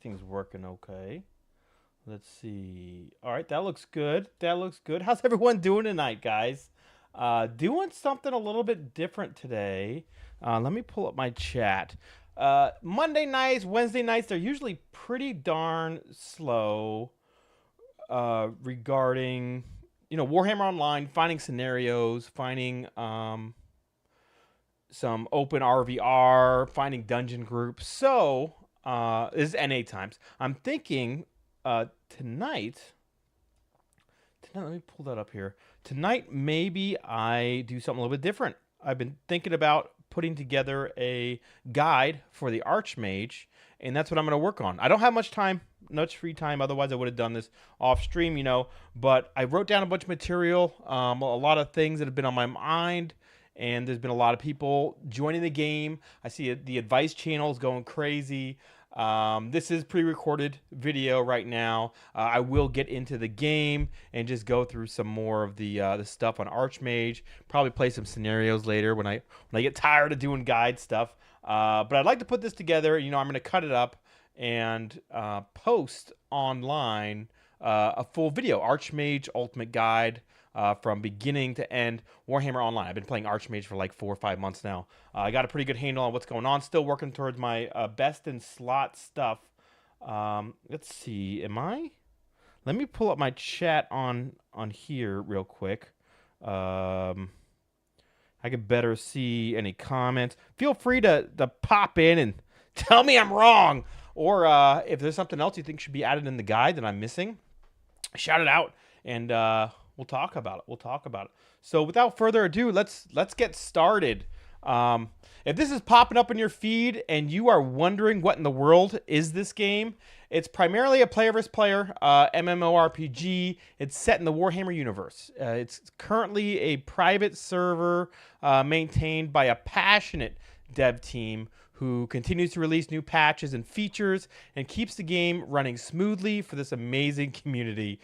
everything's working okay. Let's see. All right, that looks good. That looks good. How's everyone doing tonight, guys? Doing something a little bit different today. Let me pull up my chat. Monday nights, Wednesday nights, they're usually pretty darn slow regarding, Warhammer Online, finding scenarios, finding some open RVR, finding dungeon groups. So, this is NA times. I'm thinking tonight, let me pull that up here. Tonight, maybe I do something a little bit different. I've been thinking about putting together a guide for the Archmage, and that's what I'm going to work on. I don't have much time, much free time. Otherwise, I would have done this off stream, But I wrote down a bunch of material, a lot of things that have been on my mind. And there's been a lot of people joining the game. I see the advice channel is going crazy. This is pre-recorded video right now. I will get into the game and just go through some more of the stuff on Archmage. Probably play some scenarios later when I get tired of doing guide stuff. But I'd like to put this together. I'm going to cut it up and post online a full video, Archmage Ultimate Guide. From beginning to end, Warhammer Online. I've been playing Archmage for like 4 or 5 months now. I got a pretty good handle on what's going on. Still working towards my best in slot stuff. Let's see. Let me pull up my chat on here real quick. I could better see any comments. Feel free to pop in and tell me I'm wrong. Or if there's something else you think should be added in the guide that I'm missing, shout it out. And we'll talk about it. So without further ado, let's get started. If this is popping up in your feed and you are wondering what in the world is this game, it's primarily a player versus player MMORPG. It's set in the Warhammer universe. It's currently a private server maintained by a passionate dev team who continues to release new patches and features and keeps the game running smoothly for this amazing community.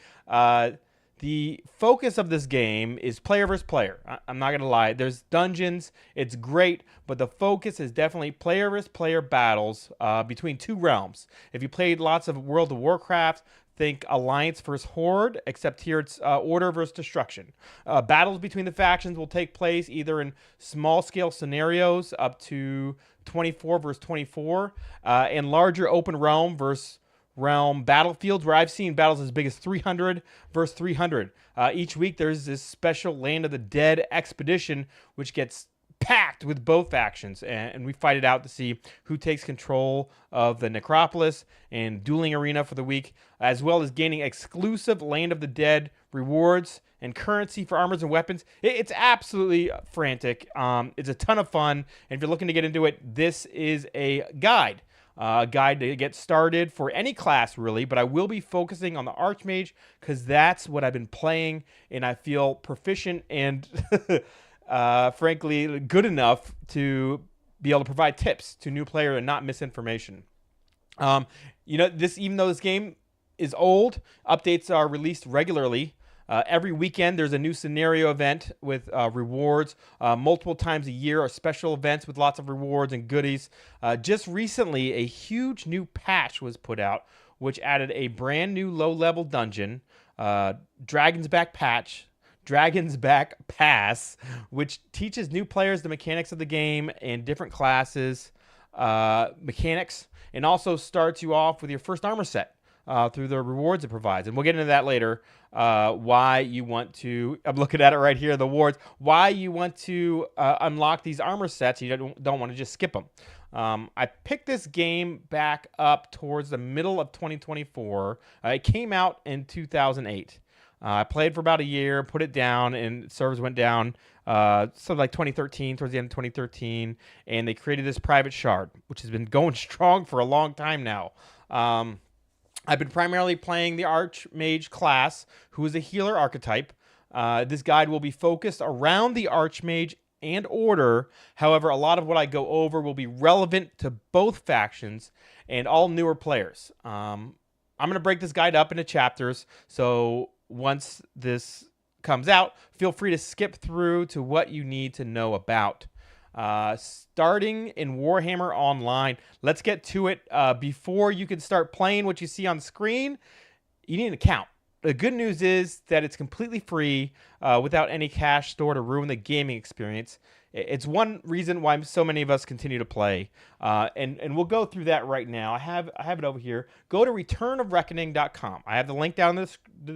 The focus of this game is player versus player. I'm not going to lie. There's dungeons. It's great, but the focus is definitely player versus player battles between two realms. If you played lots of World of Warcraft, think Alliance versus Horde, except here it's Order versus Destruction. Battles between the factions will take place either in small-scale scenarios up to 24 versus 24, and larger open realm versus realm battlefields where I've seen battles as big as 300 versus 300. Each week there's this special Land of the Dead expedition which gets packed with both factions, and we fight it out to see who takes control of the necropolis and dueling arena for the week, as well as gaining exclusive Land of the Dead rewards and currency for armors and weapons. It's absolutely frantic. It's a ton of fun, and if you're looking to get into it, this is a guide. Guide to get started for any class, really, but I will be focusing on the Archmage because that's what I've been playing, and I feel proficient and, frankly, good enough to be able to provide tips to new players and not misinformation. Even though this game is old, updates are released regularly. Every weekend, there's a new scenario event with rewards. Multiple times a year are special events with lots of rewards and goodies. Just recently, a huge new patch was put out, which added a brand new low-level dungeon, Dragon's Back Pass, which teaches new players the mechanics of the game and different classes mechanics, and also starts you off with your first armor set. Through the rewards it provides. And we'll get into that later, why you want to, I'm looking at it right here, the rewards, why you want to unlock these armor sets. You don't want to just skip them. I picked this game back up towards the middle of 2024. It came out in 2008. I played for about a year, put it down, and servers went down like 2013, towards the end of 2013, and they created this private shard, which has been going strong for a long time now. I've been primarily playing the Archmage class, who is a healer archetype. This guide will be focused around the Archmage and Order. However, a lot of what I go over will be relevant to both factions and all newer players. I'm going to break this guide up into chapters, so once this comes out, feel free to skip through to what you need to know about. starting in Warhammer Online. Let's get to it. Before you can start playing what you see on screen, you need an account. The good news is that it's completely free without any cash stored to ruin the gaming experience. It's one reason why so many of us continue to play. And we'll go through that right now. I have it over here. Go to returnofreckoning.com. I have the link down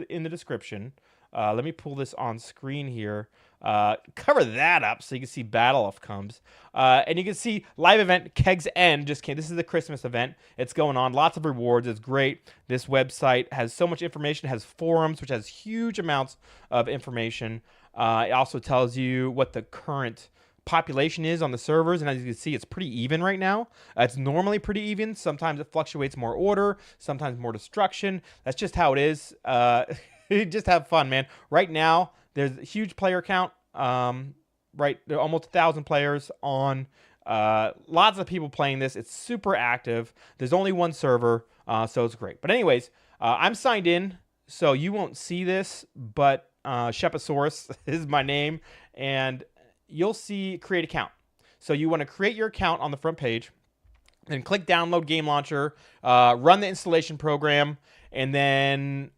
in the description. Let me pull this on screen here. Cover that up so you can see Battle of comes. And you can see live event Kegs End just came. This is the Christmas event. It's going on. Lots of rewards. It's great. This website has so much information. It has forums, which has huge amounts of information. It also tells you what the current population is on the servers, and as you can see, it's pretty even right now. It's normally pretty even. Sometimes it fluctuates more order, sometimes more destruction. That's just how it is. Just have fun, man. Right now, there's a huge player count. Right, there are almost 1,000 players on. Lots of people playing this. It's super active. There's only one server, so it's great. But anyways, I'm signed in, so you won't see this, but Shepasaurus is my name, and you'll see create account. So you want to create your account on the front page, then click download game launcher, run the installation program, and then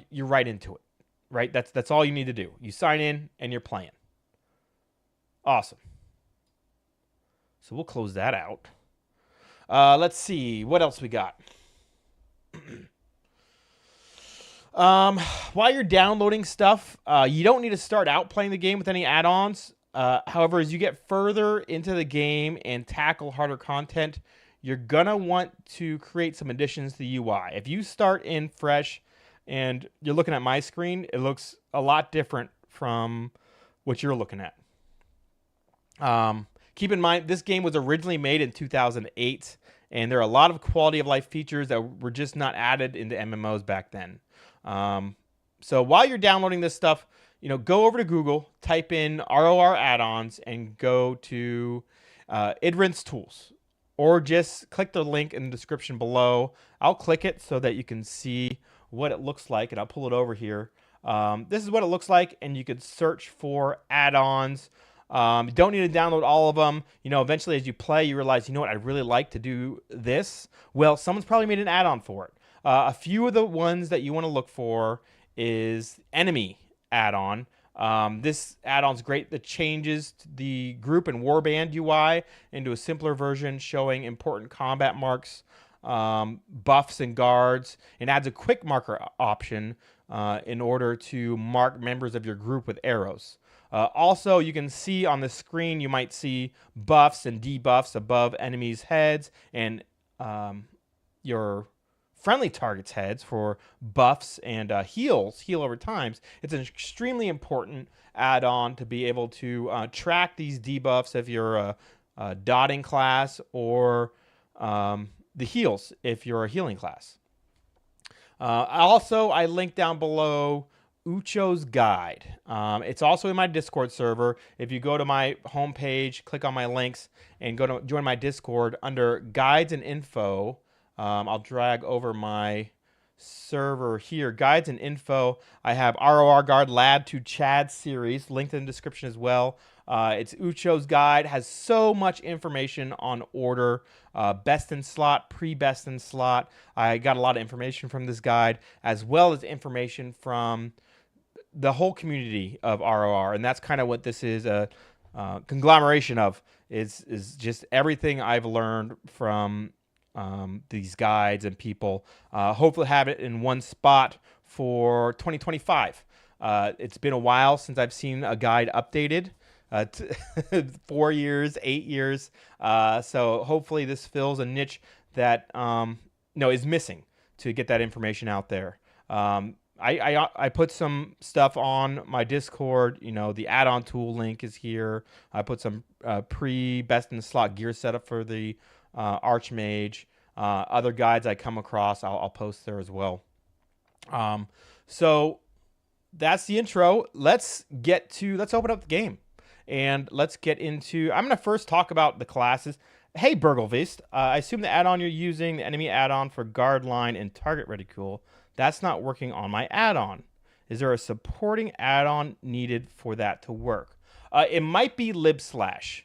you're right into it. Right, that's all you need to do. You sign in and you're playing. Awesome. So we'll close that out. Let's see what else we got. While you're downloading stuff, you don't need to start out playing the game with any add-ons. However, as you get further into the game and tackle harder content, you're gonna want to create some additions to the UI. If you start in fresh and you're looking at my screen, it looks a lot different from what you're looking at. Keep in mind, this game was originally made in 2008, and there are a lot of quality of life features that were just not added into MMOs back then. So while you're downloading this stuff, go over to Google, type in ROR add-ons, and go to Idrin's Tools. Or just click the link in the description below. I'll click it so that you can see what it looks like, and I'll pull it over here. This is what it looks like, and you could search for add-ons. You don't need to download all of them. Eventually as you play, you realize, what, I'd really like to do this. Well, someone's probably made an add-on for it. A few of the ones that you want to look for is enemy add-on. This add-on's great. That changes the group and warband UI into a simpler version showing important combat marks, buffs and guards, and adds a quick marker option in order to mark members of your group with arrows. Also, you can see on the screen, you might see buffs and debuffs above enemies' heads and your friendly targets' heads for buffs and heal over times. It's an extremely important add-on to be able to track these debuffs if you're a dotting class, or the heals if you're a healing class. Also, I linked down below Ucho's guide. It's also in my Discord server. If you go to my homepage, click on my links, and go to join my Discord under guides and info, I'll drag over my server here. Guides and info. I have ROR Guard Lad to Chad series linked in the description as well. It's Ucho's guide. Has so much information on order, best in slot, pre-best in slot. I got a lot of information from this guide, as well as information from the whole community of ROR, and that's kind of what this is a conglomeration of. Is just everything I've learned from these guides and people. Hopefully have it in one spot for 2025. It's been a while since I've seen a guide updated. 4 years, 8 years. So hopefully this fills a niche that is missing to get that information out there. I put some stuff on my Discord. The add-on tool link is here. I put some pre-best in slot gear setup for the Archmage. Other guides I come across, I'll post there as well. So that's the intro. Let's open up the game. And let's get into, I'm going to first talk about the classes. Hey, Burglevist, I assume the add-on you're using, the enemy add-on for guard line and target reticule, that's not working on my add-on. Is there a supporting add-on needed for that to work? It might be libslash.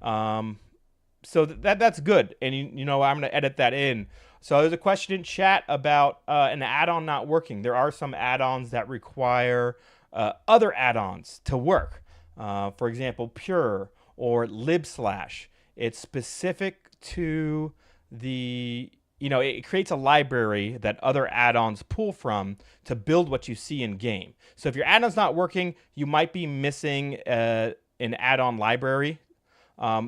So that's good, and you know I'm going to edit that in. So there's a question in chat about an add-on not working. There are some add-ons that require other add-ons to work. For example, Pure or libslash. It's specific to the, you know, it creates a library that other add-ons pull from to build what you see in game. So if your add-on's not working, you might be missing an add-on library.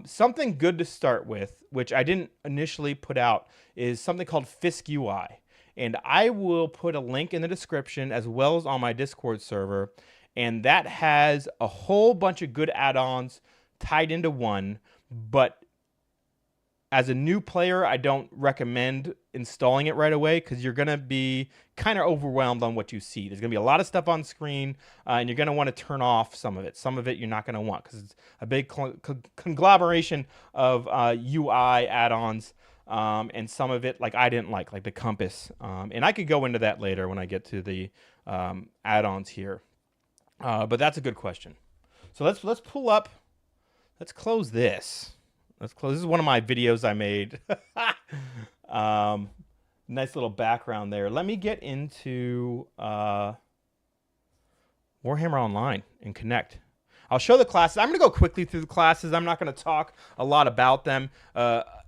Something good to start with, which I didn't initially put out, is something called Fisk UI. And I will put a link in the description as well as on my Discord server. And that has a whole bunch of good add-ons tied into one. But as a new player, I don't recommend installing it right away because you're going to be kind of overwhelmed on what you see. There's going to be a lot of stuff on screen, and you're going to want to turn off some of it. Some of it you're not going to want because it's a big conglomeration of UI add-ons, and some of it, like I didn't like the compass. And I could go into that later when I get to the add-ons here. But that's a good question. So let's pull up. Let's close this. Let's close. This is one of my videos I made. Nice little background there. Let me get into Warhammer Online and connect. I'll show the classes. I'm going to go quickly through the classes. I'm not going to talk a lot about them.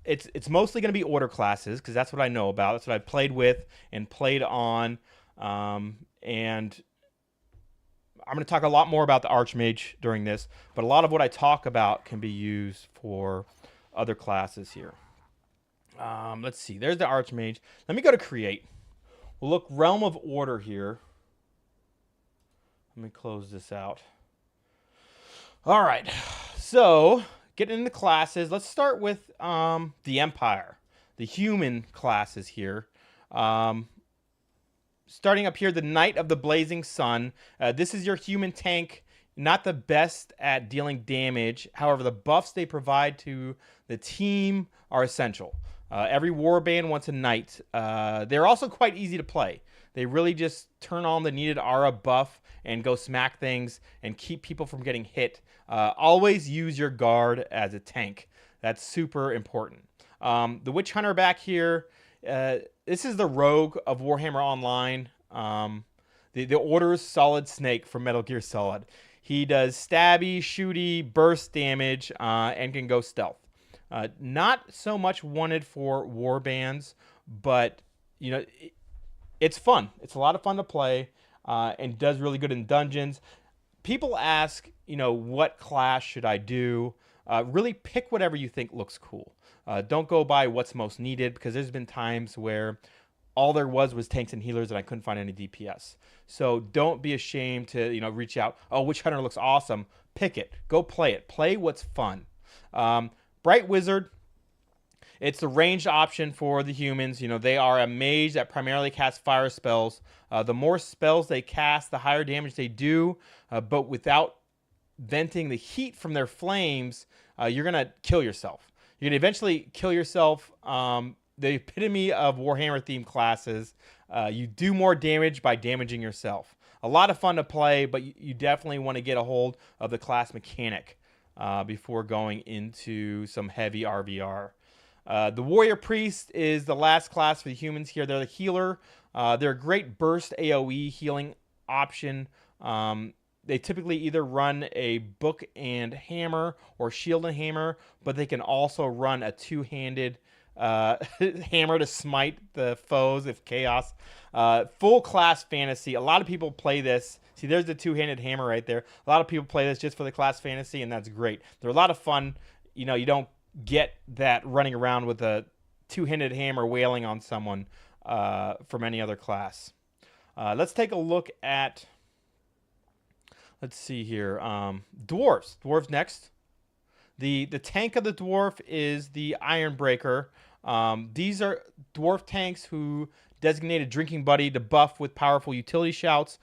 It's mostly going to be order classes because that's what I know about. That's what I played with and played on. And I'm going to talk a lot more about the Archmage during this, but a lot of what I talk about can be used for other classes here. Let's see. There's the Archmage. Let me go to Create. We'll look Realm of Order here. Let me close this out. All right. So, getting into classes. Let's start with the Empire. The human classes here. Starting up here, the Knight of the Blazing Sun. This is your human tank. Not the best at dealing damage. However, the buffs they provide to the team are essential. Every warband wants a knight. They're also quite easy to play. They really just turn on the needed aura buff and go smack things and keep people from getting hit. Always use your guard as a tank. That's super important. The Witch Hunter back here. This is the rogue of Warhammer Online. The Order's Solid Snake from Metal Gear Solid. He does stabby, shooty, burst damage, and can go stealth. Not so much wanted for warbands, but you know, it's fun. It's a lot of fun to play, and does really good in dungeons. People ask, you know, what class should I do? Really pick whatever you think looks cool. Don't go by what's most needed because there's been times where all there was tanks and healers and I couldn't find any DPS. So don't be ashamed to, you know, reach out. Oh, Witch Hunter looks awesome. Pick it. Go play it. Play what's fun. Bright Wizard. It's the ranged option for the humans. You know, they are a mage that primarily casts fire spells. The more spells they cast, the higher damage they do. But without venting the heat from their flames, you're going to kill yourself. You're going to eventually kill yourself. The epitome of Warhammer-themed classes. You do more damage by damaging yourself. A lot of fun to play, but you definitely want to get a hold of the class mechanic before going into some heavy RVR. The Warrior Priest is the last class for the humans here. They're the healer. They're a great burst AoE healing option. They typically either run a book and hammer or shield and hammer, but they can also run a two-handed hammer to smite the foes if chaos. Full class fantasy. A lot of people play this. See, there's the two-handed hammer right there. A lot of people play this just for the class fantasy, and that's great. They're a lot of fun. You know, you don't get that running around with a two-handed hammer wailing on someone from any other class. Let's take a look at, let's see here, dwarves. Dwarves next. The tank of the dwarf is the Ironbreaker. These are dwarf tanks who designate a drinking buddy to buff with powerful utility shouts,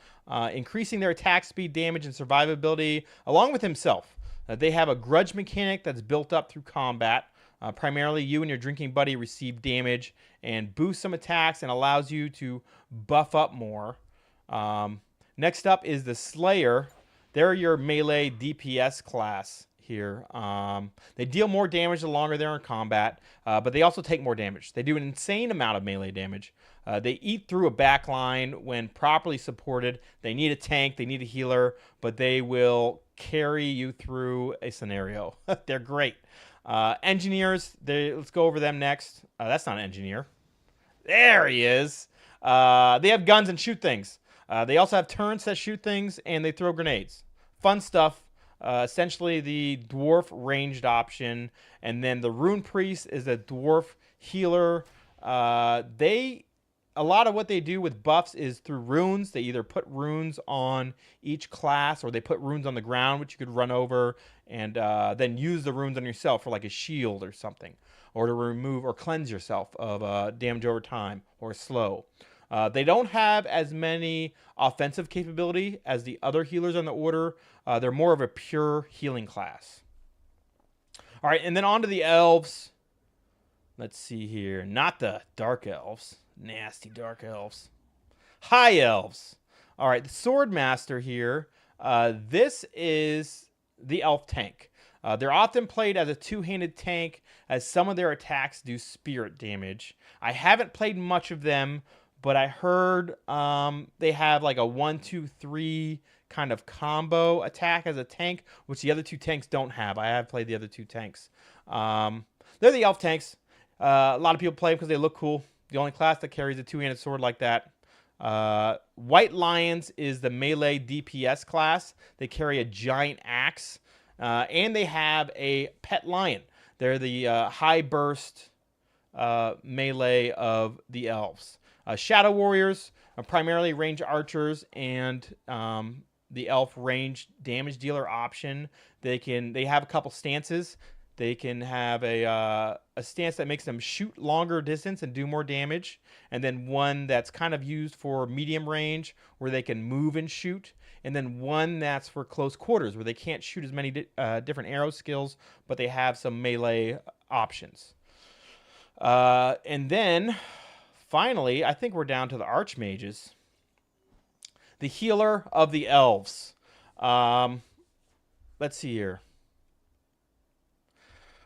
increasing their attack speed, damage, and survivability, along with himself. They have a grudge mechanic that's built up through combat. Primarily, you and your drinking buddy receive damage and boost some attacks and allows you to buff up more. Next up is the Slayer. They're your melee DPS class here. They deal more damage the longer they're in combat, but they also take more damage. They do an insane amount of melee damage. They eat through a back line when properly supported. They need a tank, they need a healer, but they will carry you through a scenario. They're great. Engineers, let's go over them next. That's not an engineer. There he is. They have guns and shoot things. They also have turrets that shoot things, and they throw grenades. Fun stuff. Essentially the dwarf ranged option, and then the rune priest is a dwarf healer. A lot of what they do with buffs is through runes. They either put runes on each class, or they put runes on the ground, which you could run over and then use the runes on yourself for like a shield or something, or to remove or cleanse yourself of damage over time or slow. They don't have as many offensive capability as the other healers on the order. They're more of a pure healing class. All right, and then on to the elves. Let's see here. Not the dark elves. Nasty dark elves. High elves. All right, the sword master here. This is the elf tank. They're often played as a two-handed tank, as some of their attacks do spirit damage. I haven't played much of them, but I heard they have like a 1-2-3 kind of combo attack as a tank, which the other two tanks don't have. I have played the other two tanks. They're the elf tanks. A lot of people play them because they look cool. The only class that carries a two-handed sword like that. White Lions is the melee DPS class. They carry a giant axe, and they have a pet lion. They're the high burst melee of the elves. Shadow warriors are primarily range archers and the elf range damage dealer option. They have a couple stances. They can have a stance that makes them shoot longer distance and do more damage, and then one that's kind of used for medium range where they can move and shoot, and then one that's for close quarters where they can't shoot as many different arrow skills, but they have some melee options. And then finally, I think we're down to the Archmages. The healer of the elves. Let's see here.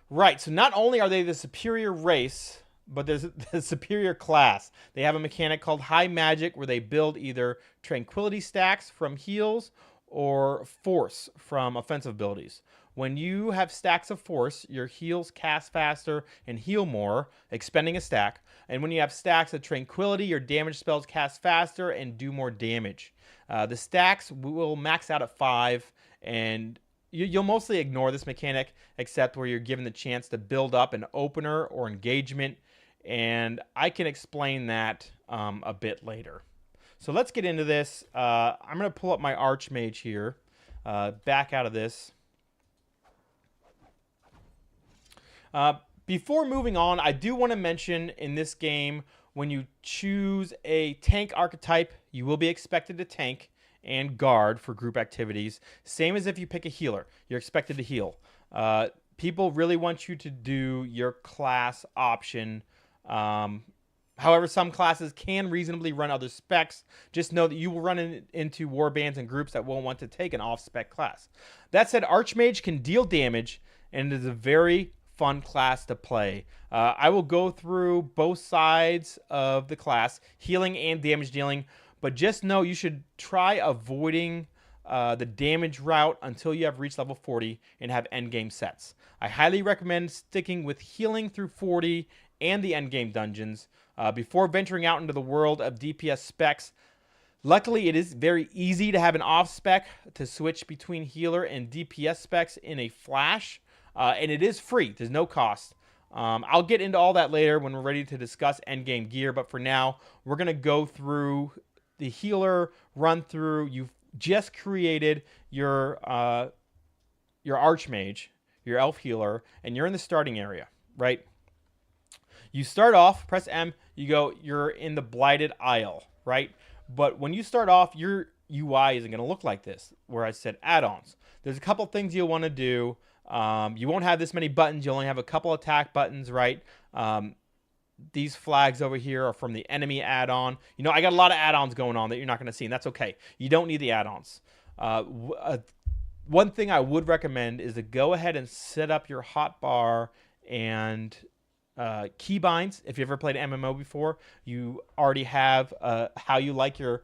Right, so not only are they the superior race, but there's the superior class. They have a mechanic called High Magic where they build either Tranquility stacks from heals or Force from offensive abilities. When you have stacks of Force, your heals cast faster and heal more, expending a stack. And when you have stacks of Tranquility, your damage spells cast faster and do more damage. The stacks will max out at 5, and you'll mostly ignore this mechanic, except where you're given the chance to build up an opener or engagement, and I can explain that a bit later. So let's get into this. I'm going to pull up my Archmage here, back out of this. Before moving on, I do want to mention in this game, when you choose a tank archetype, you will be expected to tank and guard for group activities. Same as if you pick a healer. You're expected to heal. People really want you to do your class option. However, some classes can reasonably run other specs. Just know that you will run into warbands and groups that won't want to take an off-spec class. That said, Archmage can deal damage, and it is a very fun class to play. I will go through both sides of the class, healing and damage dealing, but just know you should try avoiding the damage route until you have reached level 40 and have endgame sets. I highly recommend sticking with healing through 40 and the endgame dungeons before venturing out into the world of DPS specs. Luckily, it is very easy to have an off-spec to switch between healer and DPS specs in a flash, and it is free. There's no cost. I'll get into all that later when we're ready to discuss endgame gear, but for now, we're going to go through the healer run through. You've just created your Archmage, your elf healer, and you're in the starting area, right? You start off, press M, you're in the Blighted Isle, right? But when you start off, your UI isn't going to look like this, where I said add-ons. There's a couple things you'll want to do. You won't have this many buttons. You only have a couple attack buttons, right? These flags over here are from the enemy add-on. You know, I got a lot of add-ons going on that you're not going to see, and that's okay. You don't need the add-ons. one thing I would recommend is to go ahead and set up your hotbar and keybinds. If you ever played MMO before, you already have how you like your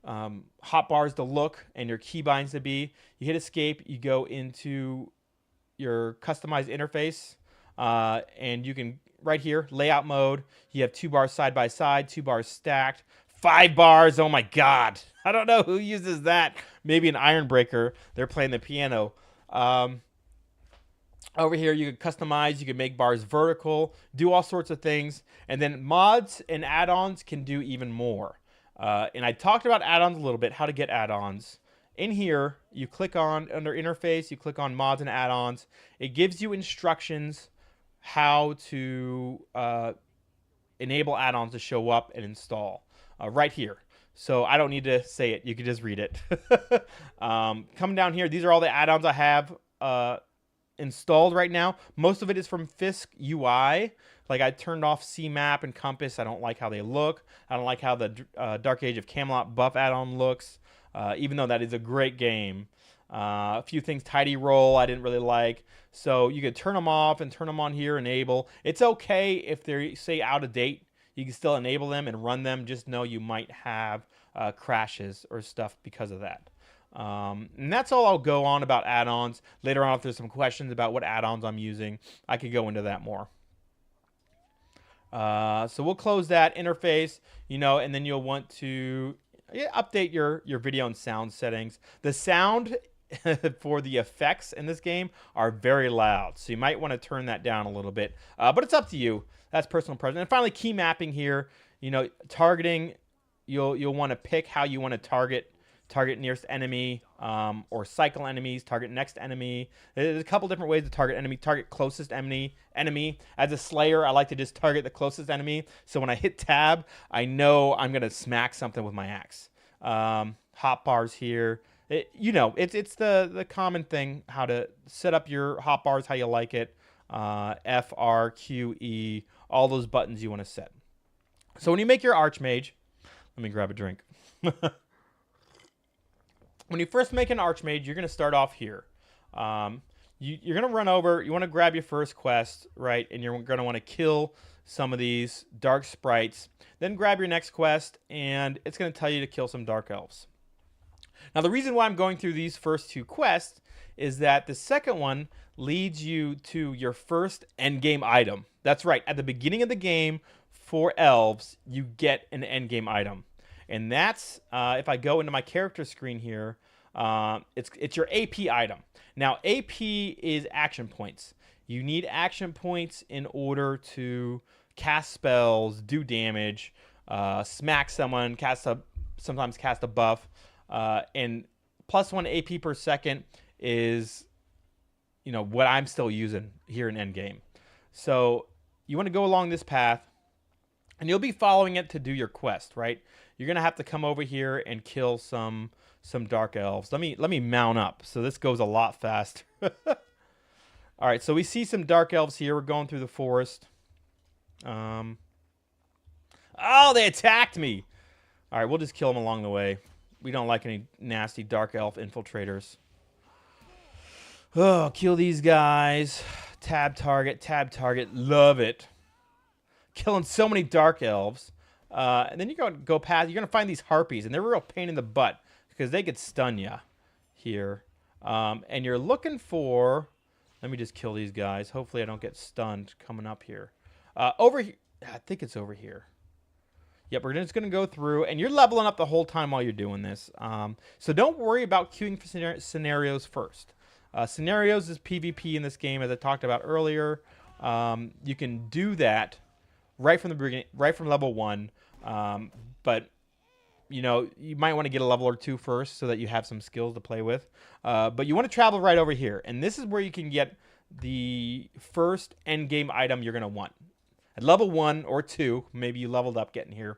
hotbars to look and your keybinds to be. You hit escape, you go into your customized interface, and you can, right here, layout mode, you have 2 bars side by side, 2 bars stacked, 5 bars. Oh my God. I don't know who uses that. Maybe an iron breaker. They're playing the piano. Over here, you can customize, you can make bars vertical, do all sorts of things. And then mods and add-ons can do even more. And I talked about add-ons a little bit, how to get add-ons. In here, you click on, under interface, you click on mods and add-ons. It gives you instructions how to enable add-ons to show up and install right here. So I don't need to say it. You can just read it. Come down here. These are all the add-ons I have installed right now. Most of it is from Fisk UI. Like, I turned off CMap and Compass. I don't like how they look. I don't like how the Dark Age of Camelot buff add-on looks, even though that is a great game. A few things, Tidy Roll, I didn't really like. So you could turn them off and turn them on here, enable. It's okay if they're, say, out of date. You can still enable them and run them. Just know you might have crashes or stuff because of that. And that's all I'll go on about add-ons. Later on, if there's some questions about what add-ons I'm using, I could go into that more. So we'll close that interface, you know, and then you'll want to update your video and sound settings. The sound for the effects in this game are very loud, so you might want to turn that down a little bit. But it's up to you. That's personal preference. And finally, key mapping here. You know, targeting. You'll want to pick how you want to target nearest enemy, or cycle enemies, target next enemy. There's a couple different ways to target enemy. Target closest enemy. As a slayer, I like to just target the closest enemy. So when I hit tab, I know I'm gonna smack something with my axe. Hotbars here. You know, it's the common thing, how to set up your hotbars how you like it. F, R, Q, E, all those buttons you want to set. So when you make your Archmage, let me grab a drink. When you first make an Archmage, you're going to start off here. You're going to run over. You want to grab your first quest, right? And you're going to want to kill some of these dark sprites. Then grab your next quest, and it's going to tell you to kill some dark elves. Now, the reason why I'm going through these first 2 quests is that the second one leads you to your first endgame item. That's right. At the beginning of the game, for elves, you get an endgame item. And that's, if I go into my character screen here, it's your AP item. Now, AP is action points. You need action points in order to cast spells, do damage, smack someone, sometimes cast a buff. And +1 AP per second is, you know, what I'm still using here in endgame. So you want to go along this path, and you'll be following it to do your quest, right? You're gonna have to come over here and kill some dark elves. Let me mount up so this goes a lot faster. All right, so we see some dark elves here. We're going through the forest. Oh, they attacked me. All right, we'll just kill them along the way. We don't like any nasty dark elf infiltrators. Oh, kill these guys. Tab target. Love it. Killing so many dark elves. And then you're going to go past, you're going to find these harpies, and they're a real pain in the butt because they could stun you here. And you're looking for, let me just kill these guys. Hopefully I don't get stunned coming up here. Over here, I think it's over here. Yep, we're just going to go through, and you're leveling up the whole time while you're doing this. So don't worry about queuing for scenarios first. Scenarios is PvP in this game, as I talked about earlier. You can do that right from the beginning, right from level 1. But you know, you might want to get a level or 2 first so that you have some skills to play with. But you want to travel right over here, and this is where you can get the first end game item you're going to want. At level 1 or 2, maybe you leveled up getting here.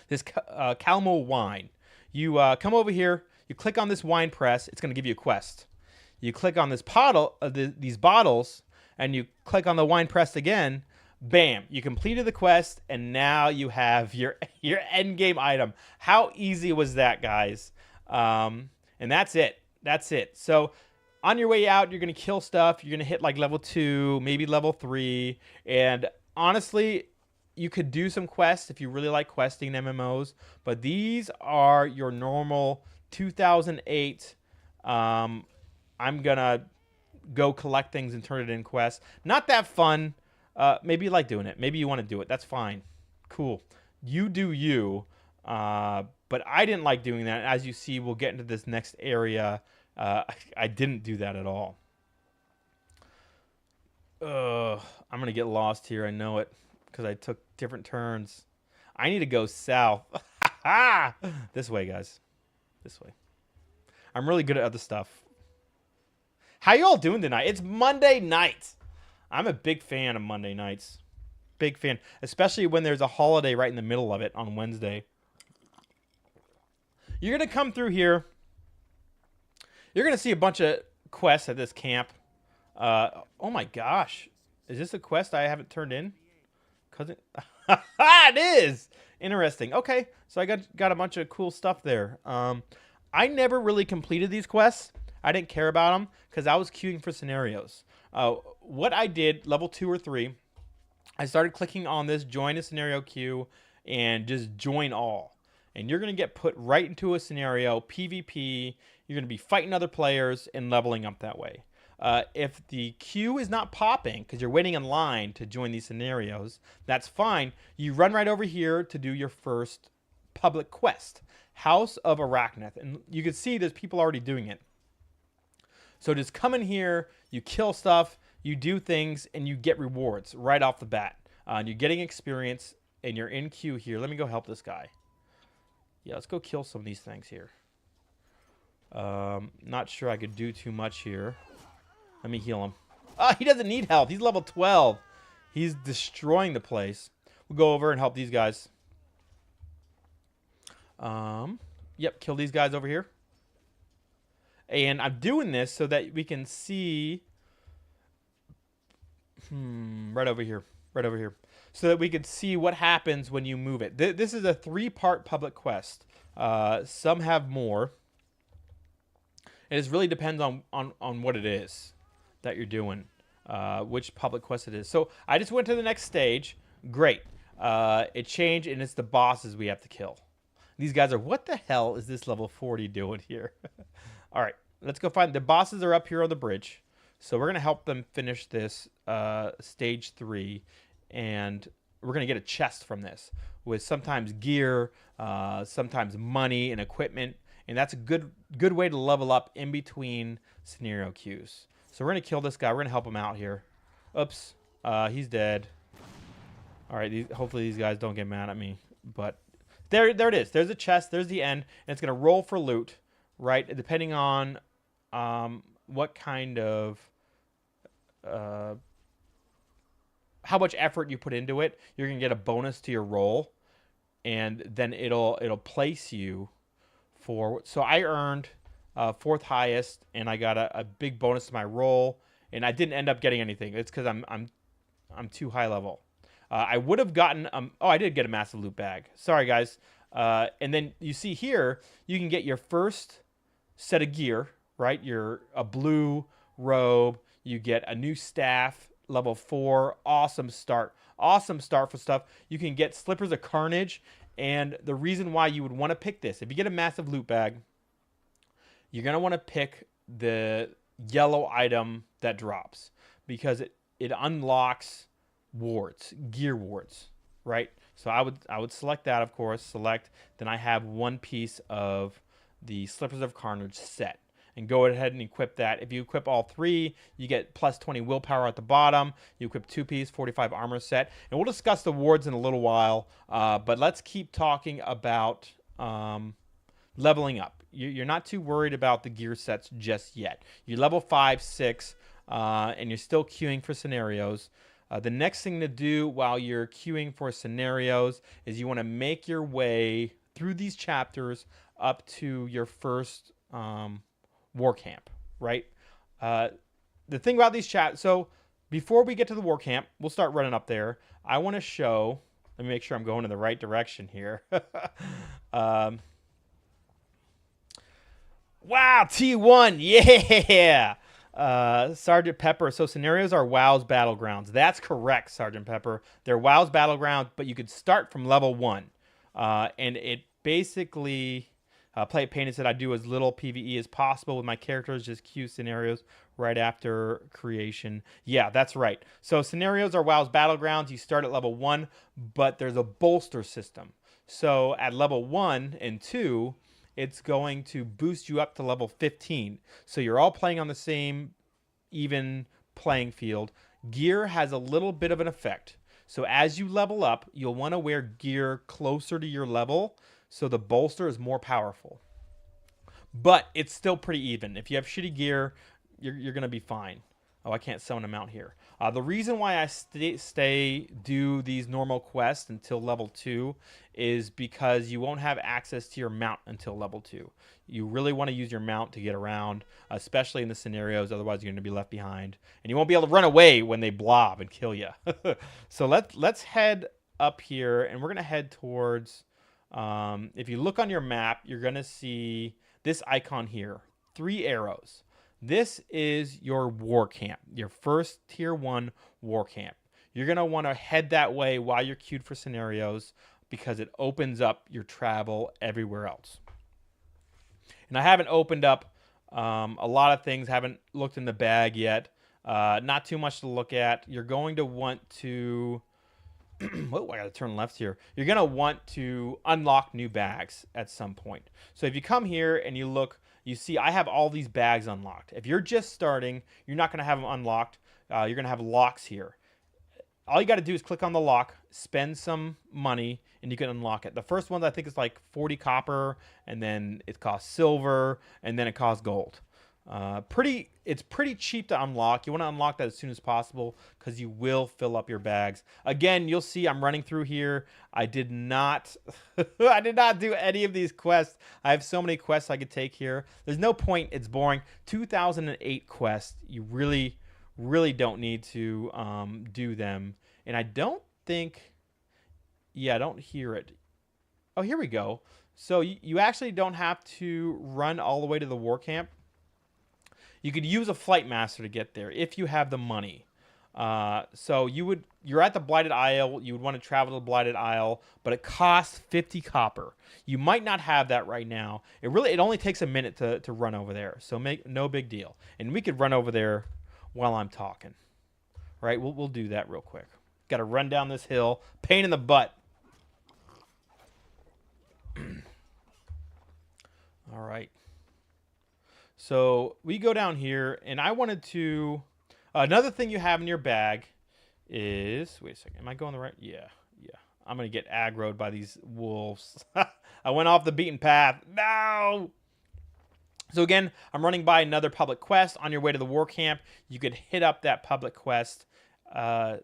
This Calmo wine. You come over here, you click on this wine press, it's going to give you a quest. You click on this these bottles, and you click on the wine press again. Bam, you completed the quest, and now you have your end game item. How easy was that, guys? And that's it. That's it. So on your way out, you're going to kill stuff. You're going to hit like level 2, maybe level 3. And honestly, you could do some quests if you really like questing in MMOs. But these are your normal 2008. I'm going to go collect things and turn it in quests. Not that fun. Maybe you like doing it. Maybe you want to do it. That's fine. Cool. You do you. But I didn't like doing that. As you see, we'll get into this next area. I didn't do that at all. I'm going to get lost here. I know it because I took different turns. I need to go south. This way, guys. This way. I'm really good at other stuff. How you all doing tonight? It's Monday night. I'm a big fan of Monday nights. Big fan. Especially when there's a holiday right in the middle of it on Wednesday. You're going to come through here. You're going to see a bunch of quests at this camp. Oh my gosh. Is this a quest I haven't turned in? It is! Interesting. Okay, so I got a bunch of cool stuff there. I never really completed these quests. I didn't care about them because I was queuing for scenarios. What I did, level 2 or 3, I started clicking on this join a scenario queue and just join all. And you're going to get put right into a scenario, PvP. You're going to be fighting other players and leveling up that way. If the queue is not popping because you're waiting in line to join these scenarios, that's fine. You run right over here to do your first public quest, House of Arachnith. And you can see there's people already doing it. So just come in here, you kill stuff, you do things, and you get rewards right off the bat. And you're getting experience, and you're in queue here. Let me go help this guy. Yeah, let's go kill some of these things here. Not sure I could do too much here. Let me heal him. Oh, he doesn't need health. He's level 12. He's destroying the place. We'll go over and help these guys. Yep, kill these guys over here. And I'm doing this so that we can see... right over here. Right over here. So that we can see what happens when you move it. This is a 3-part public quest. Some have more. It just really depends on what it is that you're doing. Which public quest it is. So I just went to the next stage. Great. It changed, and it's the bosses we have to kill. These guys are, what the hell is this level 40 doing here? All right, let's go find the bosses are up here on the bridge. So we're going to help them finish this stage 3. And we're going to get a chest from this with sometimes gear, sometimes money and equipment. And that's a good way to level up in between scenario queues. So we're going to kill this guy. We're going to help him out here. Oops, he's dead. All right, hopefully these guys don't get mad at me. But there it is. There's a chest. There's the end. And it's going to roll for loot, right? Depending on what kind of... how much effort you put into it, you're going to get a bonus to your roll. And then it'll place you for... So I earned 4th highest, and I got a big bonus to my roll. And I didn't end up getting anything. It's because I'm too high level. I would have gotten... oh, I did get a massive loot bag. Sorry, guys. And then you see here, you can get your first set of gear, right? A blue robe. You get a new staff, level 4. Awesome start. Awesome start for stuff. You can get Slippers of Carnage. And the reason why you would want to pick this, if you get a massive loot bag, you're going to want to pick the yellow item that drops. Because it unlocks wards, gear wards, right? So I would select that, of course, select. Then I have one piece of the Slippers of Carnage set. And go ahead and equip that. If you equip all 3, you get plus 20 willpower at the bottom. You equip 2-piece, 45 armor set. And we'll discuss the wards in a little while. But let's keep talking about leveling up. You're not too worried about the gear sets just yet. You're level 5, 6, and you're still queuing for scenarios. The next thing to do while you're queuing for scenarios is you want to make your way through these chapters up to your first... war camp, right? The thing about these chats, so before we get to the war camp, we'll start running up there. I want to show, let me make sure I'm going in the right direction here. Wow, T1, yeah. Sergeant Pepper. So scenarios are WoW's battlegrounds. That's correct, Sergeant Pepper. They're WoW's battlegrounds, but you could start from level 1. And it basically, Play It Painted said I do as little PvE as possible with my characters, just queue scenarios right after creation. Yeah, that's right. So scenarios are WoW's battlegrounds. You start at level 1, but there's a bolster system. So at level 1 and 2, it's going to boost you up to level 15. So you're all playing on the same even playing field. Gear has a little bit of an effect. So as you level up, you'll want to wear gear closer to your level so the bolster is more powerful. But it's still pretty even. If you have shitty gear, you're going to be fine. Oh, I can't summon a mount here. The reason why I do these normal quests until level 2 is because you won't have access to your mount until level 2. You really want to use your mount to get around, especially in the scenarios. Otherwise, you're going to be left behind. And you won't be able to run away when they blob and kill you. So let's head up here, and we're going to head towards... if you look on your map, you're going to see this icon here. 3 arrows. This is your war camp, your first tier 1 war camp. You're going to want to head that way while you're queued for scenarios because it opens up your travel everywhere else. And I haven't opened up a lot of things, haven't looked in the bag yet. Not too much to look at. You're going to want to... oh, I got to turn left here. You're going to want to unlock new bags at some point. So if you come here and you look... you see I have all these bags unlocked. If you're just starting, you're not going to have them unlocked. You're going to have locks here. All you got to do is click on the lock, spend some money, and you can unlock it. The first one I think is like 40 copper, and then it costs silver, and then it costs gold. It's pretty cheap to unlock. You want to unlock that as soon as possible because you will fill up your bags. Again, you'll see I'm running through here. I did not I did not do any of these quests. I have so many quests I could take here. There's no point. It's boring. 2008 quests. You really don't need to do them. And I don't think... yeah, I don't hear it. Oh, here we go. So you actually don't have to run all the way to the war camp. You could use a flight master to get there if you have the money. So you're at the Blighted Isle. You would want to travel to the Blighted Isle, but it costs 50 copper. You might not have that right now. It only takes a minute to run over there, so no big deal. And we could run over there while I'm talking. Right? We'll do that real quick. Got to run down this hill. Pain in the butt. All right. So we go down here, and I wanted to... another thing you have in your bag is... wait a second. Am I going the right... yeah. I'm going to get aggroed by these wolves. I went off the beaten path. No! So again, I'm running by another public quest. On your way to the war camp, you could hit up that public quest and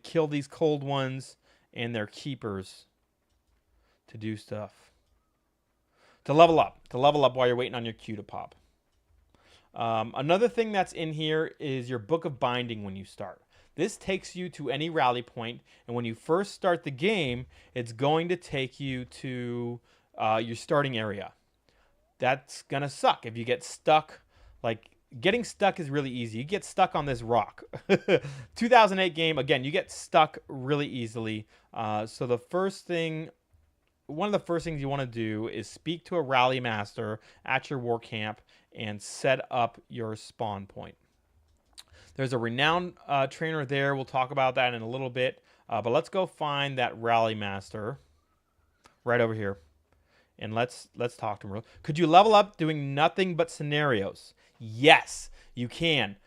kill these cold ones and their keepers to do stuff. To level up while you're waiting on your queue to pop. Another thing that's in here is your Book of Binding when you start. This takes you to any rally point, and when you first start the game, it's going to take you to your starting area. That's going to suck if you get stuck. Like, getting stuck is really easy. You get stuck on this rock. 2008 game, again, you get stuck really easily. So one of the first things you want to do is speak to a rally master at your war camp and set up your spawn point. There's a renowned trainer there. We'll talk about that in a little bit. But let's go find that rally master right over here. And let's talk to him. Could you level up doing nothing but scenarios? Yes, you can.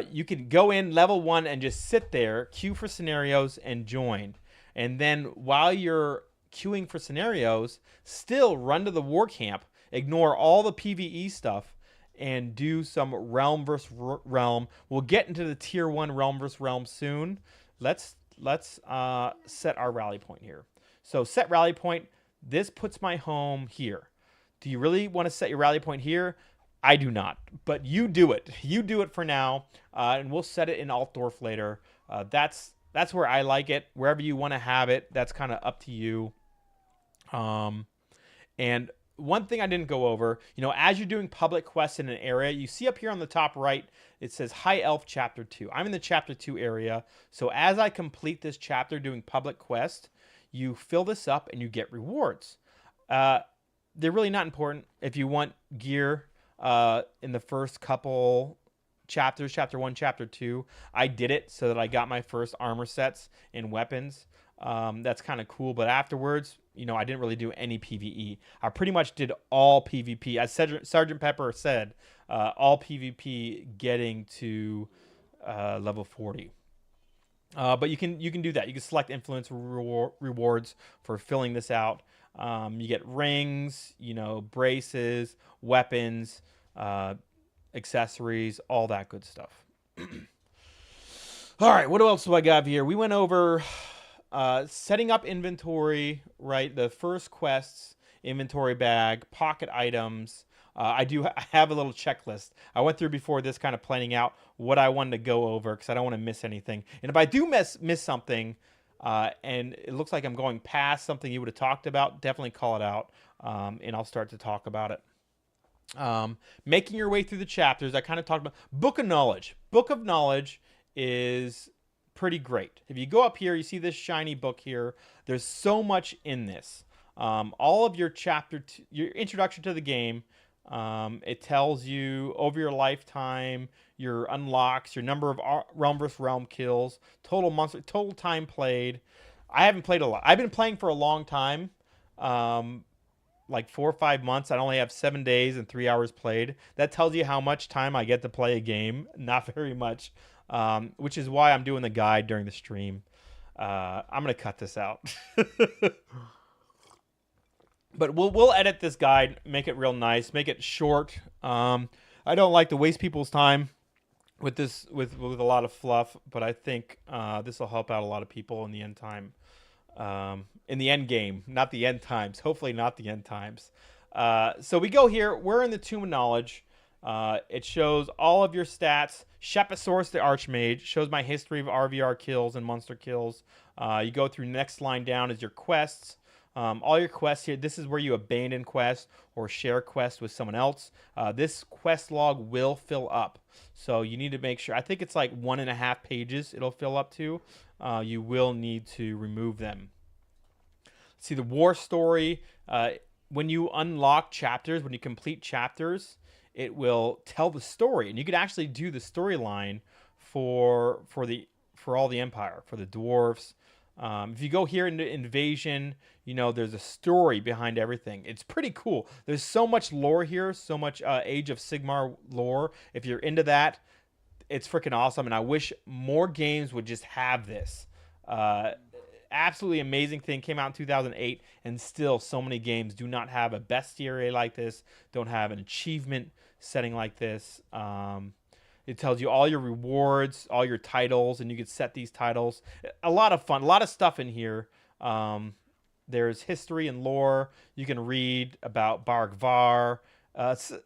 You can go in level 1 and just sit there, queue for scenarios, and join. And then while you're queuing for scenarios, still run to the war camp, ignore all the PvE stuff, and do some realm versus realm. We'll get into the tier 1 realm versus realm soon. Let's set our rally point here. So set rally point. This puts my home here. Do you really want to set your rally point here? I do not, but you do it. You do it for now, and we'll set it in Altdorf later. That's where I like it. Wherever you want to have it, that's kind of up to you. And one thing I didn't go over, as you're doing public quests in an area, you see up here on the top right, it says High Elf Chapter 2. I'm in the Chapter 2 area. So as I complete this chapter doing public quest, you fill this up and you get rewards. They're really not important. If you want gear in the first couple chapters, Chapter 1, Chapter 2, I did it so that I got my first armor sets and weapons. That's kind of cool. But afterwards, I didn't really do any PvE. I pretty much did all PvP. As Sergeant Pepper said, all PvP getting to level 40. But you can do that. You can select influence rewards for filling this out. You get rings, braces, weapons, accessories, all that good stuff. All right, what else do I got here? We went over setting up inventory, right? The first quests, inventory bag, pocket items. I have a little checklist. I went through before this, kind of planning out what I wanted to go over because I don't want to miss anything. And if I do miss something, and it looks like I'm going past something you would have talked about, definitely call it out, and I'll start to talk about it. Making your way through the chapters, I kind of talked about Book of Knowledge. Book of Knowledge is pretty great. If you go up here, you see this shiny book here. There's so much in this. All of your your introduction to the game. It tells you over your lifetime, your unlocks, your number of realm versus realm kills, total time played. I haven't played a lot. I've been playing for a long time, like 4 or 5 months. I only have 7 days and 3 hours played. That tells you how much time I get to play a game. Not very much, which is why I'm doing the guide during the stream. I'm gonna cut this out. But we'll edit this guide, make it real nice, make it short. I don't like to waste people's time with this with a lot of fluff, but I think this will help out a lot of people in the end time, in the end game, not the end times. Hopefully, not the end times. So we go here. We're in the Tomb of Knowledge. It shows all of your stats. Shepasaurus the Archmage shows my history of RVR kills and monster kills. You go through. Next line down is your quests. All your quests here, this is where you abandon quests or share quests with someone else. This quest log will fill up. So you need to make sure, I think it's like 1.5 pages it'll fill up to. You will need to remove them. See the war story. When you unlock chapters, when you complete chapters, it will tell the story. And you could actually do the storyline for all the Empire, for the dwarves. If you go here into Invasion, there's a story behind everything. It's pretty cool. There's so much lore here, so much Age of Sigmar lore. If you're into that, it's freaking awesome. And I wish more games would just have this. Absolutely amazing thing. Came out in 2008, and still so many games do not have a bestiary like this, don't have an achievement setting like this. It tells you all your rewards, all your titles, and you can set these titles. A lot of fun, a lot of stuff in here. There's history and lore. You can read about Bargvar.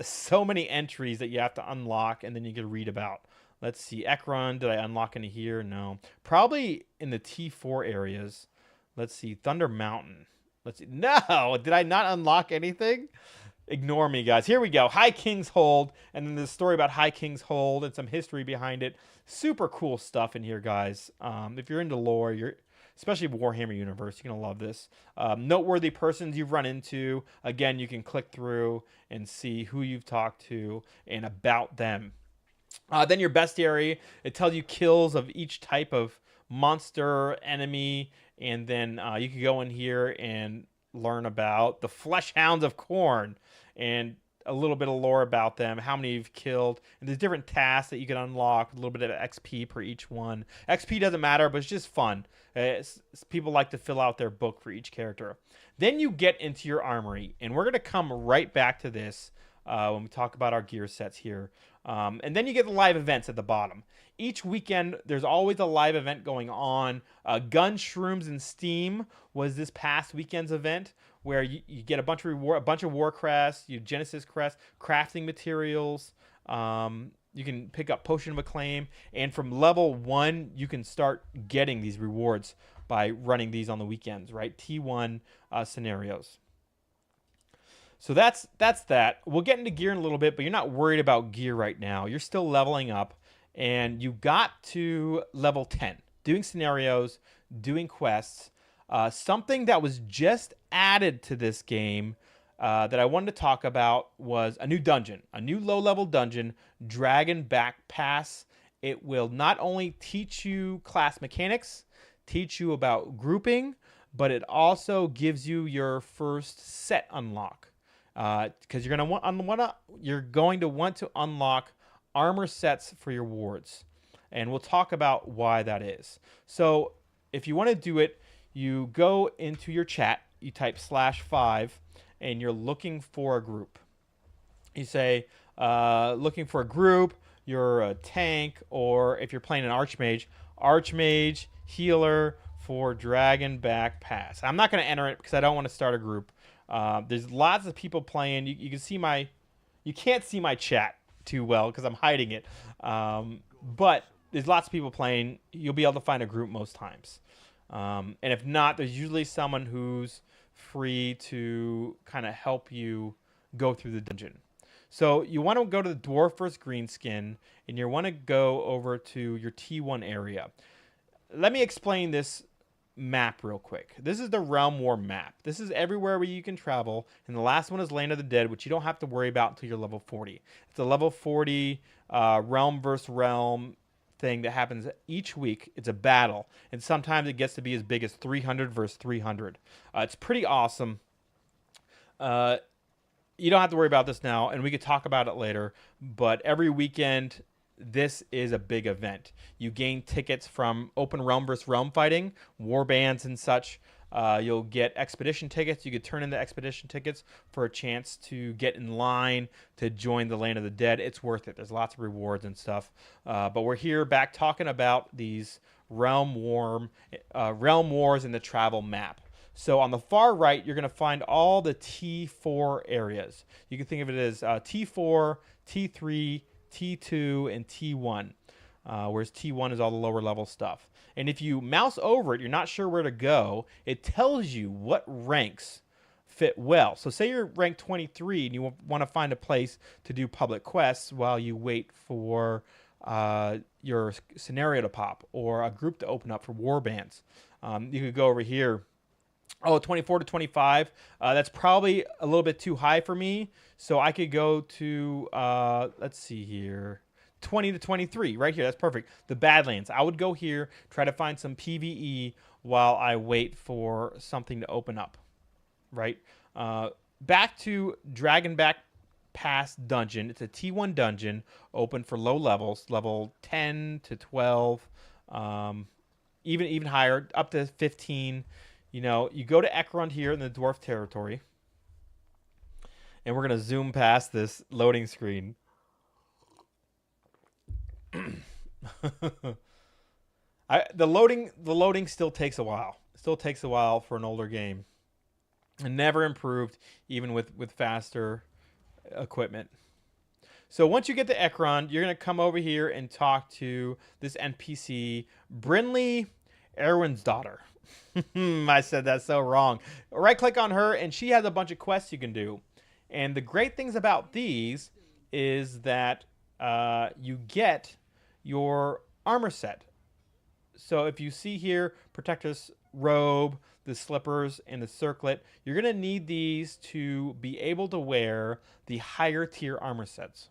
So many entries that you have to unlock, and then you can read about. Let's see, Ekron, did I unlock any here? No. Probably in the T4 areas. Let's see, Thunder Mountain. Let's see. No, did I not unlock anything? Ignore me, guys. Here we go. High King's Hold, and then the story about High King's Hold and some history behind it. Super cool stuff in here, guys. If you're into lore, especially Warhammer Universe, you're going to love this. Noteworthy persons you've run into. Again, you can click through and see who you've talked to and about them. Then your bestiary, it tells you kills of each type of monster, enemy, and then you can go in here and learn about the Flesh Hounds of Khorne and a little bit of lore about them, how many you've killed, and there's different tasks that you can unlock, a little bit of XP per each one. XP doesn't matter, but it's just fun. People like to fill out their book for each character. Then you get into your armory, and we're going to come right back to this when we talk about our gear sets here. And then you get the live events at the bottom. Each weekend, there's always a live event going on. Gun, Shrooms, and Steam was this past weekend's event, where you get a bunch of war crests, Genesis crests, crafting materials. You can pick up Potion of Acclaim, and from level 1, you can start getting these rewards by running these on the weekends, right? T1 scenarios. So that's that. We'll get into gear in a little bit, but you're not worried about gear right now. You're still leveling up, and you got to level 10, doing scenarios, doing quests. Something that was just added to this game that I wanted to talk about was a new dungeon, a new low-level dungeon, Dragon Back Pass. It will not only teach you class mechanics, teach you about grouping, but it also gives you your first set unlock. Because you're going to want to unlock armor sets for your wards, and we'll talk about why that is. So if you want to do it, you go into your chat, you type /5, and you're looking for a group. You say looking for a group. You're a tank, or if you're playing an Archmage healer for Dragon Back Pass. I'm not going to enter it because I don't want to start a group. There's lots of people playing. You can see you can't see my chat too well because I'm hiding it. But there's lots of people playing. You'll be able to find a group most times. And if not, there's usually someone who's free to kind of help you go through the dungeon. So you want to go to the Dwarf vs. Greenskin, and you want to go over to your T1 area. Let me explain this map real quick. This is the Realm War map. This is everywhere where you can travel, and the last one is Land of the Dead, which you don't have to worry about until you're level 40. It's a level 40 realm versus realm thing that happens each week. It's a battle, and sometimes it gets to be as big as 300 versus 300. It's pretty awesome. You don't have to worry about this now, and we could talk about it later, but every weekend this is a big event. You gain tickets from open realm versus realm fighting, war bands and such. You'll get expedition tickets. You could turn in the expedition tickets for a chance to get in line to join the Land of the Dead. It's worth it. There's lots of rewards and stuff. But we're here back talking about these realm wars in the travel map. So on the far right, you're going to find all the T4 areas. You can think of it as T4, T3, T2, and T1, whereas T1 is all the lower level stuff. And if you mouse over it, you're not sure where to go, it tells you what ranks fit well. So say you're rank 23 and you want to find a place to do public quests while you wait for your scenario to pop or a group to open up for war bands. You could go over here. 24 to 25. That's probably a little bit too high for me. So I could go to, let's see here, 20 to 23 right here. That's perfect. The Badlands. I would go here, try to find some PvE while I wait for something to open up. Right? Back to Dragon Back Pass dungeon. It's a T1 dungeon, open for low levels, level 10 to 12, even higher, up to 15. You know, you go to Ekron here in the Dwarf territory, and we're going to zoom past this loading screen. The loading still takes a while. It still takes a while for an older game. And never improved, even with faster equipment. So once you get to Ekron, you're going to come over here and talk to this NPC, Brinley Erwin's daughter. I said that so wrong. Right click on her and she has a bunch of quests you can do. And the great things about these is that you get your armor set. So if you see here, Protector's robe, the slippers, and the circlet, you're going to need these to be able to wear the higher tier armor sets.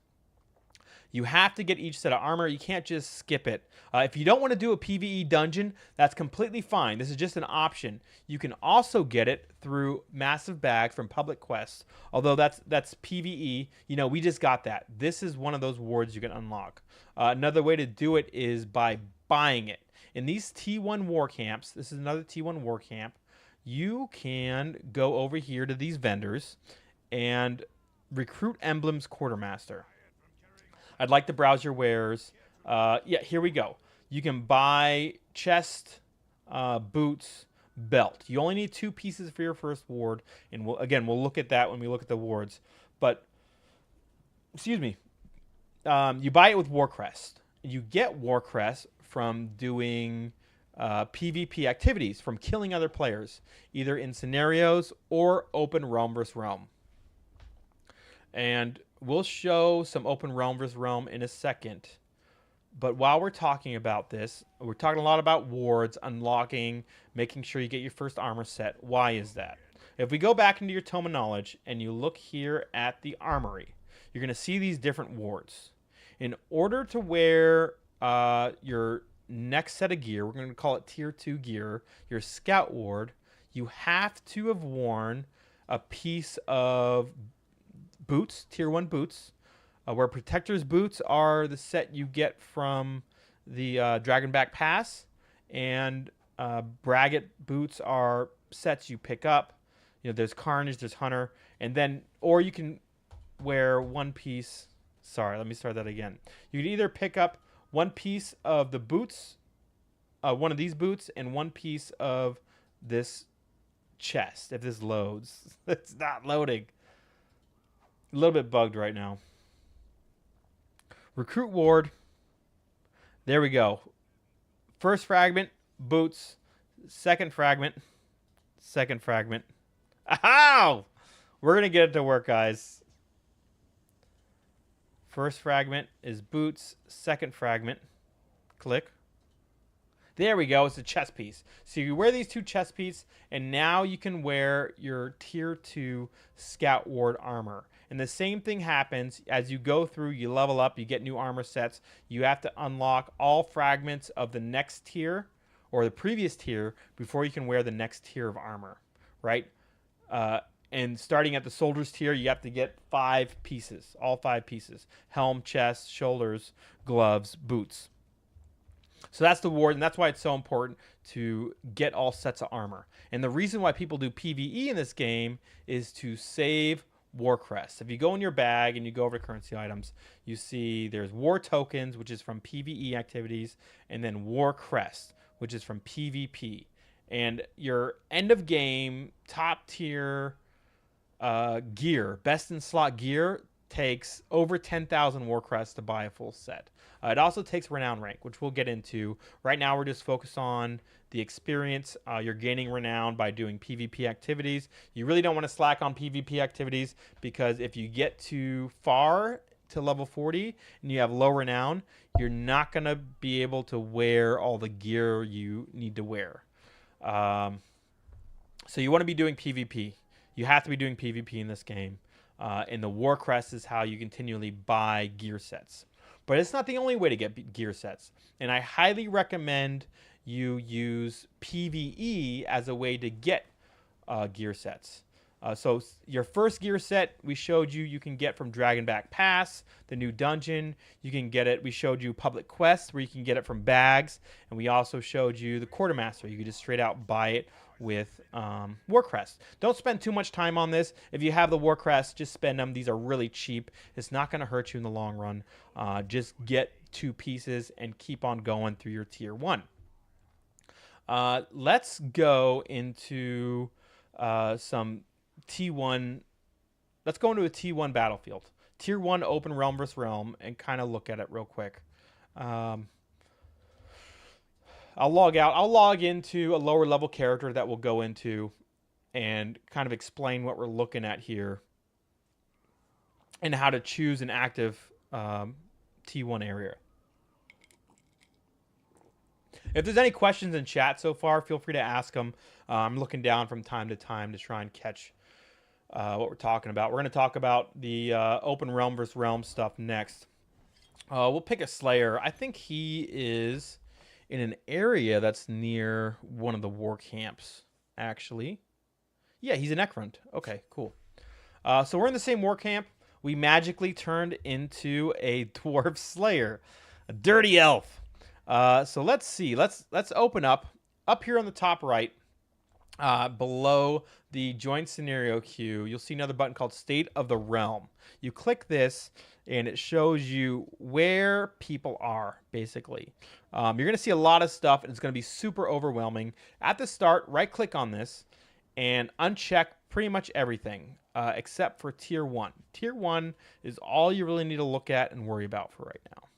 You have to get each set of armor. You can't just skip it. If you don't want to do a PvE dungeon, that's completely fine. This is just an option. You can also get it through massive bags from public quests. Although that's PvE. You know, we just got that. This is one of those wards you can unlock. Another way to do it is by buying it. In these T1 war camps, this is another T1 war camp, you can go over here to these vendors and recruit Emblems Quartermaster. I'd like to browse your wares. Yeah, here we go. You can buy chest, boots, belt. You only need 2 pieces for your first ward. And we'll look at that when we look at the wards. But, excuse me. You buy it with Warcrest. You get Warcrest from doing PvP activities, from killing other players, either in scenarios or open realm versus realm. And we'll show some open realm versus realm in a second. But while we're talking about this, we're talking a lot about wards, unlocking, making sure you get your first armor set. Why is that? If we go back into your Tome of Knowledge and you look here at the armory, you're going to see these different wards. In order to wear your next set of gear, we're going to call it Tier 2 gear, your Scout Ward, you have to have worn a piece of boots, Tier 1 boots, where Protector's boots are the set you get from the Dragonback Pass, and Braggot boots are sets you pick up. You know, there's Carnage, there's Hunter, and then, or you can wear one piece. Sorry, let me start that again. You can either pick up one piece of the boots, one of these boots, and one piece of this chest. If this loads, it's not loading. A little bit bugged right now. Recruit ward. There we go. First fragment, boots. Second fragment. Ow! We're going to get it to work, guys. First fragment is boots. Second fragment. Click. There we go. It's a chest piece. So you wear these two chest pieces, and now you can wear your Tier 2 Scout Ward armor. And the same thing happens as you go through, you level up, you get new armor sets. You have to unlock all fragments of the next tier or the previous tier before you can wear the next tier of armor, right? And starting at the soldier's tier, you have to get 5 pieces, all 5 pieces. Helm, chest, shoulders, gloves, boots. So that's the ward, and that's why it's so important to get all sets of armor. And the reason why people do PvE in this game is to save war crests. If you go in your bag and you go over to currency items, you see there's war tokens, which is from PvE activities, and then war crest, which is from PvP. And your end of game top tier gear, best in slot gear, takes over 10,000 war crests to buy a full set. It also takes renown rank, which we'll get into. Right now we're just focused on the experience. You're gaining renown by doing PvP activities. You really don't want to slack on PvP activities, because if you get too far to level 40 and you have low renown, you're not going to be able to wear all the gear you need to wear. So you want to be doing PvP. You have to be doing PvP in this game. And the war crest is how you continually buy gear sets. But it's not the only way to get gear sets. And I highly recommend you use PvE as a way to get gear sets. So your first gear set we showed you can get from Dragonback Pass, the new dungeon. You can get it. We showed you public quests where you can get it from bags. And we also showed you the Quartermaster. You can just straight out buy it with Warcrest. Don't spend too much time on this. If you have the Warcrest, just spend them. These are really cheap. It's not going to hurt you in the long run. Just get 2 pieces and keep on going through your Tier 1. Let's go into some T1. Let's go into a T1 battlefield. Tier 1 open realm versus realm, and kind of look at it real quick. I'll log out. I'll log into a lower level character that we'll go into and kind of explain what we're looking at here and how to choose an active T1 area. If there's any questions in chat so far, feel free to ask them. I'm looking down from time to time to try and catch what we're talking about. We're going to talk about the open realm versus realm stuff next. We'll pick a Slayer. I think he is in an area that's near one of the war camps, actually. Yeah, he's an Necront. Okay, cool. So we're in the same war camp. We magically turned into a Dwarf Slayer, a dirty elf. So let's see. Let's open up here on the top right, below the joint scenario queue. You'll see another button called State of the Realm. You click this, and it shows you where people are, basically. You're going to see a lot of stuff, and it's going to be super overwhelming. At the start, right-click on this and uncheck pretty much everything except for Tier 1. Tier 1 is all you really need to look at and worry about for right now.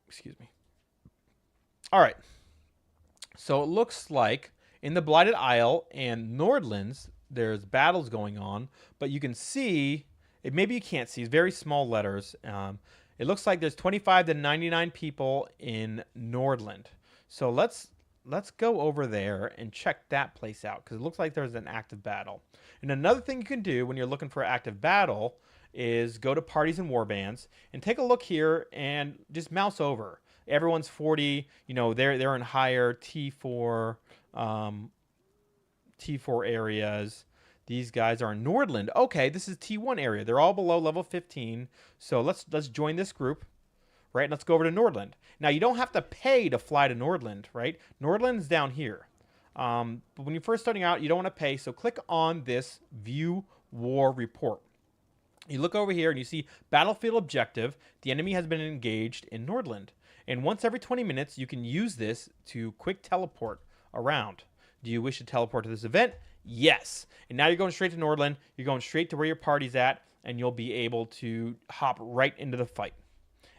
Excuse me. All right. So it looks like in the Blighted Isle and Nordlands, there's battles going on, but you can see it. Maybe you can't see. It's very small letters. It looks like there's 25 to 99 people in Nordland. So let's go over there and check that place out because it looks like there's an active battle. And another thing you can do when you're looking for active battle is go to parties and warbands and take a look here and just mouse over. Everyone's 40. You know, they're in higher T4 T4 areas. These guys are in Nordland. Okay, this is T1 area. They're all below level 15. So let's join this group, right? Let's go over to Nordland. Now, you don't have to pay to fly to Nordland, right? Nordland's down here. But when you're first starting out, you don't want to pay. So click on this View War Report. You look over here and you see Battlefield Objective. The enemy has been engaged in Nordland. And once every 20 minutes, you can use this to quick teleport around. Do you wish to teleport to this event? Yes. And now you're going straight to Nordland. You're going straight to where your party's at, and you'll be able to hop right into the fight.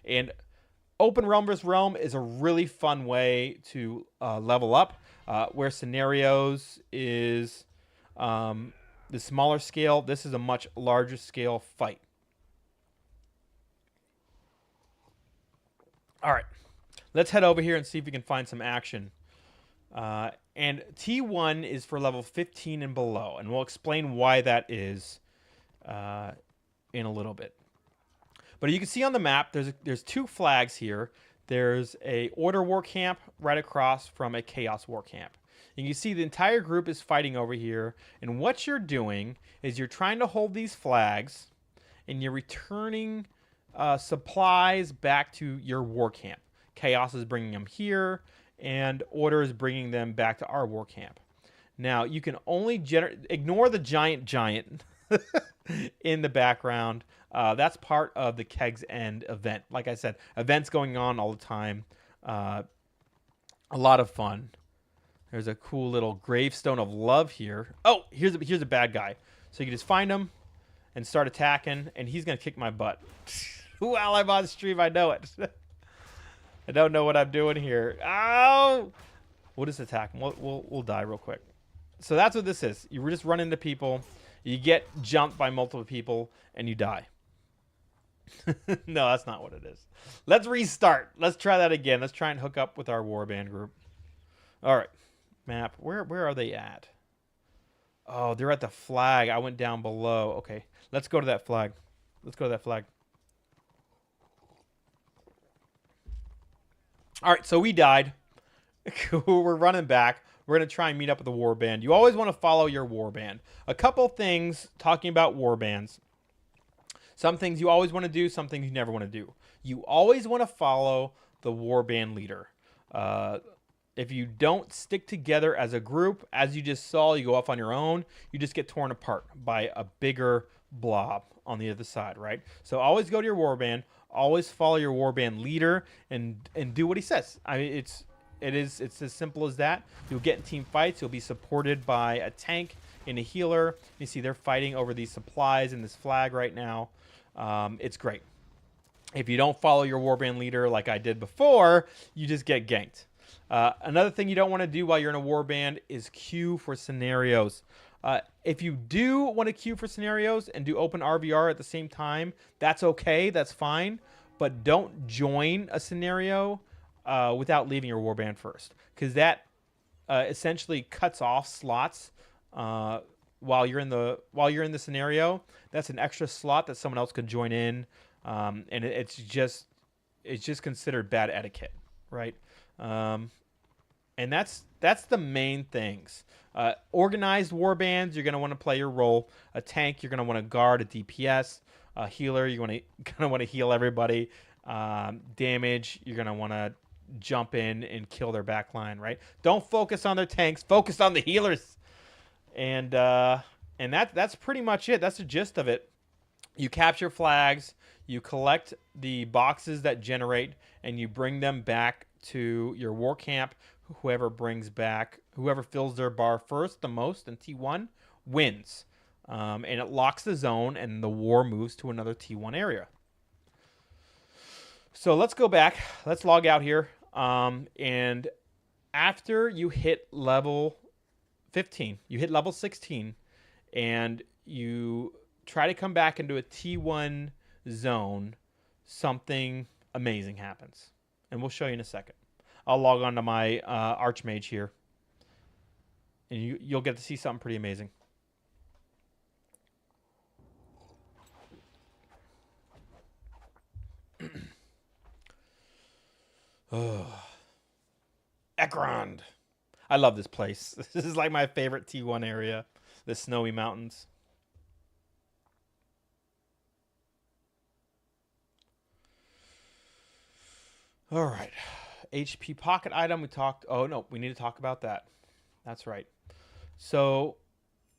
And Open Realm vs. Realm is a really fun way to level up, where Scenarios is the smaller scale. This is a much larger scale fight. All right. Let's head over here and see if we can find some action. And T1 is for level 15 and below, and we'll explain why that is in a little bit. But you can see on the map, there's two flags here. There's a Order War Camp right across from a Chaos War Camp. And you see the entire group is fighting over here, and what you're doing is you're trying to hold these flags, and you're returning supplies back to your war camp. Chaos is bringing them here, and Order is bringing them back to our war camp. Now, you can only ignore the giant in the background. That's part of the Keg's End event. Like I said, events going on all the time. A lot of fun. There's a cool little gravestone of love here. Oh, here's a bad guy. So you can just find him and start attacking, and he's going to kick my butt. While I'm on stream, I know it. I don't know what I'm doing here. Oh! We'll just attack him. We'll die real quick. So that's what this is. You just run into people. You get jumped by multiple people, and you die. No, that's not what it is. Let's restart. Let's try that again. Let's try and hook up with our warband group. All right. Map. Where are they at? Oh, they're at the flag. I went down below. Okay. Let's go to that flag. Let's go to that flag. All right, so we died. We're running back. We're going to try and meet up with the warband. You always want to follow your warband. A couple things talking about warbands. Some things you always want to do, some things you never want to do. You always want to follow the warband leader. If you don't stick together as a group, as you just saw, you go off on your own, you just get torn apart by a bigger blob on the other side, right? So always go to your warband. Always follow your warband leader and do what he says. I mean, it's as simple as that. You'll get in team fights. You'll be supported by a tank and a healer. You see they're fighting over these supplies and this flag right now. It's great. If you don't follow your warband leader like I did before, you just get ganked. Another thing you don't want to do while you're in a warband is queue for scenarios. If you do want to queue for scenarios and do open RVR at the same time, that's okay. That's fine. But don't join a scenario without leaving your warband first, because that essentially cuts off slots while you're in the scenario. That's an extra slot that someone else could join in, and it's just considered bad etiquette, right? And that's the main things. Organized warbands, you're going to want to play your role. A tank, you're going to want to guard a DPS. A healer, you're going to want to heal everybody. Damage, you're going to want to jump in and kill their backline, right? Don't focus on their tanks. Focus on the healers. And that's pretty much it. That's the gist of it. You capture flags. You collect the boxes that generate, and you bring them back to your war camp. Whoever fills their bar first, the most, in T1, wins. And it locks the zone, and the war moves to another T1 area. So let's go back. Let's log out here. And after you hit level 15, you hit level 16, and you try to come back into a T1 zone, something amazing happens. And we'll show you in a second. I'll log on to my Archmage here, and you'll get to see something pretty amazing. Oh. Ekrond. I love this place. This is like my favorite T1 area, the snowy mountains. All right. HP pocket item. We talked. Oh, no. We need to talk about that. That's right. So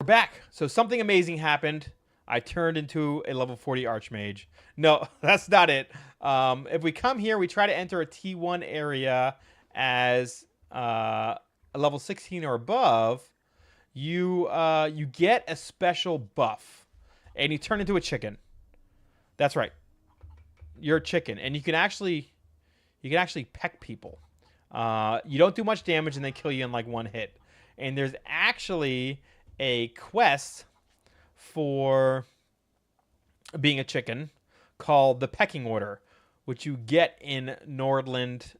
we're back. So something amazing happened. I turned into a level 40 Archmage. No, that's not it. If we come here, we try to enter a T1 area as a level 16 or above. You get a special buff, and you turn into a chicken. That's right. You're a chicken, and you can actually peck people. You don't do much damage, and they kill you in like one hit. And there's actually a quest for being a chicken called the Pecking Order, which you get in Nordland.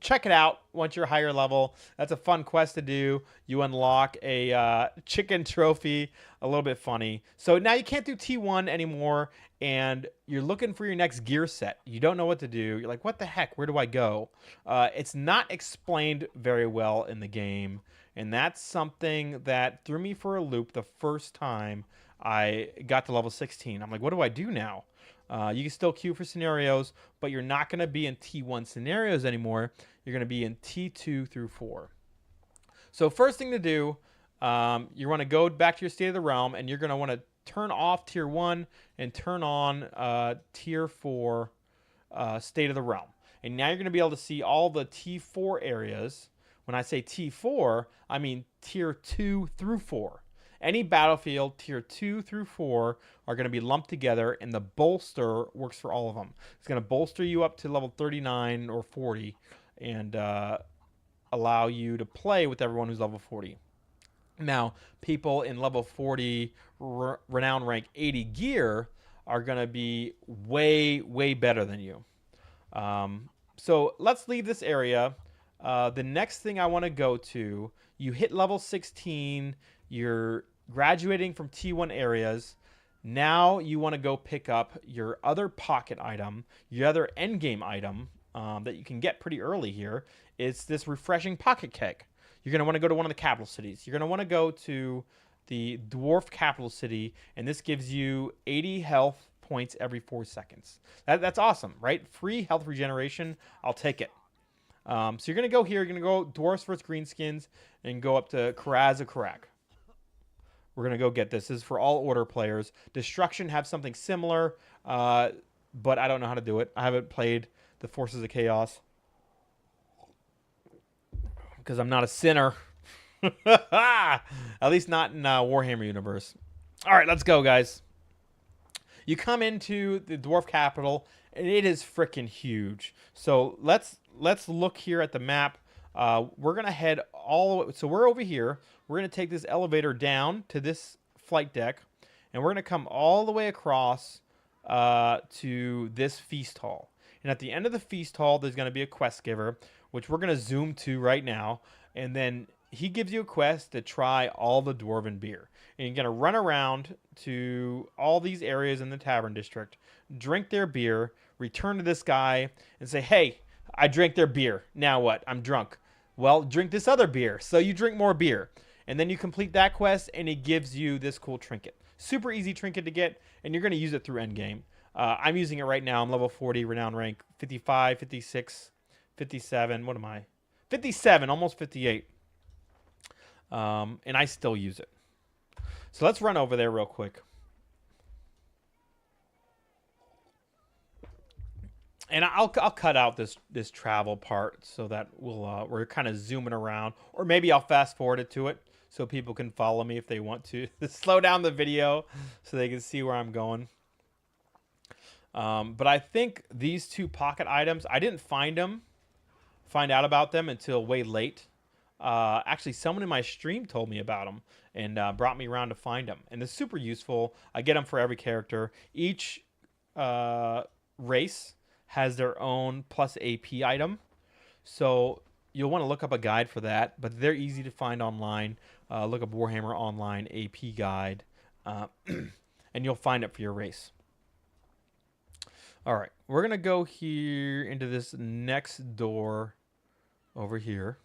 Check it out once you're higher level. That's a fun quest to do. You unlock a chicken trophy. A little bit funny. So now you can't do T1 anymore, and you're looking for your next gear set. You don't know what to do. You're like, what the heck? Where do I go? It's not explained very well in the game, and that's something that threw me for a loop the first time I got to level 16. I'm like, what do I do now? You can still queue for scenarios, but you're not going to be in T1 scenarios anymore. You're going to be in T2 through 4. So first thing to do, you want to go back to your State of the Realm, and you're going to want to turn off Tier 1 and turn on Tier 4 State of the Realm. And now you're going to be able to see all the T4 areas. When I say T4, I mean Tier 2 through 4. Any battlefield, Tier 2 through 4, are going to be lumped together, and the bolster works for all of them. It's going to bolster you up to level 39 or 40 and allow you to play with everyone who's level 40. Now, people in level 40 renown rank 80 gear are going to be way, way better than you. So let's leave this area. The next thing I want to go to, you hit level 16, you're graduating from T1 areas. Now you want to go pick up your other pocket item, your other endgame item that you can get pretty early here. It's this refreshing pocket keg. You're going to want to go to one of the capital cities. You're going to want to go to the dwarf capital city, and this gives you 80 health points every 4 seconds. That's awesome, right? Free health regeneration. I'll take it. So you're going to go here. You're going to go dwarfs versus greenskins and go up to Karaz-a-Karak. We're going to go get this. This is for all order players. Destruction have something similar, but I don't know how to do it. I haven't played the Forces of Chaos because I'm not a sinner. At least not in Warhammer universe. All right, let's go, guys. You come into the dwarf capital, and it is freaking huge. So let's look here at the map. We're going to head all the way. So we're over here. We're going to take this elevator down to this flight deck, and we're going to come all the way across to this feast hall. And at the end of the feast hall, there's going to be a quest giver, which we're going to zoom to right now. And then he gives you a quest to try all the dwarven beer. And you're going to run around to all these areas in the tavern district, drink their beer, return to this guy, and say, hey, I drank their beer. Now what? I'm drunk. Well, drink this other beer. So you drink more beer. And then you complete that quest, and it gives you this cool trinket. Super easy trinket to get, and you're going to use it through endgame. I'm using it right now. I'm level 40, renown rank 55, 56, 57. What am I? 57, almost 58. And I still use it. So let's run over there real quick. And I'll cut out this travel part so that we're kind of zooming around, or maybe I'll fast forward it to it so people can follow me if they want to. Slow down the video so they can see where I'm going. But I think these two pocket items, I didn't find out about them until way late. Actually, someone in my stream told me about them and brought me around to find them. And they're super useful. I get them for every character. Each race has their own plus AP item. So you'll want to look up a guide for that. But they're easy to find online. Look up Warhammer Online AP guide. And you'll find it for your race. All right. We're going to go here into this next door over here.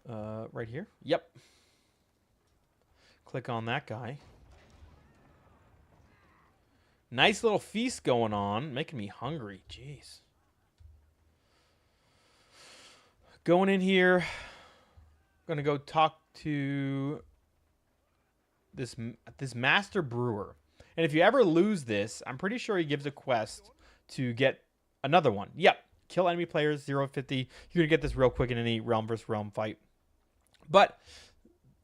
Right here. Yep. Click on that guy. Nice little feast going on. Making me hungry. Jeez. Going in here. Going to go talk to this master brewer. And if you ever lose this, I'm pretty sure he gives a quest to get another one. Yep. Kill enemy players, 0-50. You're going to get this real quick in any realm versus realm fight. But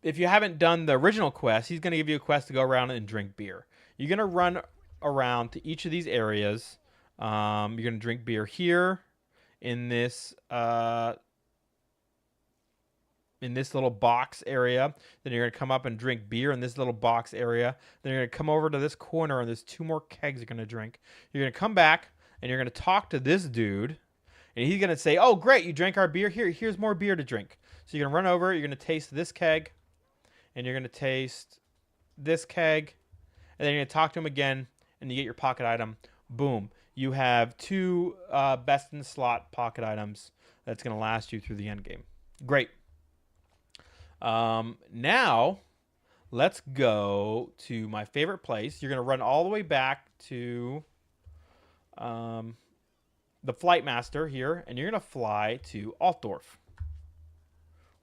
if you haven't done the original quest, he's going to give you a quest to go around and drink beer. You're going to run around to each of these areas. You're going to drink beer here in this little box area. Then you're going to come up and drink beer in this little box area. Then you're going to come over to this corner, and there's 2 more kegs you're going to drink. You're going to come back, and you're going to talk to this dude, and he's going to say, oh, great, you drank our beer. Here's more beer to drink. So you're going to run over, you're going to taste this keg, and you're going to taste this keg, and then you're going to talk to him again, and you get your pocket item. Boom. You have 2 best in slot pocket items that's going to last you through the end game. Great. Now, let's go to my favorite place. You're going to run all the way back to the Flight Master here, and you're going to fly to Altdorf,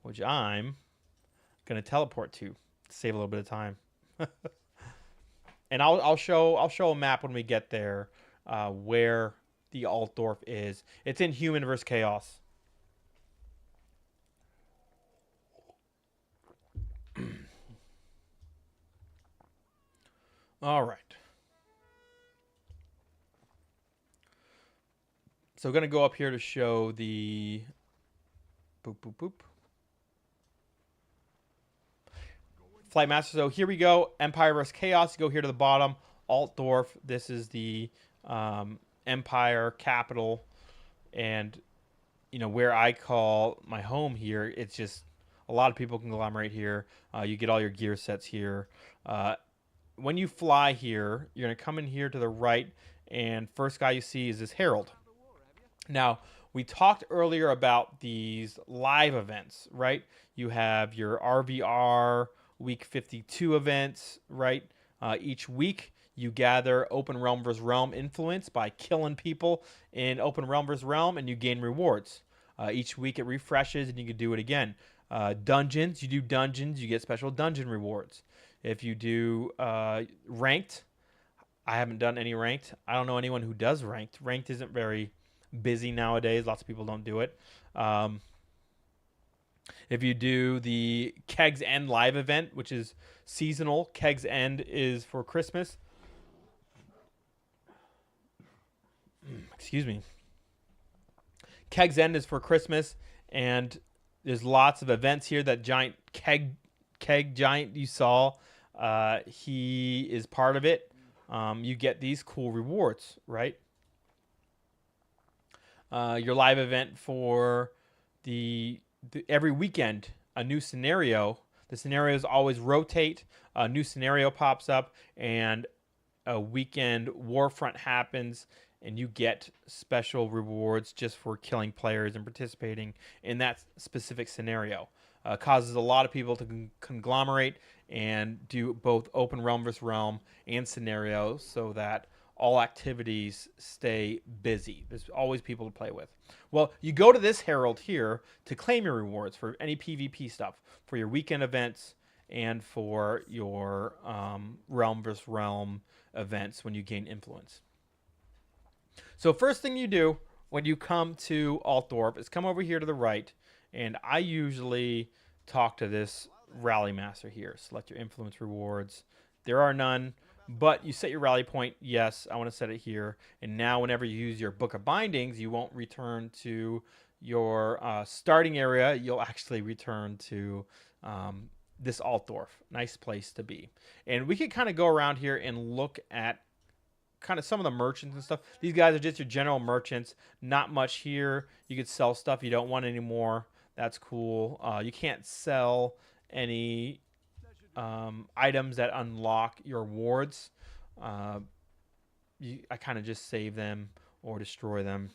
which I'm going to teleport to save a little bit of time. And I'll show a map when we get there where the Altdorf is. It's in Human vs. Chaos. All right. So I'm going to go up here to show the Flight Master. So here we go. Empire vs. Chaos. You go here to the bottom. Altdorf. This is the Empire capital. And, you know, where I call my home here, it's just a lot of people conglomerate here. You get all your gear sets here. When you fly here, you're going to come in here to the right, and first guy you see is this Herald. Now, we talked earlier about these live events, right? You have your RVR Week 52 events, right? Each week, you gather Open Realm vs. Realm influence by killing people in Open Realm vs. Realm, and you gain rewards. Each week, it refreshes, and you can do it again. Dungeons, you do dungeons, you get special dungeon rewards. If you do ranked, I haven't done any ranked. I don't know anyone who does ranked. Ranked isn't very busy nowadays. Lots of people don't do it. If you do the Kegs End live event, which is seasonal, Kegs End is for Christmas. Excuse me. Kegs End is for Christmas, and there's lots of events here. That giant keg giant you saw, he is part of it. You get these cool rewards, right? Your live event for the every weekend, a new scenario. The scenarios always rotate. A new scenario pops up, and a weekend warfront happens, and you get special rewards just for killing players and participating in that specific scenario. Causes a lot of people to conglomerate and do both Open Realm vs. Realm and scenarios so that all activities stay busy. There's always people to play with. Well, you go to this Herald here to claim your rewards for any PvP stuff, for your weekend events and for your Realm vs. Realm events when you gain influence. So first thing you do when you come to Altdorf is come over here to the right, and I usually talk to this Rally Master here. Select your influence rewards. There are none. But you set your rally point. Yes, I want to set it here. And now whenever you use your Book of Bindings, you won't return to your starting area, you'll actually return to this Altdorf. Nice place to be. And we can kind of go around here and look at kind of some of the merchants and stuff. These guys are just your general merchants. Not much here. You could sell stuff you don't want anymore. That's cool. You can't sell any items that unlock your wards. I kind of just save them or destroy them.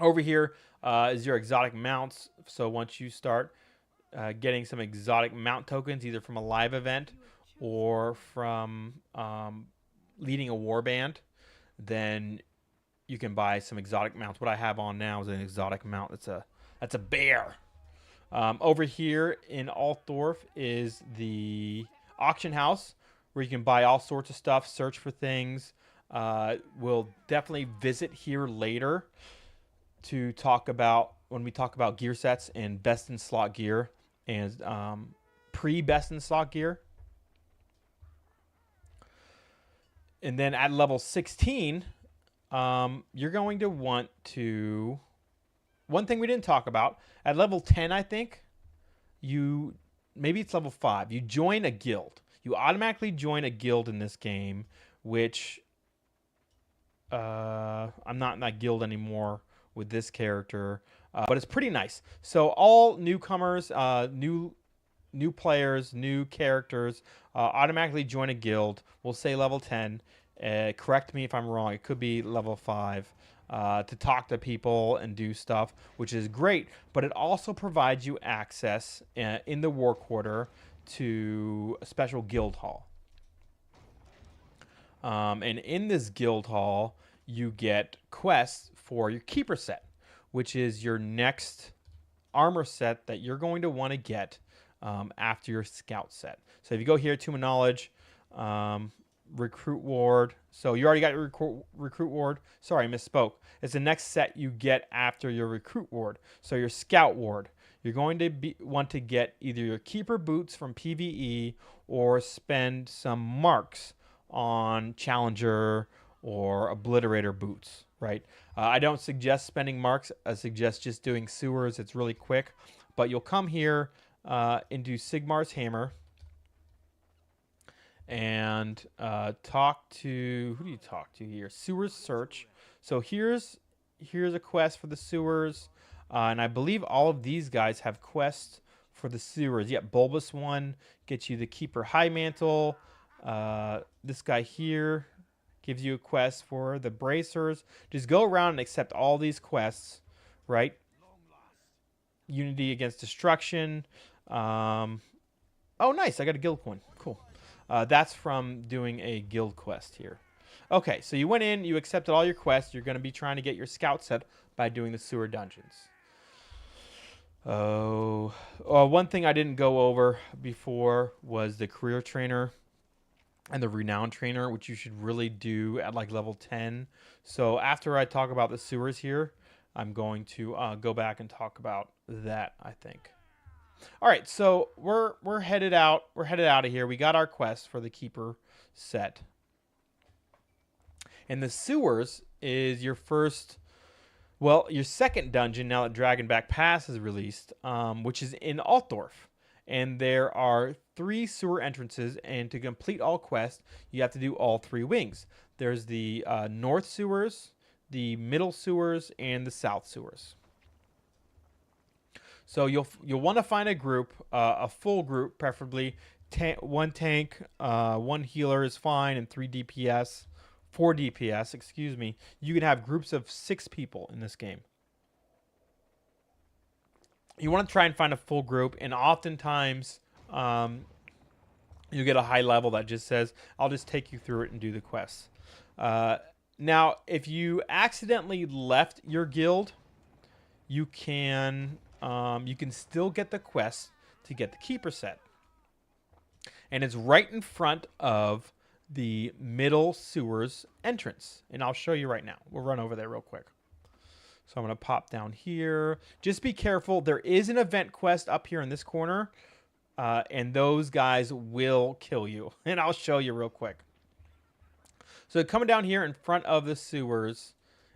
Over here is your exotic mounts. So once you start getting some exotic mount tokens, either from a live event or from leading a warband, then you can buy some exotic mounts. What I have on now is an exotic mount. That's a bear. Over here in Altdorf is the auction house where you can buy all sorts of stuff, search for things. We'll definitely visit here later to talk about when we talk about gear sets and best in slot gear and pre-best in slot gear. And then at level 16, you're going to want to... One thing we didn't talk about, at level 10, I think, maybe it's level 5, you join a guild. You automatically join a guild in this game, which I'm not in that guild anymore with this character, but it's pretty nice. So all newcomers, new players, new characters automatically join a guild. We'll say level 10. Correct me if I'm wrong. It could be level 5 to talk to people and do stuff, which is great. But it also provides you access in the War Quarter to a special guild hall. And in this guild hall, you get quests for your keeper set, which is your next armor set that you're going to want to get after your scout set. So if you go here, Tomb of Knowledge, recruit ward. So you already got your recruit ward. Sorry, I misspoke. It's the next set you get after your recruit ward. So your scout ward. You're going to want to get either your keeper boots from PvE or spend some marks on challenger or obliterator boots, right? I don't suggest spending marks. I suggest just doing sewers. It's really quick. But you'll come here into Sigmar's Hammer and talk to... Who do you talk to here? Sewers Search. So here's a quest for the sewers. And I believe all of these guys have quests for the sewers. Yeah, Bulbous one gets you the Keeper High Mantle. This guy here gives you a quest for the Bracers. Just go around and accept all these quests, right? Unity against Destruction. Oh, nice. I got a guild coin. Cool. That's from doing a guild quest here. Okay, so you went in, you accepted all your quests. You're going to be trying to get your scout set by doing the sewer dungeons. Oh, one thing I didn't go over before was the career trainer and the renown trainer, which you should really do at like level 10. So after I talk about the sewers here, I'm going to go back and talk about that, I think. All right, so we're headed out. We're headed out of here. We got our quest for the keeper set. And the sewers is your first, well, your second dungeon now that Dragonback Pass is released, which is in Altdorf. And there are 3 sewer entrances, and to complete all quests, you have to do all 3 wings. There's the north sewers, the middle sewers, and the south sewers. So you'll want to find a group, a full group, preferably 1 tank, 1 healer is fine, and 3 DPS, 4 DPS, excuse me. You can have groups of 6 people in this game. You want to try and find a full group, and oftentimes you get a high level that just says, I'll just take you through it and do the quests. Now, if you accidentally left your guild, you can still get the quest to get the keeper set. And it's right in front of the middle sewers entrance. And I'll show you right now. We'll run over there real quick. So I'm going to pop down here. Just be careful. There is an event quest up here in this corner. And those guys will kill you. And I'll show you real quick. So coming down here in front of the sewers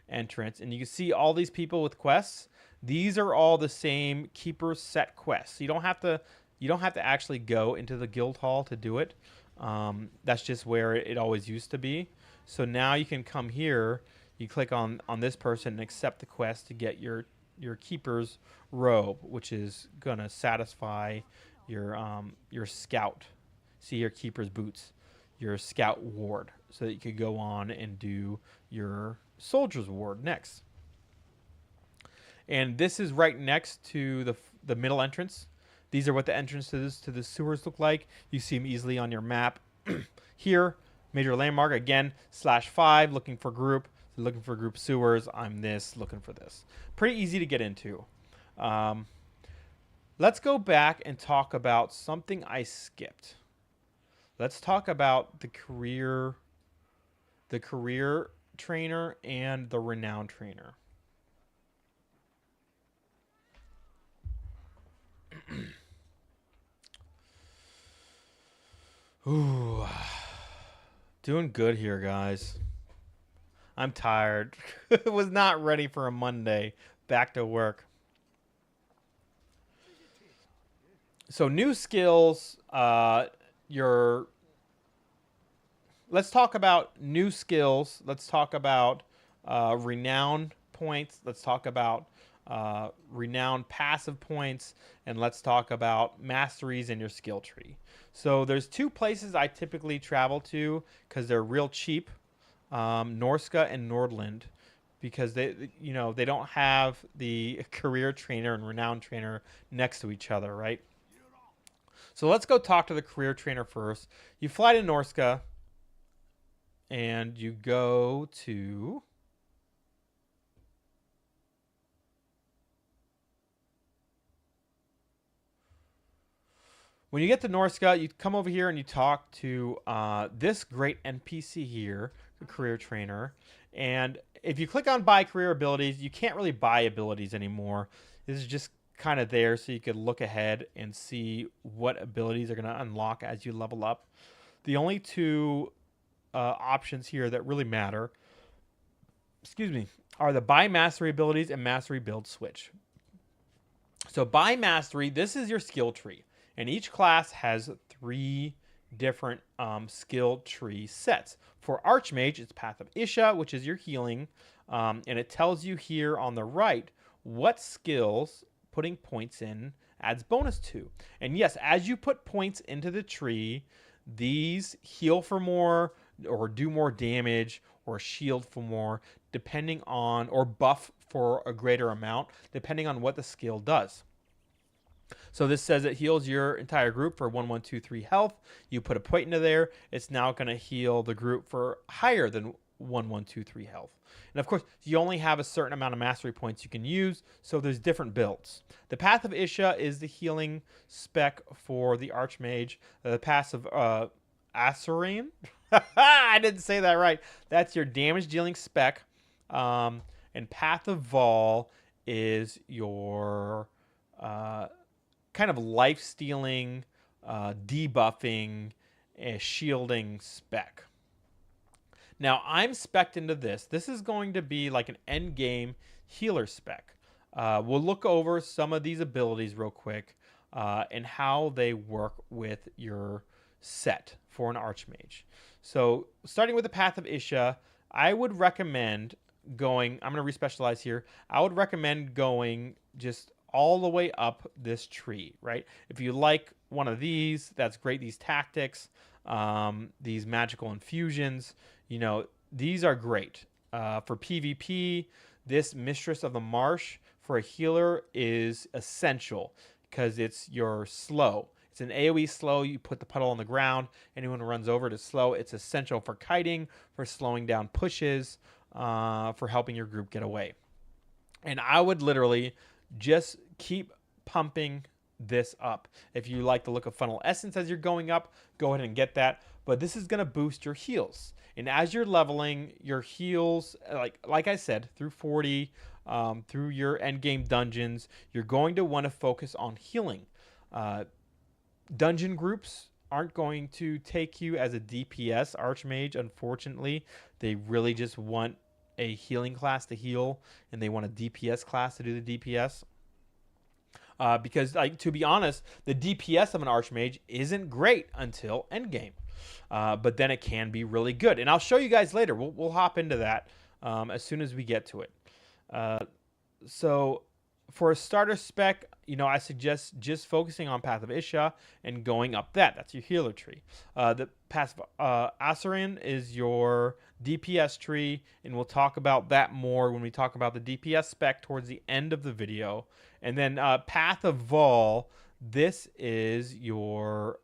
entrance. And you can see all these people with quests. These are all the same keeper set quests. You don't have to actually go into the guild hall to do it. That's just where it always used to be. So now you can come here, you click on this person and accept the quest to get your keeper's robe, which is gonna satisfy your scout. See, your keeper's boots, your scout ward, so that you could go on and do your soldier's ward next. And this is right next to the middle entrance. These are what the entrances to the sewers look like. You see them easily on your map. Here, major landmark, again, /5, looking for group. Looking for group sewers. I'm this, looking for this. Pretty easy to get into. Let's go back and talk about something I skipped. Let's talk about the career trainer and the renown trainer. Ooh, doing good here, guys. I'm tired. Was not ready for a Monday. Back to work. So new skills. Let's talk about new skills. Let's talk about renown points. Let's talk about renown passive points, and let's talk about masteries in your skill tree. So there's two places I typically travel to because they're real cheap. Norska and Nordland, because they don't have the career trainer and renown trainer next to each other, right? So let's go talk to the career trainer first. You fly to Norska and you go to when you get to Norska, you come over here and you talk to this great NPC here, the career trainer. And if you click on buy career abilities, you can't really buy abilities anymore. This is just kind of there so you could look ahead and see what abilities are going to unlock as you level up. The only two options here that really matter, are the buy mastery abilities and mastery build switch. So buy mastery, this is your skill tree. And each class has 3 different skill tree sets. For Archmage, it's Path of Isha, which is your healing. And it tells you here on the right what skills putting points in adds bonus to. And yes, as you put points into the tree, these heal for more or do more damage or shield for more, depending on, or buff for a greater amount, depending on what the skill does. So this says it heals your entire group for 1, 1, 2, 3 health. You put a point into there, it's now going to heal the group for higher than 1, 1, 2, 3 health. And of course, you only have a certain amount of mastery points you can use, so there's different builds. The Path of Isha is the healing spec for the Archmage. The passive Asurian. I didn't say that right. That's your damage dealing spec. And Path of Vol is your kind of life stealing, debuffing, shielding spec. Now I'm spec'd into this. This is going to be like an end game healer spec. We'll look over some of these abilities real quick and how they work with your set for an Archmage. So starting with the Path of Isha, I would recommend going, I'm going to respecialize here. I would recommend going just all the way up this tree, right? If you like one of these, that's great. These tactics, these magical infusions, these are great. For PvP, this Mistress of the Marsh for a healer is essential because it's your slow. It's an AoE slow. You put the puddle on the ground. Anyone who runs over to slow. It's essential for kiting, for slowing down pushes, for helping your group get away. And I would literally just keep pumping this up. If you like the look of Funnel Essence as you're going up, go ahead and get that. But this is going to boost your heals. And as you're leveling, your heals, like I said, through 40, through your endgame dungeons, you're going to want to focus on healing. Dungeon groups aren't going to take you as a DPS Archmage, unfortunately. They really just want a healing class to heal and they want a DPS class to do the DPS. Because, like, to be honest, the DPS of an Archmage isn't great until endgame. But then it can be really good. And I'll show you guys later. We'll hop into that as soon as we get to it. So for a starter spec, I suggest just focusing on Path of Isha and going up that. That's your healer tree. The Path of Asarin is your DPS tree, and we'll talk about that more when we talk about the DPS spec towards the end of the video. And then Path of Vol, this is your,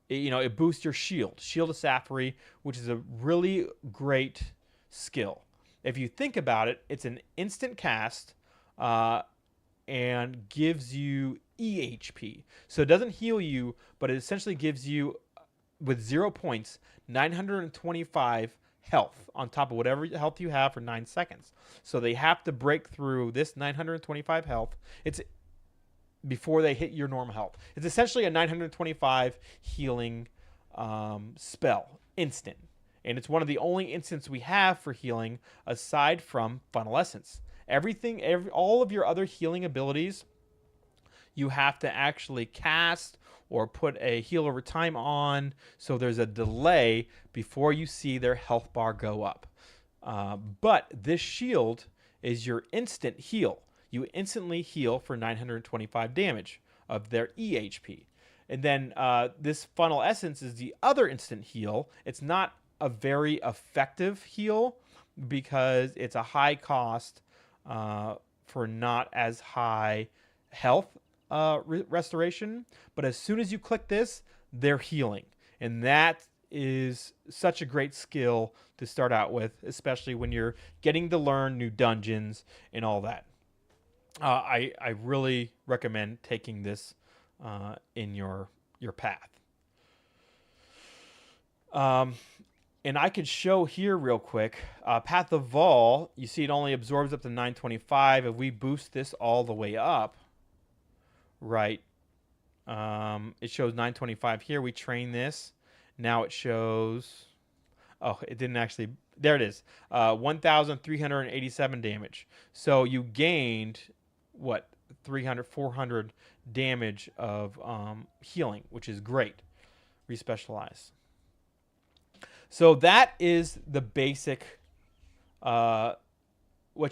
it boosts your shield. Shield of Safari, which is a really great skill. If you think about it, it's an instant cast and gives you EHP. So it doesn't heal you, but it essentially gives you, with 0 points, 925 health on top of whatever health you have for 9 seconds. So they have to break through this 925 health. It's before they hit your normal health. It's essentially a 925 healing spell, instant. And it's one of the only instants we have for healing aside from Funnel Essence. All of your other healing abilities, you have to actually cast or put a heal over time on, so there's a delay before you see their health bar go up. But this shield is your instant heal. You instantly heal for 925 damage of their EHP. And then this Funnel Essence is the other instant heal. It's not a very effective heal because it's a high cost for not as high health restoration. But as soon as you click this, they're healing. And that is such a great skill to start out with, especially when you're getting to learn new dungeons and all that. I really recommend taking this in your path. And I could show here real quick, Path of Vol, you see it only absorbs up to 925. If we boost this all the way up, right, it shows 925 here. We train this. Now it shows, oh, it didn't actually, there it is, 1,387 damage. So you gained, what, 400 damage of healing, which is great. Respecialize. So that is the basic, what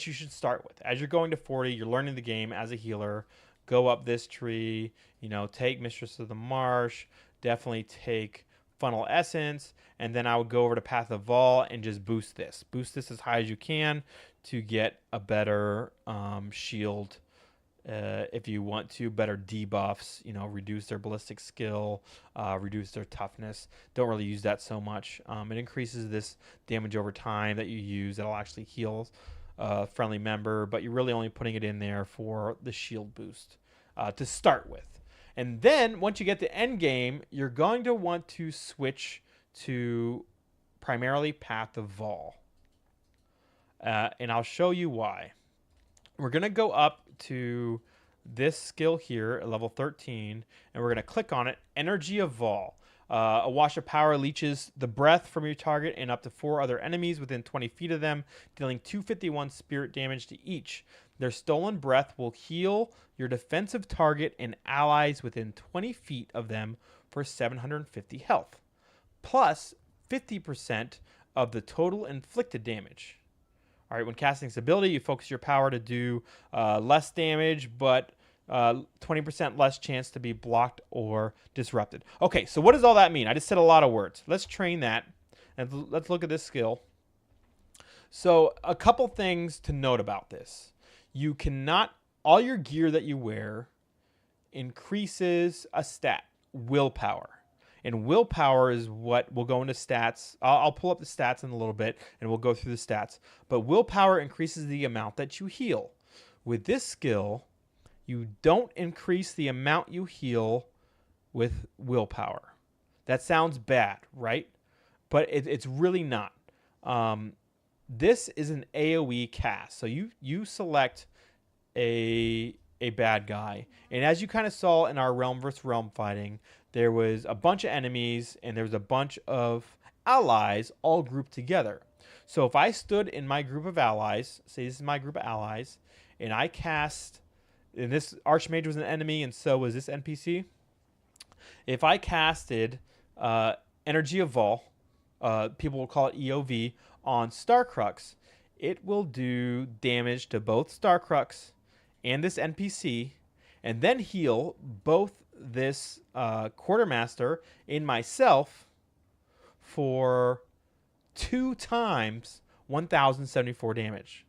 you should start with. As you're going to 40, you're learning the game as a healer. Go up this tree, take Mistress of the Marsh, definitely take Funnel Essence, and then I would go over to Path of Vol and just boost this. Boost this as high as you can to get a better shield. If you want to, better debuffs, reduce their ballistic skill, reduce their toughness. Don't really use that so much. It increases this damage over time that you use. That'll actually heal a friendly member, but you're really only putting it in there for the shield boost to start with. And then once you get to end game, you're going to want to switch to primarily Path of Vol. And I'll show you why. We're going to go up to this skill here at level 13, and we're going to click on it, Energy of Vol. A wash of power leeches the breath from your target and up to 4 other enemies within 20 feet of them, dealing 251 spirit damage to each. Their stolen breath will heal your defensive target and allies within 20 feet of them for 750 health, plus 50% of the total inflicted damage. All right, when casting this ability, you focus your power to do less damage, but 20% less chance to be blocked or disrupted. Okay, so what does all that mean? I just said a lot of words. Let's train that, and let's look at this skill. So a couple things to note about this. You cannot, all your gear that you wear increases a stat, willpower. And willpower is what will go into stats. I'll pull up the stats in a little bit, and we'll go through the stats. But willpower increases the amount that you heal. With this skill, you don't increase the amount you heal with willpower. That sounds bad, right? But it's really not. This is an AoE cast. So you select a bad guy. And as you kind of saw in our realm versus realm fighting, there was a bunch of enemies and there was a bunch of allies all grouped together. So if I stood in my group of allies, say this is my group of allies, and I cast, and this Archmage was an enemy, and so was this NPC. If I casted Energy of Vol, people will call it EOV, on Starcrux, it will do damage to both Starcrux and this NPC, and then heal both this Quartermaster and myself for 2 times 1,074 damage.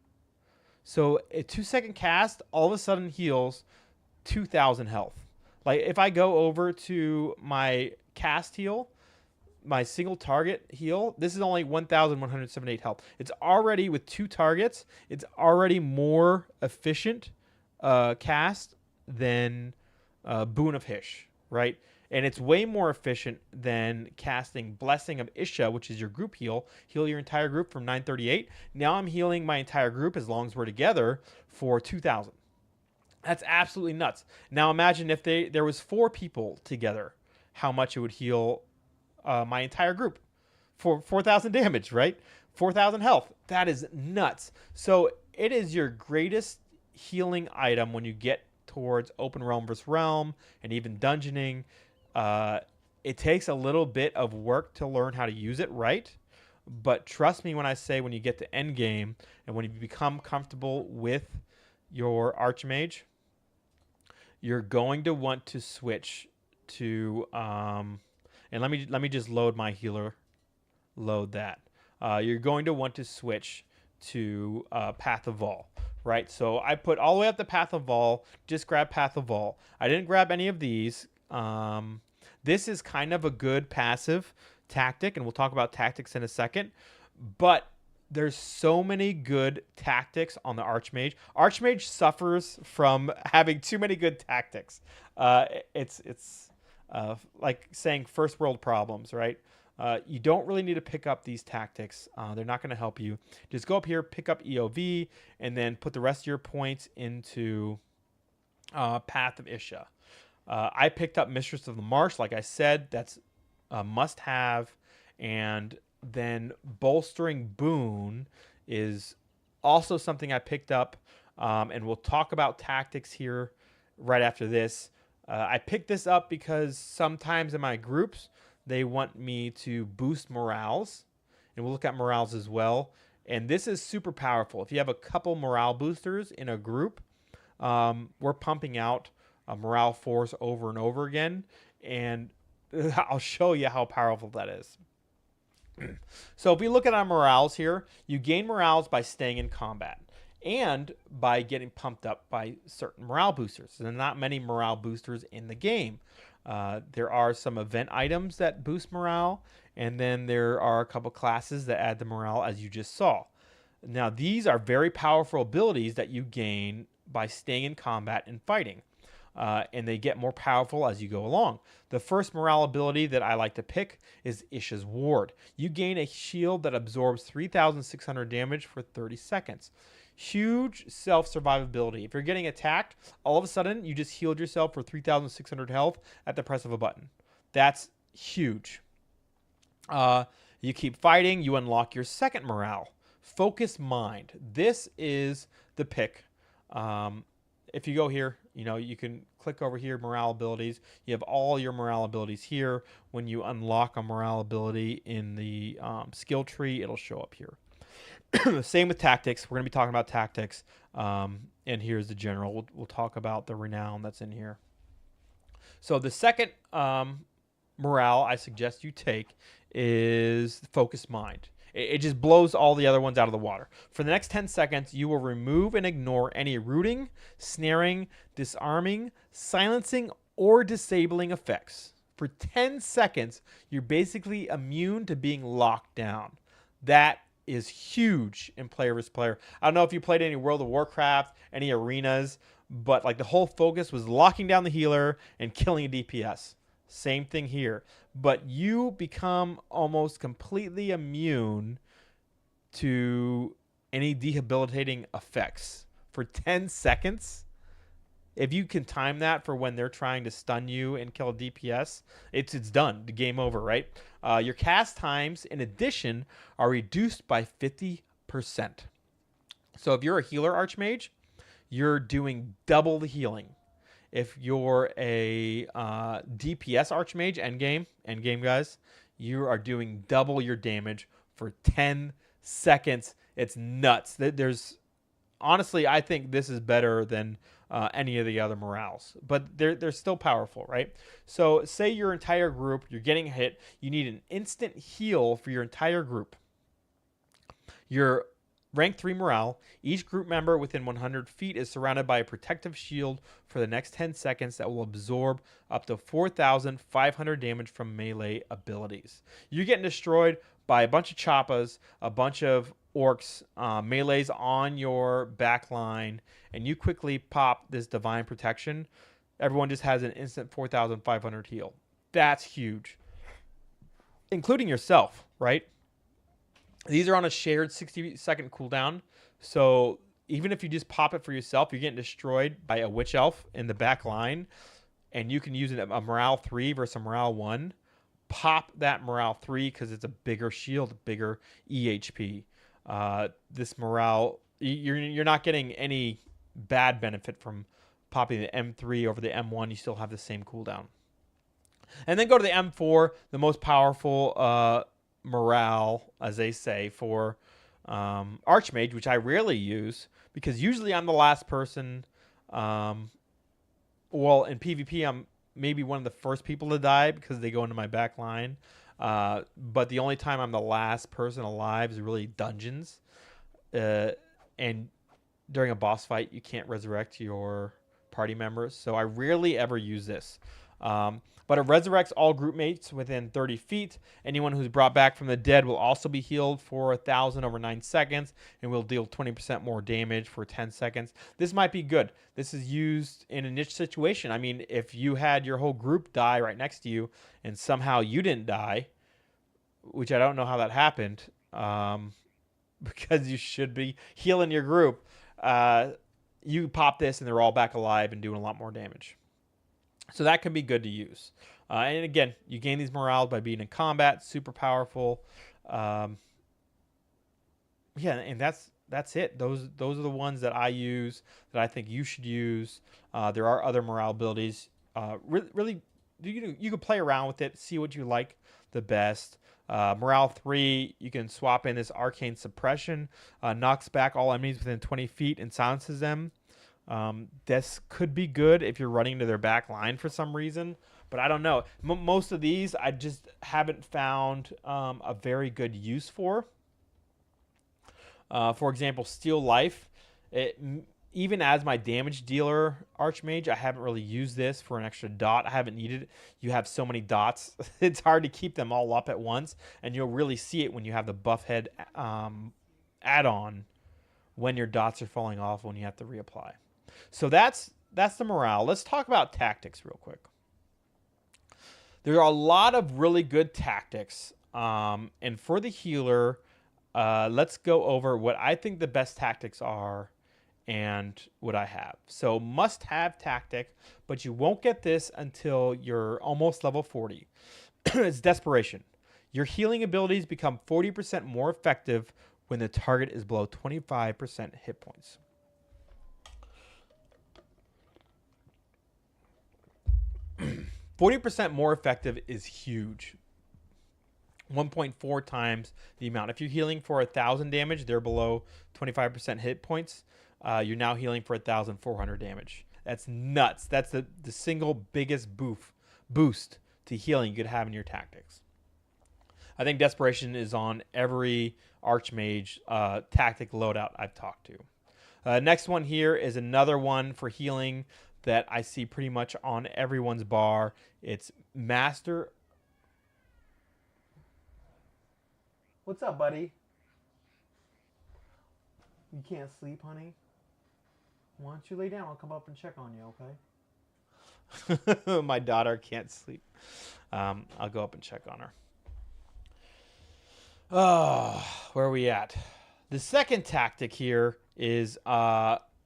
So a 2-second cast all of a sudden heals 2,000 health. Like if I go over to my cast heal, my single target heal, this is only 1,178 health. It's already, with 2 targets, it's already more efficient cast than Boon of Hish, right? And it's way more efficient than casting Blessing of Isha, which is your group heal. Heal your entire group from 938. Now I'm healing my entire group, as long as we're together, for 2,000. That's absolutely nuts. Now imagine if there was 4 people together, how much it would heal my entire group for 4,000 damage, right? 4,000 health. That is nuts. So it is your greatest healing item when you get towards open realm versus realm and even dungeoning. It takes a little bit of work to learn how to use it right. But trust me when I say, when you get to end game and when you become comfortable with your Archmage, you're going to want to switch to and let me just load my healer. Load that. You're going to want to switch to Path of Vol, right? So I put all the way up the Path of Vol. Just grab Path of Vol. I didn't grab any of these. This is kind of a good passive tactic, and we'll talk about tactics in a second. But there's so many good tactics on the Archmage. Archmage suffers from having too many good tactics. It's like saying first world problems, right? You don't really need to pick up these tactics. They're not going to help you. Just go up here, pick up EOV, and then put the rest of your points into Path of Isha. I picked up Mistress of the Marsh. Like I said, that's a must-have. And then Bolstering Boon is also something I picked up. And we'll talk about tactics here right after this. I picked this up because sometimes in my groups, they want me to boost morales. And we'll look at morales as well. And this is super powerful. If you have a couple morale boosters in a group, we're pumping out morale force over and over again. And I'll show you how powerful that is. So if we look at our morales here, you gain morales by staying in combat and by getting pumped up by certain morale boosters. There are not many morale boosters in the game. There are some event items that boost morale, and then there are a couple classes that add the morale, as you just saw. Now, these are very powerful abilities that you gain by staying in combat and fighting. And they get more powerful as you go along. The first morale ability that I like to pick is Isha's Ward. You gain a shield that absorbs 3,600 damage for 30 seconds. Huge self-survivability. If you're getting attacked, all of a sudden you just healed yourself for 3,600 health at the press of a button. That's huge. You keep fighting, you unlock your second morale. Focus Mind. This is the pick. If you go here, you can click over here, morale abilities. You have all your morale abilities here. When you unlock a morale ability in the skill tree, it'll show up here. Same with tactics. We're going to be talking about tactics. And here's the general. We'll talk about the renown that's in here. So the second morale I suggest you take is Focus Mind. It just blows all the other ones out of the water. For the next 10 seconds, you will remove and ignore any rooting, snaring, disarming, silencing, or disabling effects. For 10 seconds, you're basically immune to being locked down. That is huge in player versus player. I don't know if you played any World of Warcraft, any arenas, but like the whole focus was locking down the healer and killing a DPS. Same thing here. But you become almost completely immune to any debilitating effects for 10 seconds. if you can time that for when they're trying to stun you and kill a DPS, it's done. The game over, right? Your cast times, in addition, are reduced by 50%. So if you're a healer Archmage, you're doing double the healing. If you're a DPS Archmage, endgame guys, you are doing double your damage for 10 seconds. It's nuts. There's honestly, I think this is better than any of the other morales, but they're still powerful, right? So say your entire group, you're getting hit, you need an instant heal for your entire group. Your rank 3 morale, each group member within 100 feet is surrounded by a protective shield for the next 10 seconds that will absorb up to 4,500 damage from melee abilities. You're getting destroyed by a bunch of choppas, a bunch of orcs, melees on your back line, and you quickly pop this divine protection. Everyone just has an instant 4,500 heal. That's huge. Including yourself, right? These are on a shared 60-second cooldown. So even if you just pop it for yourself, you're getting destroyed by a witch elf in the back line, and you can use a morale 3 versus a morale 1. Pop that morale 3 because it's a bigger shield, bigger EHP. This morale, you're not getting any bad benefit from popping the M3 over the M1. You still have the same cooldown. And then go to the M4, the most powerful morale, as they say, for Archmage, which I rarely use because usually I'm the last person. Well, in PvP, I'm maybe one of the first people to die because they go into my back line. But the only time I'm the last person alive is really dungeons. And during a boss fight, you can't resurrect your party members. So I rarely ever use this. But it resurrects all group mates within 30 feet. Anyone who's brought back from the dead will also be healed for 1,000 over 9 seconds and will deal 20% more damage for 10 seconds. This might be good. This is used in a niche situation. I mean, if you had your whole group die right next to you and somehow you didn't die, which I don't know how that happened, because you should be healing your group, you pop this and they're all back alive and doing a lot more damage. So that can be good to use. And again, you gain these morales by being in combat. Super powerful. Yeah, and that's it. Those are the ones that I use that I think you should use. There are other morale abilities. Really, you can play around with it, see what you like the best. Morale 3, you can swap in this arcane suppression. Knocks back all enemies within 20 feet and silences them. This could be good if you're running to their back line for some reason, but I don't know. Most of these I just haven't found a very good use for. For example, Steal Life. Even as my damage dealer Archmage, I haven't really used this for an extra dot. I haven't needed it. You have so many dots. It's hard to keep them all up at once, and you'll really see it when you have the buff head add-on when your dots are falling off when you have to reapply. So that's the morale. Let's talk about tactics real quick. There are a lot of really good tactics. And for the healer, let's go over what I think the best tactics are and what I have. So must-have tactic, but you won't get this until you're almost level 40. It's Desperation. Your healing abilities become 40% more effective when the target is below 25% hit points. 40% more effective is huge. 1.4 times the amount. If you're healing for 1,000 damage, they're below 25% hit points. You're now healing for 1,400 damage. That's nuts. That's the single biggest boost to healing you could have in your tactics. I think Desperation is on every Archmage tactic loadout I've talked to. Next one here is another one for healing that I see pretty much on everyone's bar. It's Master. What's up, buddy? You can't sleep, honey? Why don't you lay down? I'll come up and check on you, okay? My daughter can't sleep. I'll go up and check on her. Oh, where are we at? The second tactic here is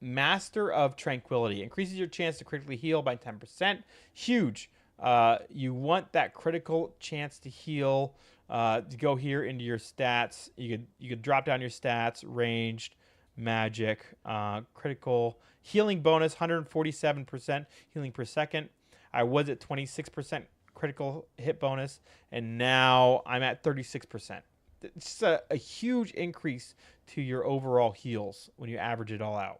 Master of Tranquility. Increases your chance to critically heal by 10%. Huge. You want that critical chance to heal. To go here into your stats. You could drop down your stats, ranged, magic, critical healing bonus, 147% healing per second. I was at 26% critical hit bonus, and now I'm at 36%. It's just a huge increase to your overall heals when you average it all out.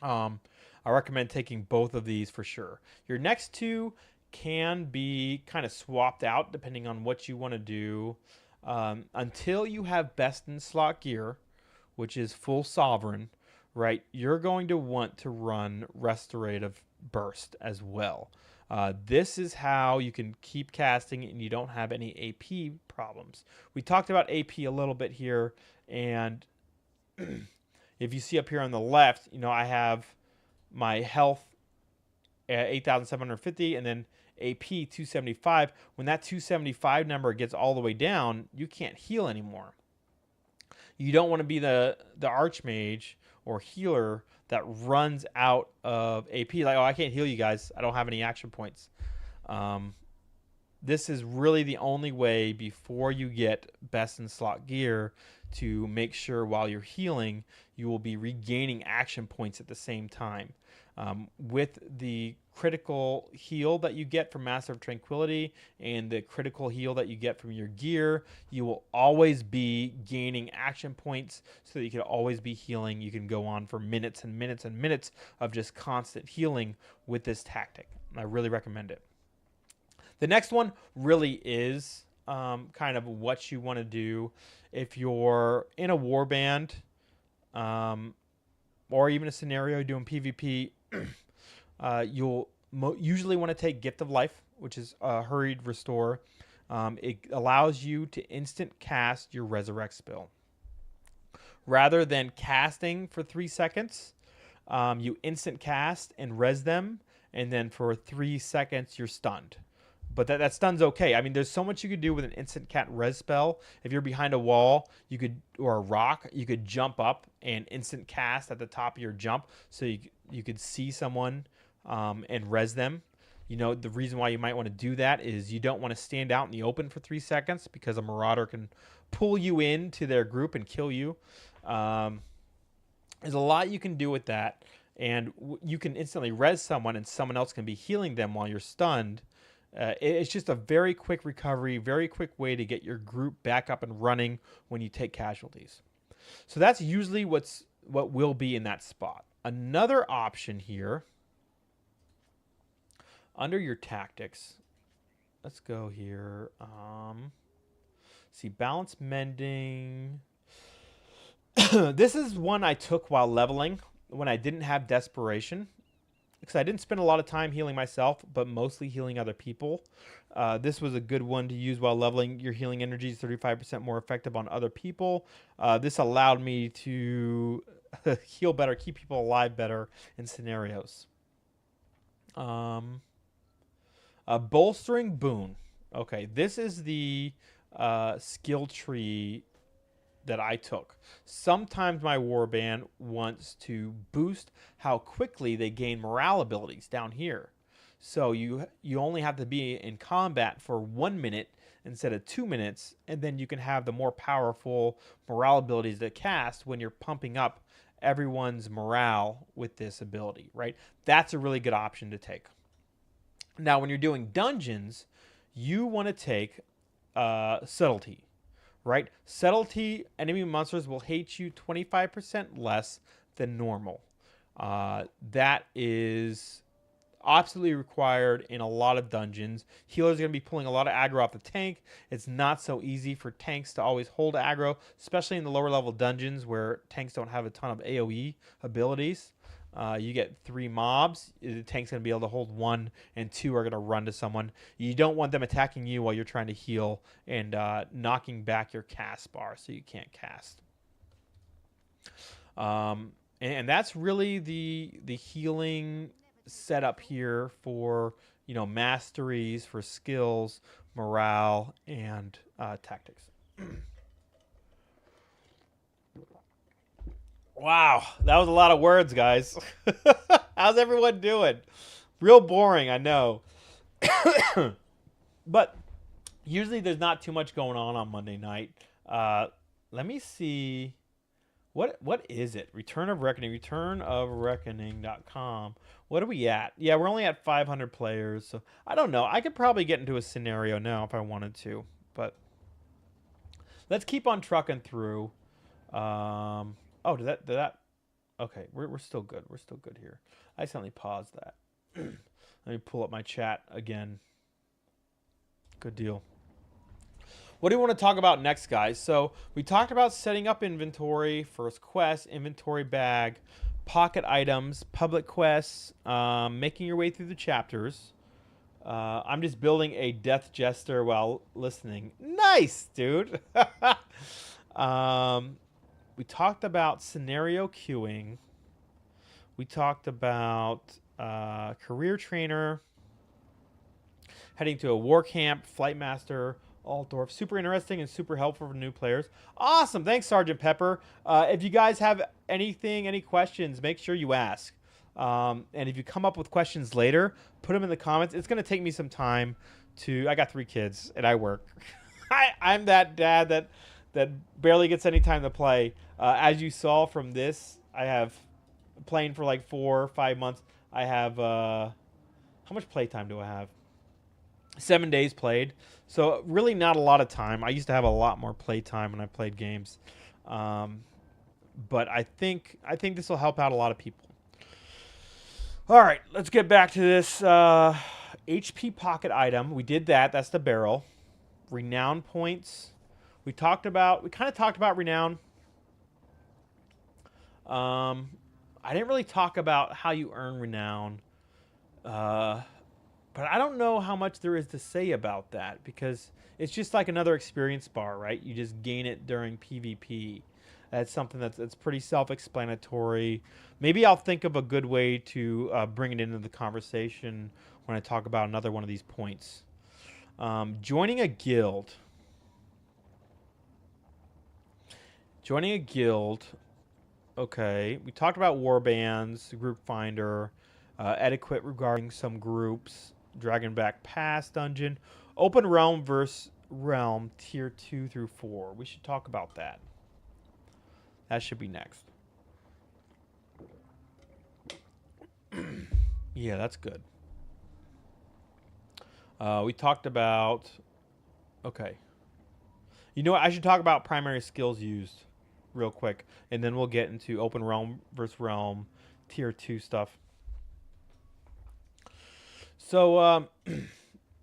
I recommend taking both of these for sure. Your next two can be kind of swapped out depending on what you want to do. Until you have best in slot gear, which is full sovereign, right? You're going to want to run restorative burst as well. This is how you can keep casting and you don't have any AP problems. We talked about AP a little bit here, and if you see up here on the left, I have my health at 8,750 and then AP 275. When that 275 number gets all the way down, you can't heal anymore. You don't want to be the Archmage or healer that runs out of AP. Like, oh, I can't heal you guys. I don't have any action points. This is really the only way before you get best in slot gear to make sure while you're healing, you will be regaining action points at the same time. With the critical heal that you get from Master of Tranquility and the critical heal that you get from your gear, you will always be gaining action points so that you can always be healing. You can go on for minutes and minutes and minutes of just constant healing with this tactic. I really recommend it. The next one really is kind of what you want to do if you're in a warband or even a scenario doing PvP. You'll usually want to take Gift of Life, which is Hurried Restore. It allows you to instant cast your Resurrect spell. Rather than casting for 3 seconds, you instant cast and res them, and then for 3 seconds you're stunned. But that stun's okay. I mean, there's so much you could do with an instant cat res spell. If you're behind a wall, or a rock, you could jump up and instant cast at the top of your jump, so you could see someone and res them. The reason why you might want to do that is you don't want to stand out in the open for 3 seconds because a marauder can pull you into their group and kill you. There's a lot you can do with that, and you can instantly res someone, and someone else can be healing them while you're stunned. It's just a very quick recovery, very quick way to get your group back up and running when you take casualties. So that's usually what will be in that spot. Another option here, under your tactics, let's go here. See, balance mending. This is one I took while leveling when I didn't have desperation, because I didn't spend a lot of time healing myself, but mostly healing other people. This was a good one to use while leveling. Your healing energy is 35% more effective on other people. This allowed me to heal better, keep people alive better in scenarios. Bolstering Boon. Okay, this is the skill tree that I took. Sometimes my warband wants to boost how quickly they gain morale abilities down here. So you only have to be in combat for 1 minute instead of 2 minutes, and then you can have the more powerful morale abilities to cast when you're pumping up everyone's morale with this ability, right? That's a really good option to take. Now, when you're doing dungeons, you want to take Subtlety. Right? Subtlety, enemy monsters will hate you 25% less than normal. That is absolutely required in a lot of dungeons. Healers are going to be pulling a lot of aggro off the tank. It's not so easy for tanks to always hold aggro, especially in the lower level dungeons where tanks don't have a ton of AoE abilities. You get 3 mobs, the tank's going to be able to hold 1, and 2 are going to run to someone. You don't want them attacking you while you're trying to heal and knocking back your cast bar so you can't cast. And that's really the healing setup here for masteries, for skills, morale, and tactics. Wow, that was a lot of words, guys. How's everyone doing? Real boring, I know. But usually there's not too much going on Monday night. Let me see. What is it? Return of Reckoning. Returnofreckoning.com. What are we at? Yeah, we're only at 500 players. So I don't know. I could probably get into a scenario now if I wanted to. But let's keep on trucking through. Oh, did that? Okay, we're still good. We're still good here. I accidentally paused that. Let me pull up my chat again. Good deal. What do you want to talk about next, guys? So we talked about setting up inventory, first quest, inventory bag, pocket items, public quests, making your way through the chapters. I'm just building a death jester while listening. Nice, dude. We talked about scenario queuing. We talked about career trainer, heading to a war camp, flight master, Altdorf. Super interesting and super helpful for new players. Awesome. Thanks, Sergeant Pepper. If you guys have any questions, make sure you ask. And if you come up with questions later, put them in the comments. It's going to take me some time to... I got 3 kids, and I work. I'm that dad that barely gets any time to play. As you saw from this, I have playing for like 4 or 5 months. I have... how much playtime do I have? 7 days played, so really not a lot of time. I used to have a lot more play time when I played games, but I think this will help out a lot of people. All right, let's get back to this HP pocket item. We did that. That's the barrel. Renown points. We kind of talked about renown. I didn't really talk about how you earn renown. But I don't know how much there is to say about that, because it's just like another experience bar, right? You just gain it during PvP. That's something that's pretty self-explanatory. Maybe I'll think of a good way to bring it into the conversation when I talk about another one of these points. Joining a guild. Joining a guild. Okay, we talked about warbands, group finder, etiquette regarding some groups. Dragonback Pass dungeon, open realm versus realm tier 2 through 4. We should talk about that. That should be next. Yeah, that's good. We talked about... Okay. You know what? I should talk about primary skills used real quick, and then we'll get into open realm versus realm tier 2 stuff. So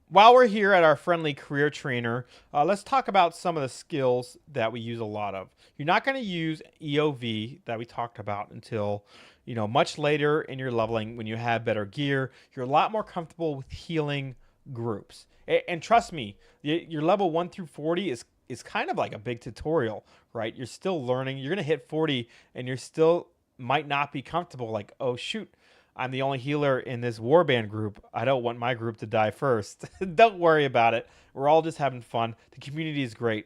while we're here at our friendly career trainer, let's talk about some of the skills that we use a lot of. You're not going to use EOV that we talked about until, much later in your leveling when you have better gear. You're a lot more comfortable with healing groups. And trust me, your level 1 through 40 is kind of like a big tutorial, right? You're still learning. You're going to hit 40 and you're still might not be comfortable. Like, oh, shoot. I'm the only healer in this warband group. I don't want my group to die first. Don't worry about it. We're all just having fun. The community is great.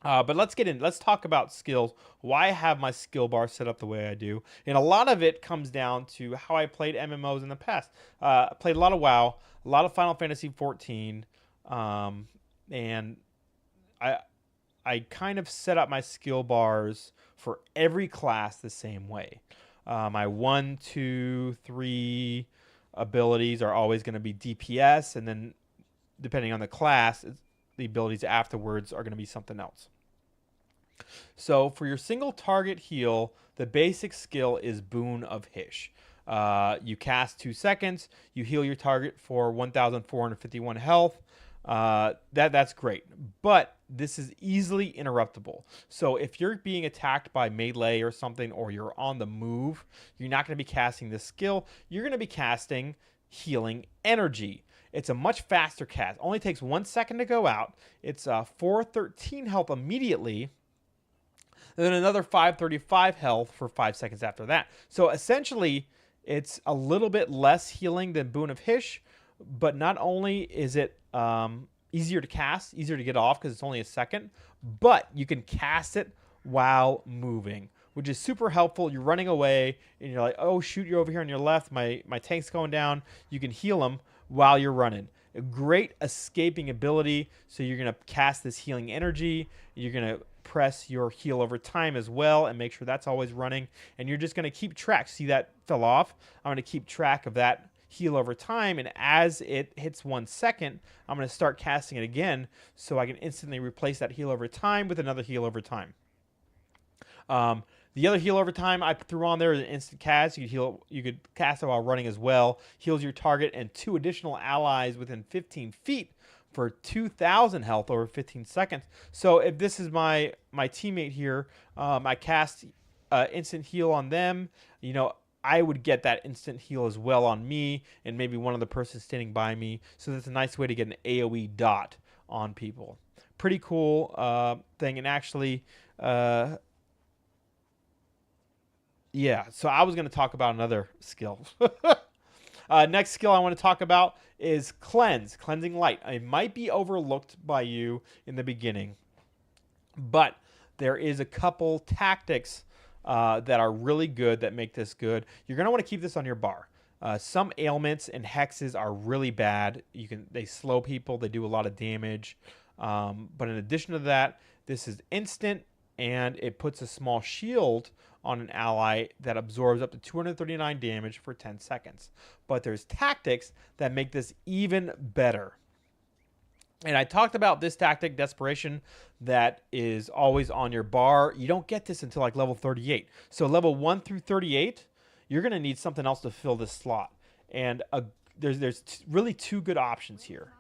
But let's get in. Let's talk about skills. Why I have my skill bar set up the way I do. And a lot of it comes down to how I played MMOs in the past. I played a lot of WoW, a lot of Final Fantasy 14. And I kind of set up my skill bars for every class the same way. My 1, 2, 3 abilities are always going to be DPS, and then depending on the class, the abilities afterwards are going to be something else. So for your single target heal, the basic skill is Boon of Hish. You cast 2 seconds, you heal your target for 1,451 health. That's great, but this is easily interruptible. So if you're being attacked by melee or something, or you're on the move, you're not going to be casting this skill. You're going to be casting healing energy. It's a much faster cast. Only takes 1 second to go out. It's 413 health immediately, and then another 535 health for 5 seconds after that. So essentially, it's a little bit less healing than Boon of Hish, but not only is it easier to cast, easier to get off because it's only a second, but you can cast it while moving, which is super helpful. You're running away, and you're like, oh, shoot, you're over here on your left. My tank's going down. You can heal them while you're running. A great escaping ability. So you're going to cast this healing energy. You're going to press your heal over time as well and make sure that's always running. And you're just going to keep track. See, that fell off? I'm going to keep track of that heal over time, and as it hits 1 second, I'm going to start casting it again so I can instantly replace that heal over time with another heal over time. The other heal over time I threw on there is an instant cast. You could cast it while running as well. Heals your target and 2 additional allies within 15 feet for 2,000 health over 15 seconds. So if this is my teammate here, I cast instant heal on them. You know, I would get that instant heal as well on me and maybe one of the persons standing by me. So that's a nice way to get an AoE dot on people. Pretty cool thing. And actually, yeah, so I was going to talk about another skill. Next skill I want to talk about is Cleanse, Cleansing Light. It might be overlooked by you in the beginning, but there is a couple tactics that are really good that make this good. You're going to want to keep this on your bar. Some ailments and hexes are really bad. They slow people. They do a lot of damage. But in addition to that, this is instant, and it puts a small shield on an ally that absorbs up to 239 damage for 10 seconds. But there's tactics that make this even better. And I talked about this tactic, Desperation, that is always on your bar. You don't get this until like level 38. So level 1 through 38, you're going to need something else to fill this slot. And there's really 2 good options here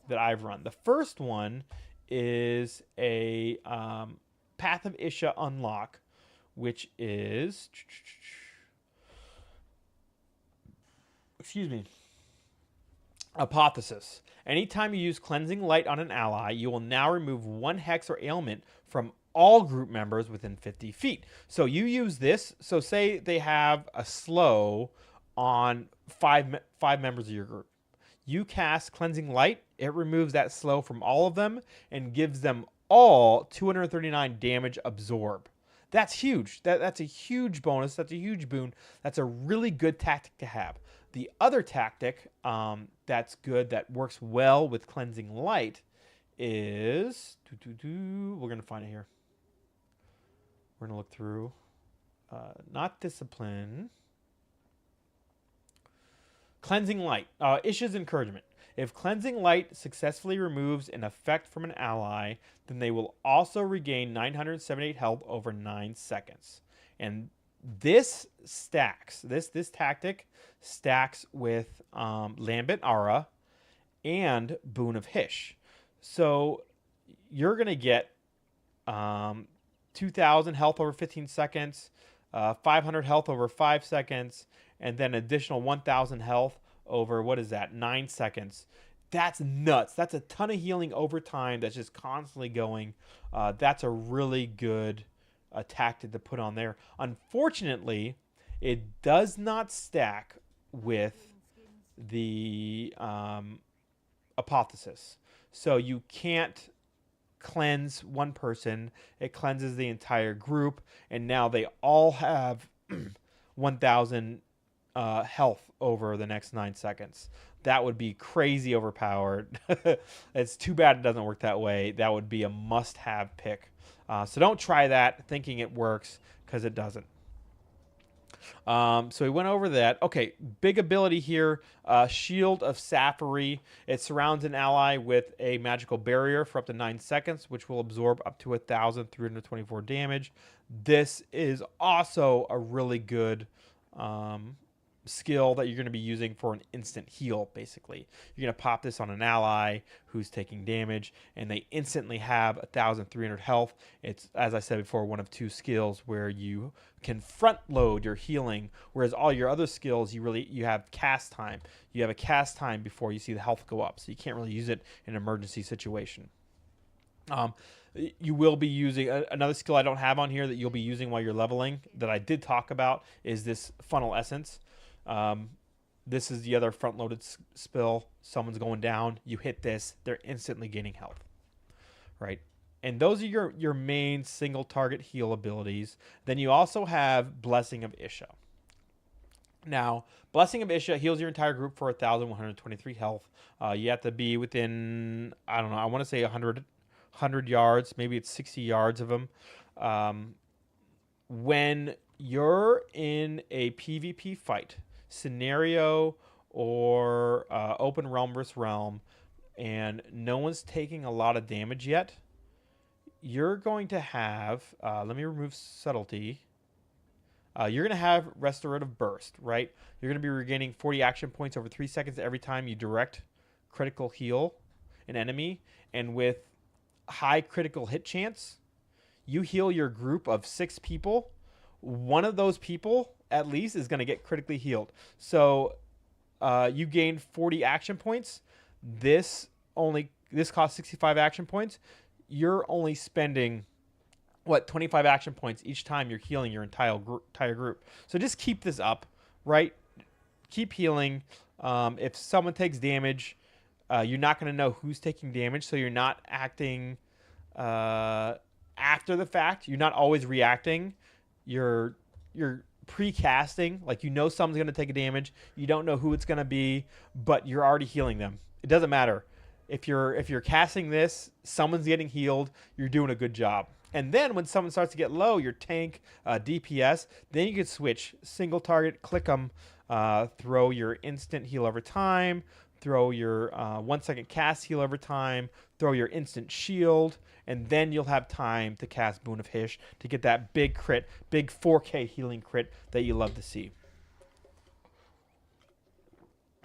that I've run. The first one is a Path of Isha unlock, which is... Excuse me. Apotheosis. Anytime you use Cleansing Light on an ally, you will now remove 1 hex or ailment from all group members within 50 feet. So you use this. So say they have a slow on five members of your group. You cast Cleansing Light. It removes that slow from all of them and gives them all 239 damage absorb. That's huge. That's a huge bonus. That's a huge boon. That's a really good tactic to have. The other tactic that's good, that works well with Cleansing Light, is... We're going to find it here. We're going to look through. Not Discipline. Cleansing Light. Isha's Encouragement. If Cleansing Light successfully removes an effect from an ally, then they will also regain 978 health over 9 seconds. And this stacks. This tactic stacks with Lambent Aura and Boon of Hish. So you're going to get 2,000 health over 15 seconds, 500 health over 5 seconds, and then additional 1,000 health over, what is that, 9 seconds. That's nuts. That's a ton of healing over time that's just constantly going. That's a really good tactic to put on there. Unfortunately, it does not stack with the Apotheosis. So you can't cleanse one person. It cleanses the entire group, and now they all have 1,000 health over the next 9 seconds. That would be crazy overpowered. It's too bad it doesn't work that way. That would be a must-have pick. So don't try that thinking it works, because it doesn't. So we went over that. Okay, big ability here. Shield of Sapphire. It surrounds an ally with a magical barrier for up to 9 seconds, which will absorb up to 1,324 damage. This is also a really good skill that you're going to be using for an instant heal, basically. You're going to pop this on an ally who's taking damage, and they instantly have 1,300 health. It's, as I said before, one of 2 skills where you can front load your healing, whereas all your other skills, you have cast time. You have a cast time before you see the health go up, so you can't really use it in an emergency situation. You will be using another skill I don't have on here that you'll be using while you're leveling that I did talk about is this Funnel Essence. This is the other front-loaded spell. Someone's going down. You hit this. They're instantly gaining health. Right? And those are your main single target heal abilities. Then you also have Blessing of Isha. Now, Blessing of Isha heals your entire group for 1,123 health. You have to be within, I don't know, I want to say 100 yards, maybe it's 60 yards of them. When you're in a PvP fight, scenario or open realm versus realm, and no one's taking a lot of damage yet, you're going to have, let me remove subtlety. You're going to have Restorative Burst, right? You're going to be regaining 40 action points over 3 seconds every time you direct critical heal an enemy. And with high critical hit chance, you heal your group of 6 people. One of those people, at least, is going to get critically healed. So you gain 40 action points. This costs 65 action points. You're only spending 25 action points each time you're healing your entire group. So just keep this up, right? Keep healing. If someone takes damage, you're not going to know who's taking damage, so you're not acting after the fact. You're not always reacting. You're pre-casting, like you know someone's going to take a damage. You don't know who it's going to be, but you're already healing them. It doesn't matter. If you're casting this, someone's getting healed, you're doing a good job. And then when someone starts to get low, your tank, DPS, then you can switch. Single target, click them, throw your instant heal over time, throw your 1 second cast heal over time, throw your instant shield, and then you'll have time to cast Boon of Hish to get that big crit, big 4K healing crit that you love to see.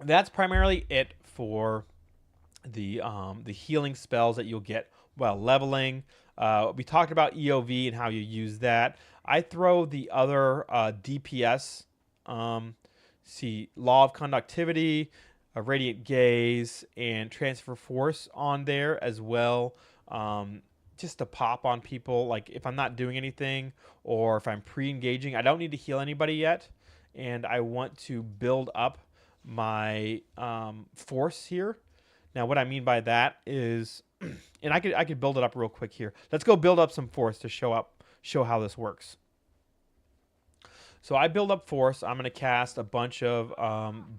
That's primarily it for the healing spells that you'll get while leveling. We talked about EOV and how you use that. I throw the other DPS, Law of Conductivity, Radiant Gaze, and Transfer Force on there as well, just to pop on people. Like if I'm not doing anything or if I'm pre-engaging, I don't need to heal anybody yet, and I want to build up my force here. Now, what I mean by that is, and I could build it up real quick here. Let's go build up some force to show how this works. So I build up force. I'm going to cast a bunch of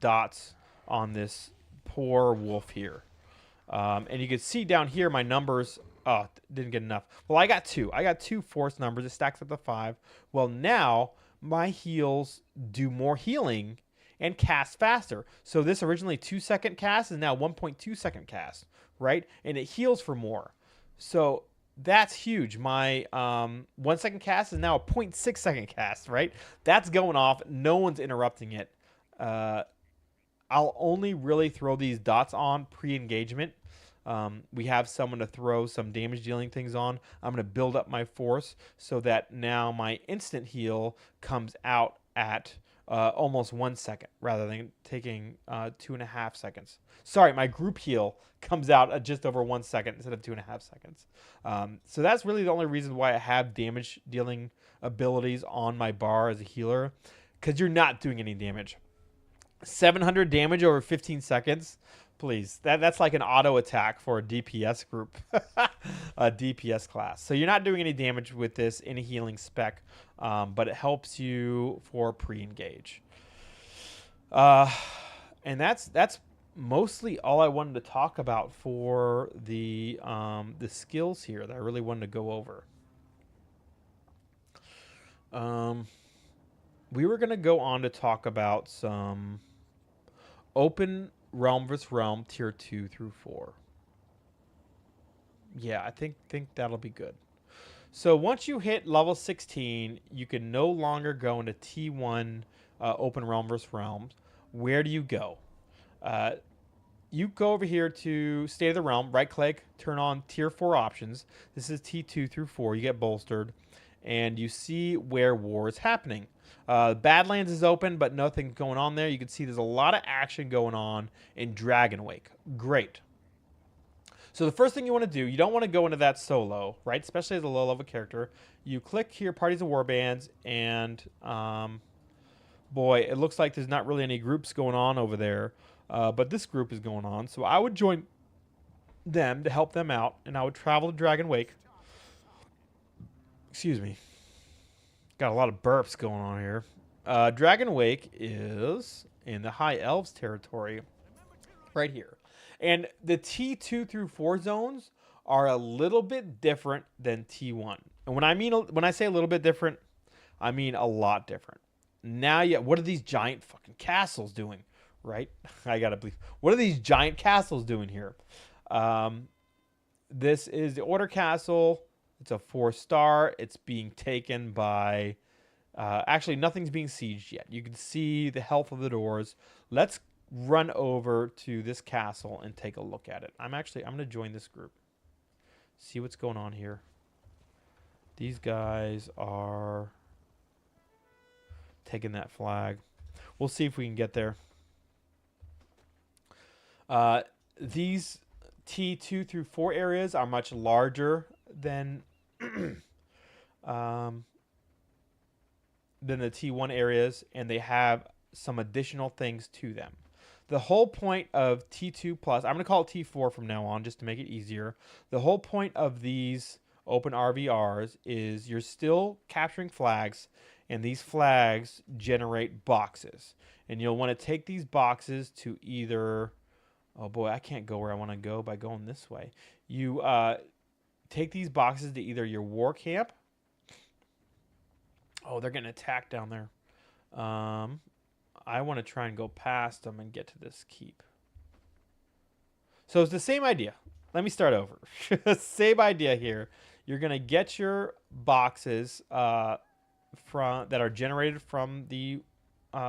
dots on this poor wolf here. And you can see down here my numbers. Oh, didn't get enough. Well, I got 2. I got 2 force numbers. It stacks up to 5. Well, now my heals do more healing and cast faster. So this originally 2-second cast is now 1.2 second cast, right? And it heals for more. So that's huge. My 1 second cast is now a 0.6 second cast, right? That's going off. No one's interrupting it. I'll only really throw these dots on pre-engagement. We have someone to throw some damage dealing things on. I'm going to build up my force so that now my instant heal comes out at almost 1 second rather than taking 2.5 seconds. Sorry, my group heal comes out at just over 1 second instead of 2.5 seconds. So that's really the only reason why I have damage dealing abilities on my bar as a healer, because you're not doing any damage. 700 damage over 15 seconds. Please, that's like an auto attack for a DPS group, a DPS class. So you're not doing any damage with this in a healing spec, but it helps you for pre-engage. And that's mostly all I wanted to talk about for the skills here that I really wanted to go over. We were gonna go on to talk about some open realm versus realm tier 2 through 4. Yeah, I think that'll be good. So once you hit level 16, you can no longer go into T1 open realm versus realms. Where do you go? You go over here to State of the Realm, right click, turn on tier 4 options. This is T2 through 4. You get bolstered, and you see where war is happening. Badlands is open, but nothing's going on there. You can see there's a lot of action going on in Dragonwake. Great. So the first thing you want to do, you don't want to go into that solo, right? Especially as a low-level character. You click here, Parties of Warbands, and boy, it looks like there's not really any groups going on over there. But this group is going on. So I would join them to help them out, and I would travel to Dragonwake. Excuse me. Got a lot of burps going on here. Dragon Wake is in the High Elves territory right here. And the T2 through 4 zones are a little bit different than T1. And when I say a little bit different, I mean a lot different. Now, yeah, what are these giant fucking castles doing? Right? I gotta believe. What are these giant castles doing here? This is the Order Castle. It's a 4-star. It's being taken by... actually, nothing's being sieged yet. You can see the health of the doors. Let's run over to this castle and take a look at it. I'm going to join this group. See what's going on here. These guys are taking that flag. We'll see if we can get there. These T2 through 4 areas are much larger than the T1 areas, and they have some additional things to them. The whole point of T2 plus, I'm going to call it T4 from now on just to make it easier. The whole point of these open RVRs is you're still capturing flags, and these flags generate boxes. And you'll want to take these boxes to either... Oh boy, I can't go where I want to go by going this way. You take these boxes to either your war camp. Oh, they're getting attacked down there. I want to try and go past them and get to this keep. So it's the same idea. Let me start over. Same idea here. You're going to get your boxes that are generated from the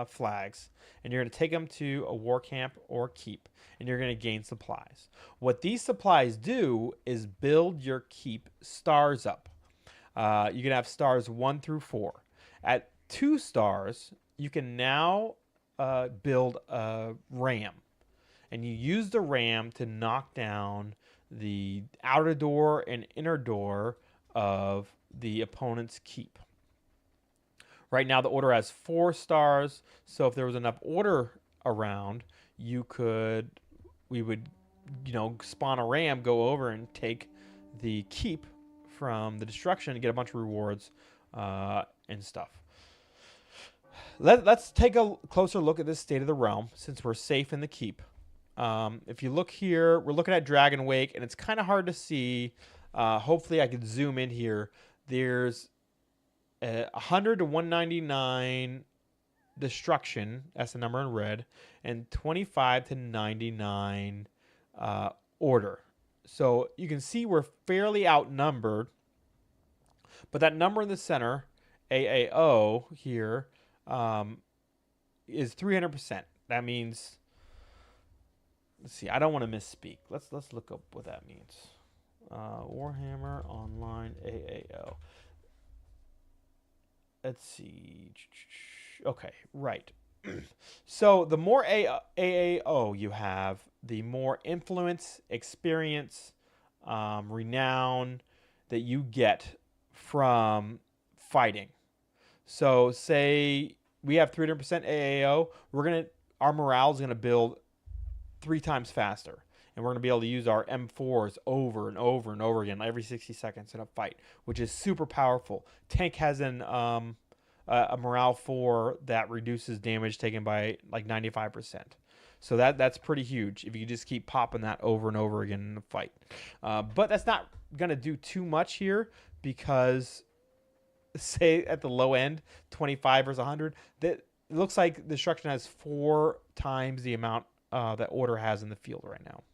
flags, and you're going to take them to a war camp or keep, and you're going to gain supplies. What these supplies do is build your keep stars up. You can have stars 1 through 4. At 2 stars, you can now build a ram, and you use the ram to knock down the outer door and inner door of the opponent's keep. Right now, the order has 4 stars, so if there was enough order around, we would, spawn a ram, go over and take the keep from the destruction and get a bunch of rewards and stuff. Let's take a closer look at this state of the realm since we're safe in the keep. If you look here, we're looking at Dragon Wake, and it's kind of hard to see. Hopefully, I can zoom in here. There's 100 to 199 destruction, that's the number in red, and 25 to 99 order. So you can see we're fairly outnumbered, but that number in the center, AAO here, is 300%. That means, let's see, I don't want to misspeak. Let's look up what that means. Warhammer Online AAO. Let's see. Okay, right. So the more AAO you have, the more influence, experience, renown that you get from fighting. So say we have 300% AAO, our morale is gonna build 3 times faster. And we're going to be able to use our M4s over and over and over again every 60 seconds in a fight, which is super powerful. Tank has a morale 4 that reduces damage taken by like 95%. So that's pretty huge if you just keep popping that over and over again in the fight. But that's not going to do too much here because, say at the low end, 25 versus 100, that it looks like destruction has 4 times the amount that order has in the field right now.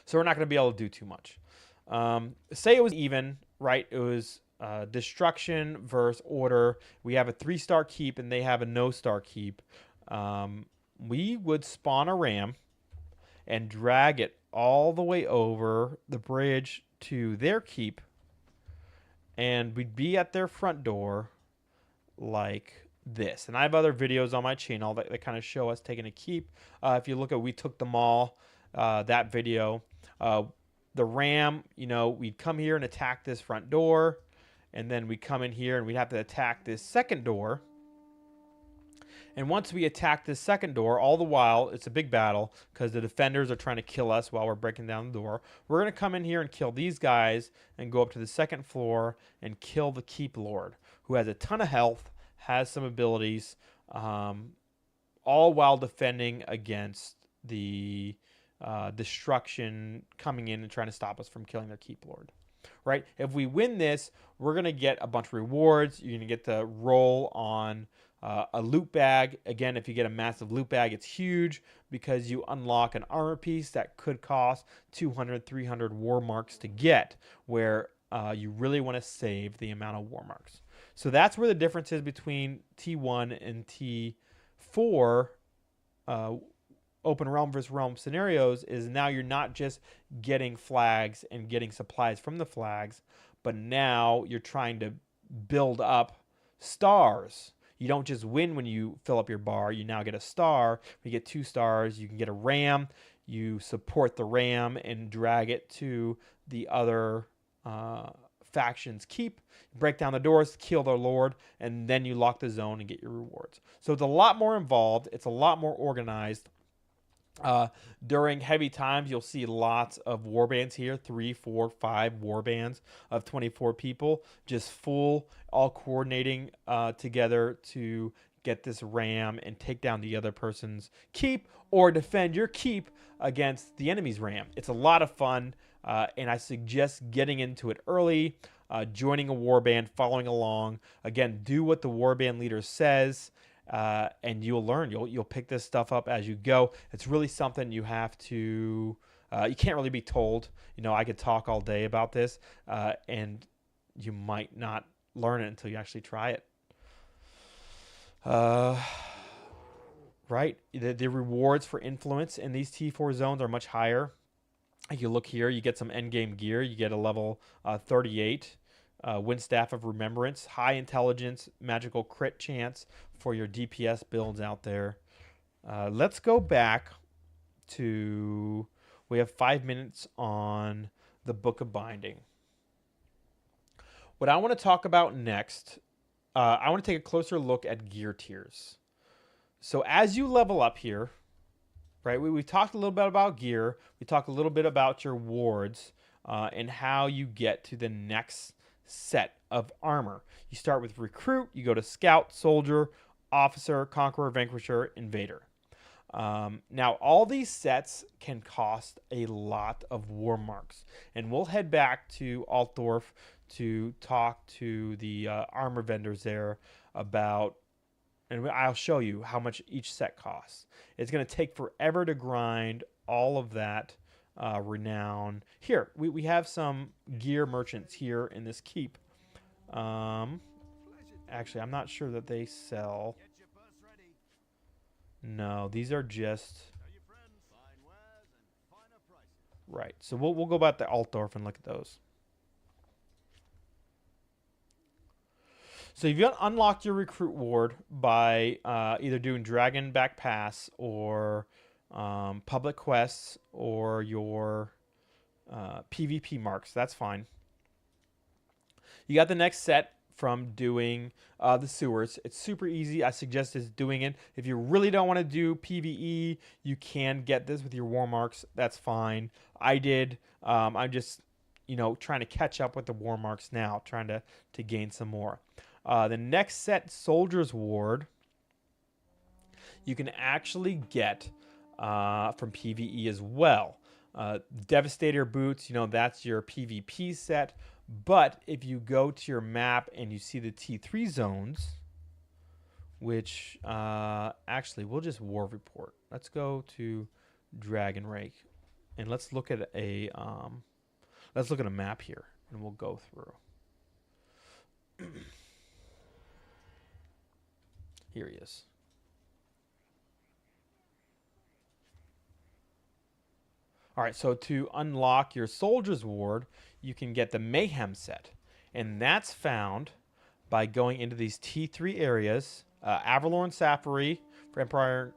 So we're not going to be able to do too much. Say it was even, right? It was destruction versus order. We have a 3-star keep and they have a no-star keep. We would spawn a ram and drag it all the way over the bridge to their keep. And we'd be at their front door like this. And I have other videos on my channel that kind of show us taking a keep. If you look at We Took the Mall, that video, the ram, we'd come here and attack this front door, and then we'd come in here and we'd have to attack this second door, And once we attack this second door, all the while, it's a big battle because the defenders are trying to kill us while we're breaking down the door. We're going to come in here and kill these guys and go up to the second floor and kill the Keep Lord, who has a ton of health, has some abilities, all while defending against the destruction coming in and trying to stop us from killing their Keep Lord. Right? If we win this, we're going to get a bunch of rewards. You're going to get to roll on a loot bag. Again, if you get a massive loot bag, it's huge because you unlock an armor piece that could cost 200, 300 war marks to get, where you really want to save the amount of war marks. So that's where the difference is between T1 and T4 open realm versus realm scenarios. Is now you're not just getting flags and getting supplies from the flags, but now you're trying to build up stars. You don't just win when you fill up your bar. You now get a star. When you get 2 stars, you can get a ram. You support the ram and drag it to the other factions keep, break down the doors, kill their lord, and then you lock the zone and get your rewards. So it's a lot more involved. It's a lot more organized. During heavy times, you'll see lots of warbands here, 3, 4, 5 warbands of 24 people, just full, all coordinating together to get this ram and take down the other person's keep or defend your keep against the enemy's ram. It's a lot of fun, and I suggest getting into it early, joining a warband, following along. Again, do what the warband leader says. And you'll learn. You'll pick this stuff up as you go. It's really something you have to. You can't really be told. You know, I could talk all day about this, and you might not learn it until you actually try it. Right. The rewards for influence in these T4 zones are much higher. If you look here, you get some endgame gear. You get a level 38. Wind Staff of Remembrance, high intelligence, magical crit chance for your DPS builds out there. Let's go back to, we have 5 minutes on the Book of Binding. What I want to talk about next, I want to take a closer look at gear tiers. So as you level up here, right, we talked a little bit about gear. We talked a little bit about your wards and how you get to the next set of armor. You start with recruit, you go to scout, soldier, officer, conqueror, vanquisher, invader. Now all these sets can cost a lot of war marks, and we'll head back to Altdorf to talk to the armor vendors there about, and I'll show you how much each set costs. It's going to take forever to grind all of that renown. Here, we have some gear merchants here in this keep. Actually, I'm not sure that they sell. No, these are just... Right, so we'll go back to Altdorf and look at those. So you've unlocked your recruit ward by either doing Dragon Back Pass or public quests or your PvP marks. That's fine. You got the next set from doing the sewers. It's super easy. I suggest is doing it. If you really don't want to do PvE, you can get this with your war marks. That's fine. I did. I'm just, you know, trying to catch up with the war marks now, trying to gain some more. The next set, Soldier's Ward, you can actually get from PvE as well. Devastator Boots, you know, that's your PvP set. But if you go to your map and you see the T3 zones, which actually we'll just war report. Let's go to Dragon Rake and let's look at a map here, and we'll go through. Here he is. All right, so to unlock your Soldier's Ward, you can get the Mayhem set. And that's found by going into these T3 areas. Avalorn Safari for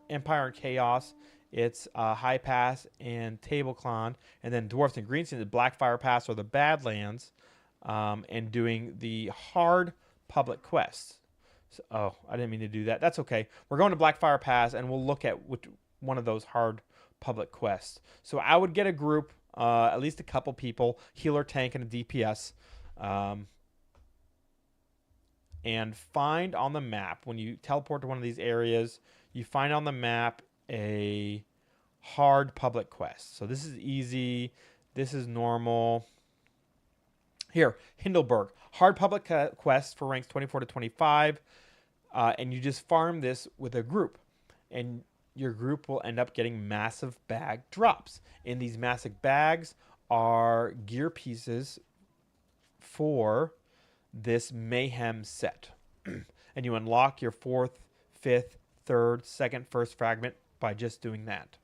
Empire and Chaos. It's High Pass and Tableclan. And then Dwarfs and Greenstone, the Blackfire Pass or the Badlands. And doing the hard public quests. So, oh, I didn't mean to do that. That's okay. We're going to Blackfire Pass, and we'll look at which one of those hard public quests. So I would get a group, at least a couple people, healer, tank, and a DPS, and find on the map, when you teleport to one of these areas, you find on the map a hard public quest. So this is easy. This is normal. Here, Hindelburg. Hard public quest for ranks 24 to 25. And you just farm this with a group. And your group will end up getting massive bag drops. In these massive bags are gear pieces for this mayhem set. And you unlock your 4th, 5th, 3rd, 2nd, 1st fragment by just doing that.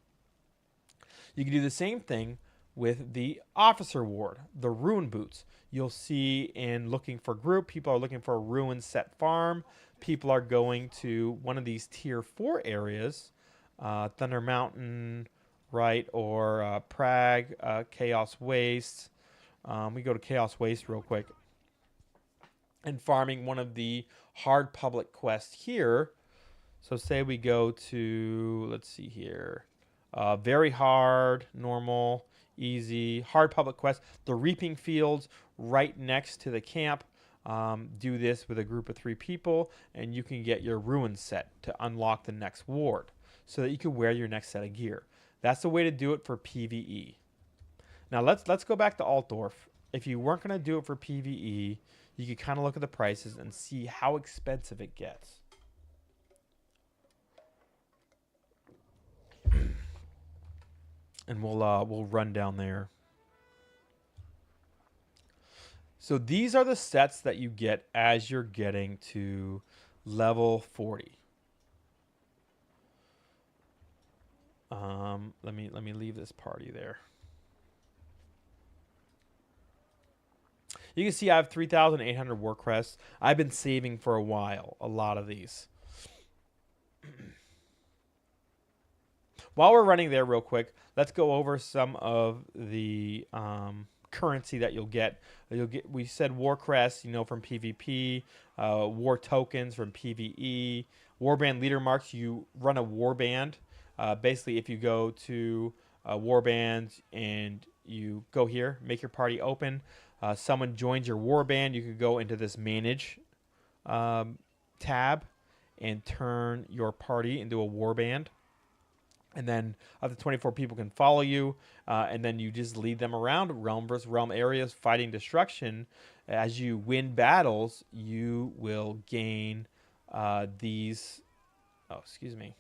You can do the same thing with the officer ward, the ruin boots. You'll see in looking for group, people are looking for a ruin set farm. People are going to one of these tier 4 areas, Thunder Mountain, right, or Prague, Chaos Waste. We go to Chaos Waste real quick. And farming one of the hard public quests here. So say we go to, let's see here, very hard, normal, easy, hard public quest. The reaping fields right next to the camp. Do this with a group of 3 people, and you can get your ruin set to unlock the next ward so that you can wear your next set of gear. That's the way to do it for PvE. Now let's go back to Altdorf. If you weren't going to do it for PvE, you could kind of look at the prices and see how expensive it gets. And we'll run down there. So these are the sets that you get as you're getting to level 40. Let me leave this party there. You can see I have 3,800 war crests. I've been saving for a while, a lot of these. While we're running there real quick, let's go over some of the currency that you'll get. We said war crests, from PvP, war tokens from PvE, warband leader marks. You run a warband. Basically, if you go to warbands and you go here, make your party open, someone joins your warband, you could go into this manage tab and turn your party into a warband. And then up to 24 people can follow you, and then you just lead them around realm versus realm areas, fighting destruction. As you win battles, you will gain these. Oh, excuse me.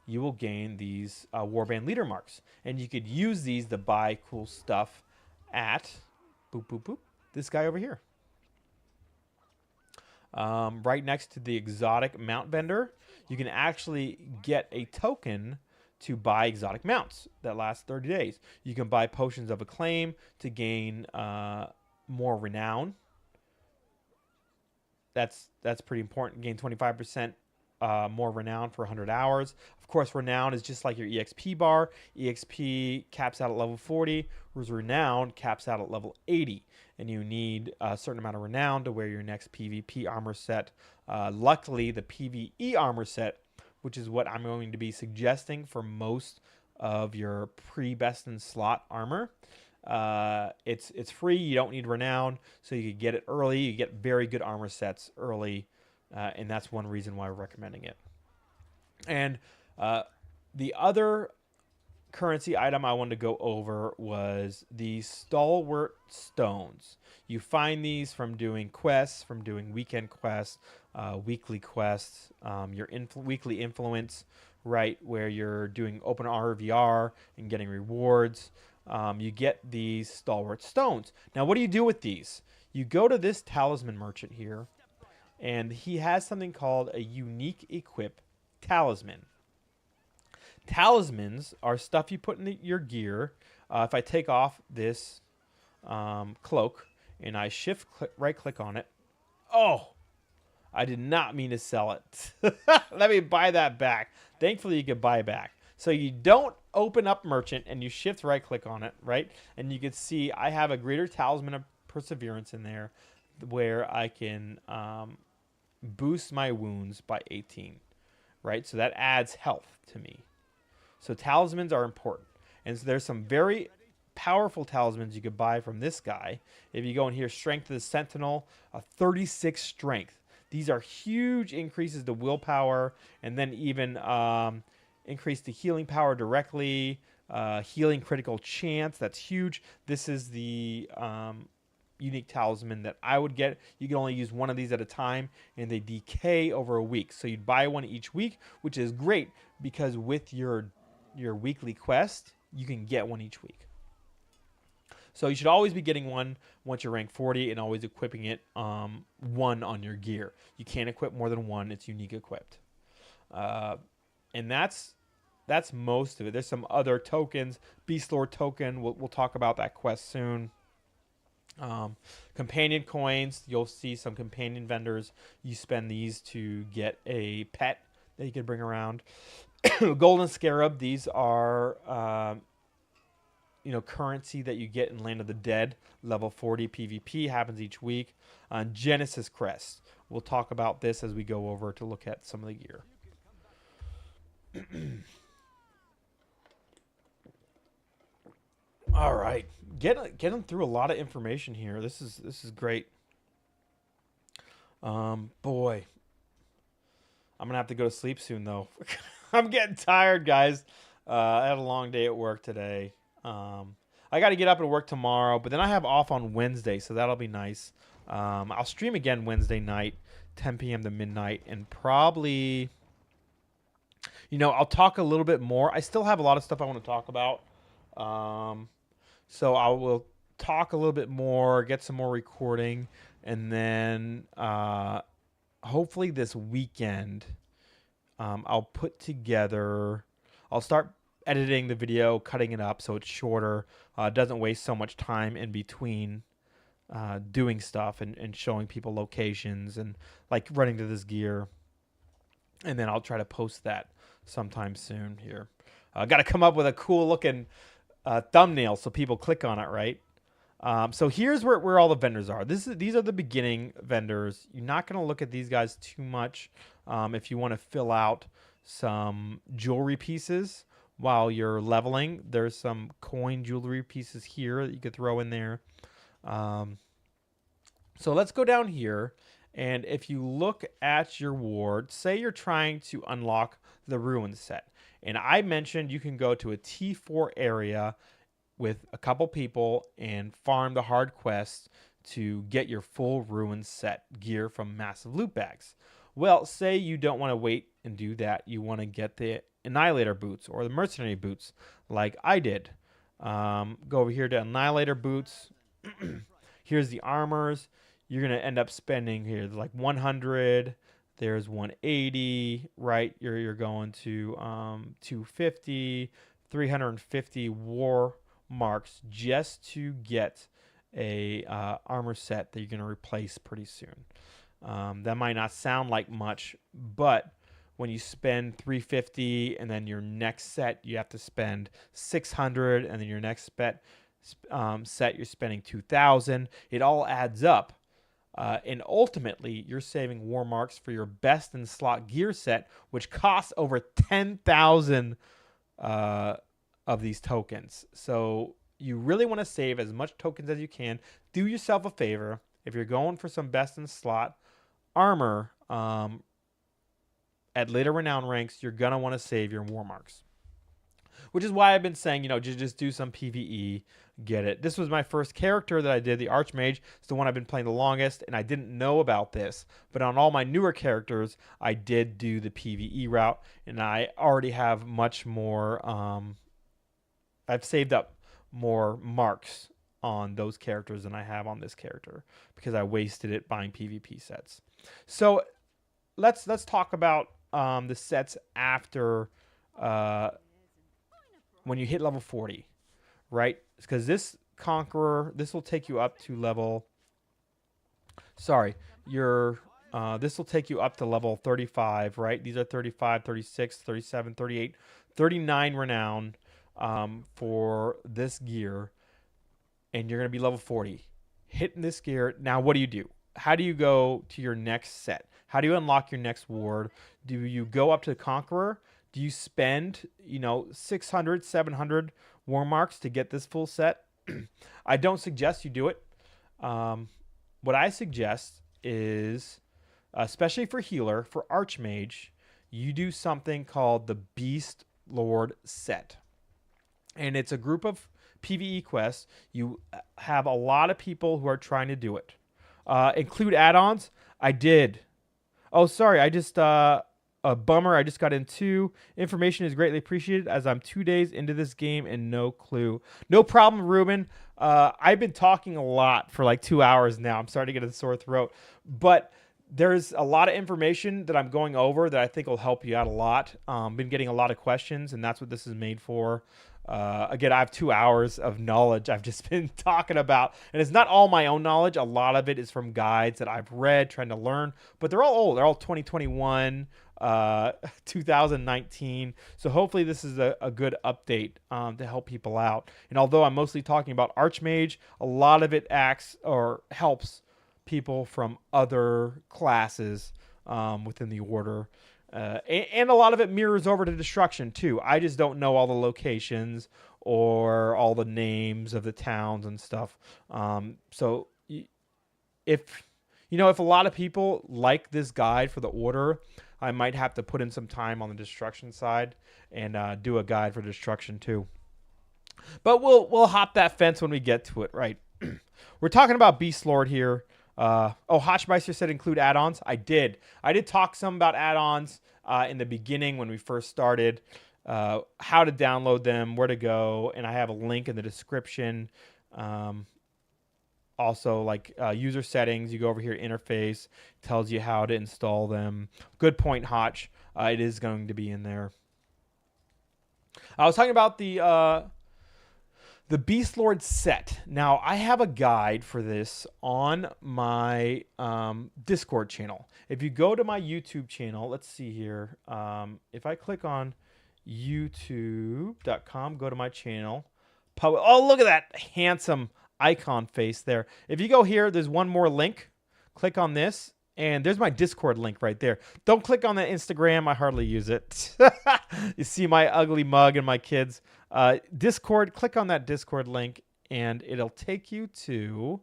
You will gain these warband leader marks, and you could use these to buy cool stuff at boop boop boop. This guy over here, right next to the exotic mount vendor. You can actually get a token to buy exotic mounts that last 30 days. You can buy potions of acclaim to gain more renown. That's pretty important. Gain 25% more renown for 100 hours. Of course, renown is just like your EXP bar. EXP caps out at level 40, whereas renown caps out at level 80. And you need a certain amount of renown to wear your next PvP armor set. Luckily, the PvE armor set, which is what I'm going to be suggesting for most of your pre-best in slot armor. It's free. You don't need renown, so you can get it early. You get very good armor sets early, and that's one reason why we're recommending it. And the other currency item I wanted to go over was the stalwart stones. You find these from doing quests, from doing weekend quests, weekly quests, your weekly influence, right, where you're doing open RVR and getting rewards. You get these stalwart stones. Now, what do you do with these? You go to this talisman merchant here, and he has something called a unique equip talisman. Talismans are stuff you put in your gear. If I take off this cloak and I right click on it, oh, I did not mean to sell it. Let me buy that back. Thankfully, you can buy back. So you don't open up merchant and you shift right click on it, right? And you can see I have a greater talisman of perseverance in there where I can boosts my wounds by 18, right? So that adds health to me. So talismans are important. And so there's some very powerful talismans you could buy from this guy. If you go in here, Strength of the Sentinel, a 36 strength. These are huge increases to willpower, and then even increase the healing power directly, healing critical chance. That's huge. This is the unique talisman that I would get. You can only use one of these at a time, and they decay over a week. So you'd buy one each week, which is great because with your weekly quest, you can get one each week. So you should always be getting one once you're rank 40 and always equipping it one on your gear. You can't equip more than one. It's unique equipped. And that's most of it. There's some other tokens. Beast Lord token. We'll talk about that quest soon. Companion coins. You'll see some companion vendors. You spend these to get a pet that you can bring around. Golden Scarab. These are currency that you get in Land of the Dead. Level 40 PvP happens each week. Genesis Crest. We'll talk about this as we go over to look at some of the gear. All right, getting through a lot of information here. This is great. Boy, I'm gonna have to go to sleep soon though. I'm getting tired, guys. I had a long day at work today. I got to get up and work tomorrow, but then I have off on Wednesday, so that'll be nice. I'll stream again Wednesday night, 10 p.m. to midnight, and probably, I'll talk a little bit more. I still have a lot of stuff I want to talk about. So I will talk a little bit more, get some more recording, and then hopefully this weekend I'll put together, I'll start editing the video, cutting it up so it's shorter, doesn't waste so much time in between doing stuff and showing people locations and like running to this gear. And then I'll try to post that sometime soon here. Got to come up with a cool looking thumbnail so people click on it, right? So here's where all the vendors are. These are the beginning vendors. You're not going to look at these guys too much if you want to fill out some jewelry pieces while you're leveling. There's some coin jewelry pieces here that you could throw in there. So let's go down here. And if you look at your ward, say you're trying to unlock the ruin set. And I mentioned you can go to a T4 area with a couple people and farm the hard quest to get your full ruin set gear from massive loot bags. Well, say you don't want to wait and do that. You want to get the Annihilator boots or the Mercenary boots like I did. Go over here to Annihilator boots. Here's the armors. You're going to end up spending here like 100. There's 180, right? You're going to 250, 350 war marks just to get a armor set that you're going to replace pretty soon. That might not sound like much, but when you spend 350 and then your next set you have to spend 600, and then your next set you're spending 2,000. It all adds up. And ultimately, you're saving war marks for your best in slot gear set, which costs over 10,000 of these tokens. So you really want to save as much tokens as you can. Do yourself a favor. If you're going for some best in slot armor at later renown ranks, you're going to want to save your war marks. Which is why I've been saying, just do some PvE, get it. This was my first character that I did, the Archmage. It's the one I've been playing the longest, and I didn't know about this. But on all my newer characters, I did do the PvE route, and I already have much more, I've saved up more marks on those characters than I have on this character because I wasted it buying PvP sets. So let's talk about the sets after when you hit level 40, right? Because this Conqueror, this will take you up to level, this will take you up to level 35, right? These are 35, 36, 37, 38, 39 renown for this gear, and you're going to be level 40. Hitting this gear, now what do? how do you go to your next set? How do you unlock your next ward? Do you go up to the Conqueror? Do you spend, 600, 700 war marks to get this full set? I don't suggest you do it. What I suggest is, especially for healer, for Archmage, you do something called the Beast Lord set. And it's a group of PvE quests. You have a lot of people who are trying to do it. Include add-ons? I did. Oh, sorry. I just, a bummer. I just got in 2. Information is greatly appreciated as I'm 2 days into this game and no clue. No problem, Ruben. I've been talking a lot for like 2 hours now. I'm starting to get a sore throat. But there's a lot of information that I'm going over that I think will help you out a lot. Been getting a lot of questions, and that's what this is made for. Again, I have 2 hours of knowledge I've just been talking about, and it's not all my own knowledge. A lot of it is from guides that I've read, trying to learn, but they're all old. They're all 2021, 2019. So hopefully this is a good update to help people out. And although I'm mostly talking about Archmage, a lot of it acts or helps people from other classes within the order. And a lot of it mirrors over to destruction too. I just don't know all the locations or all the names of the towns and stuff. So if a lot of people like this guide for the order, I might have to put in some time on the destruction side and do a guide for destruction too. But we'll hop that fence when we get to it, right? We're talking about Beast Lord here. Hotchmeister said include add-ons. I did talk some about add-ons in the beginning when we first started, how to download them, where to go, and I have a link in the description. Also, like user settings, you go over here, interface, tells you how to install them. Good point, Hotch. It is going to be in there. I was talking about the Beast Lord set. Now, I have a guide for this on my Discord channel. If you go to my YouTube channel, let's see here. If I click on youtube.com, go to my channel. Oh, look at that handsome icon face there. If you go here, there's one more link. Click on this, and there's my Discord link right there. Don't click on the Instagram. I hardly use it. You see my ugly mug and my kids. Discord, click on that Discord link, and it'll take you to,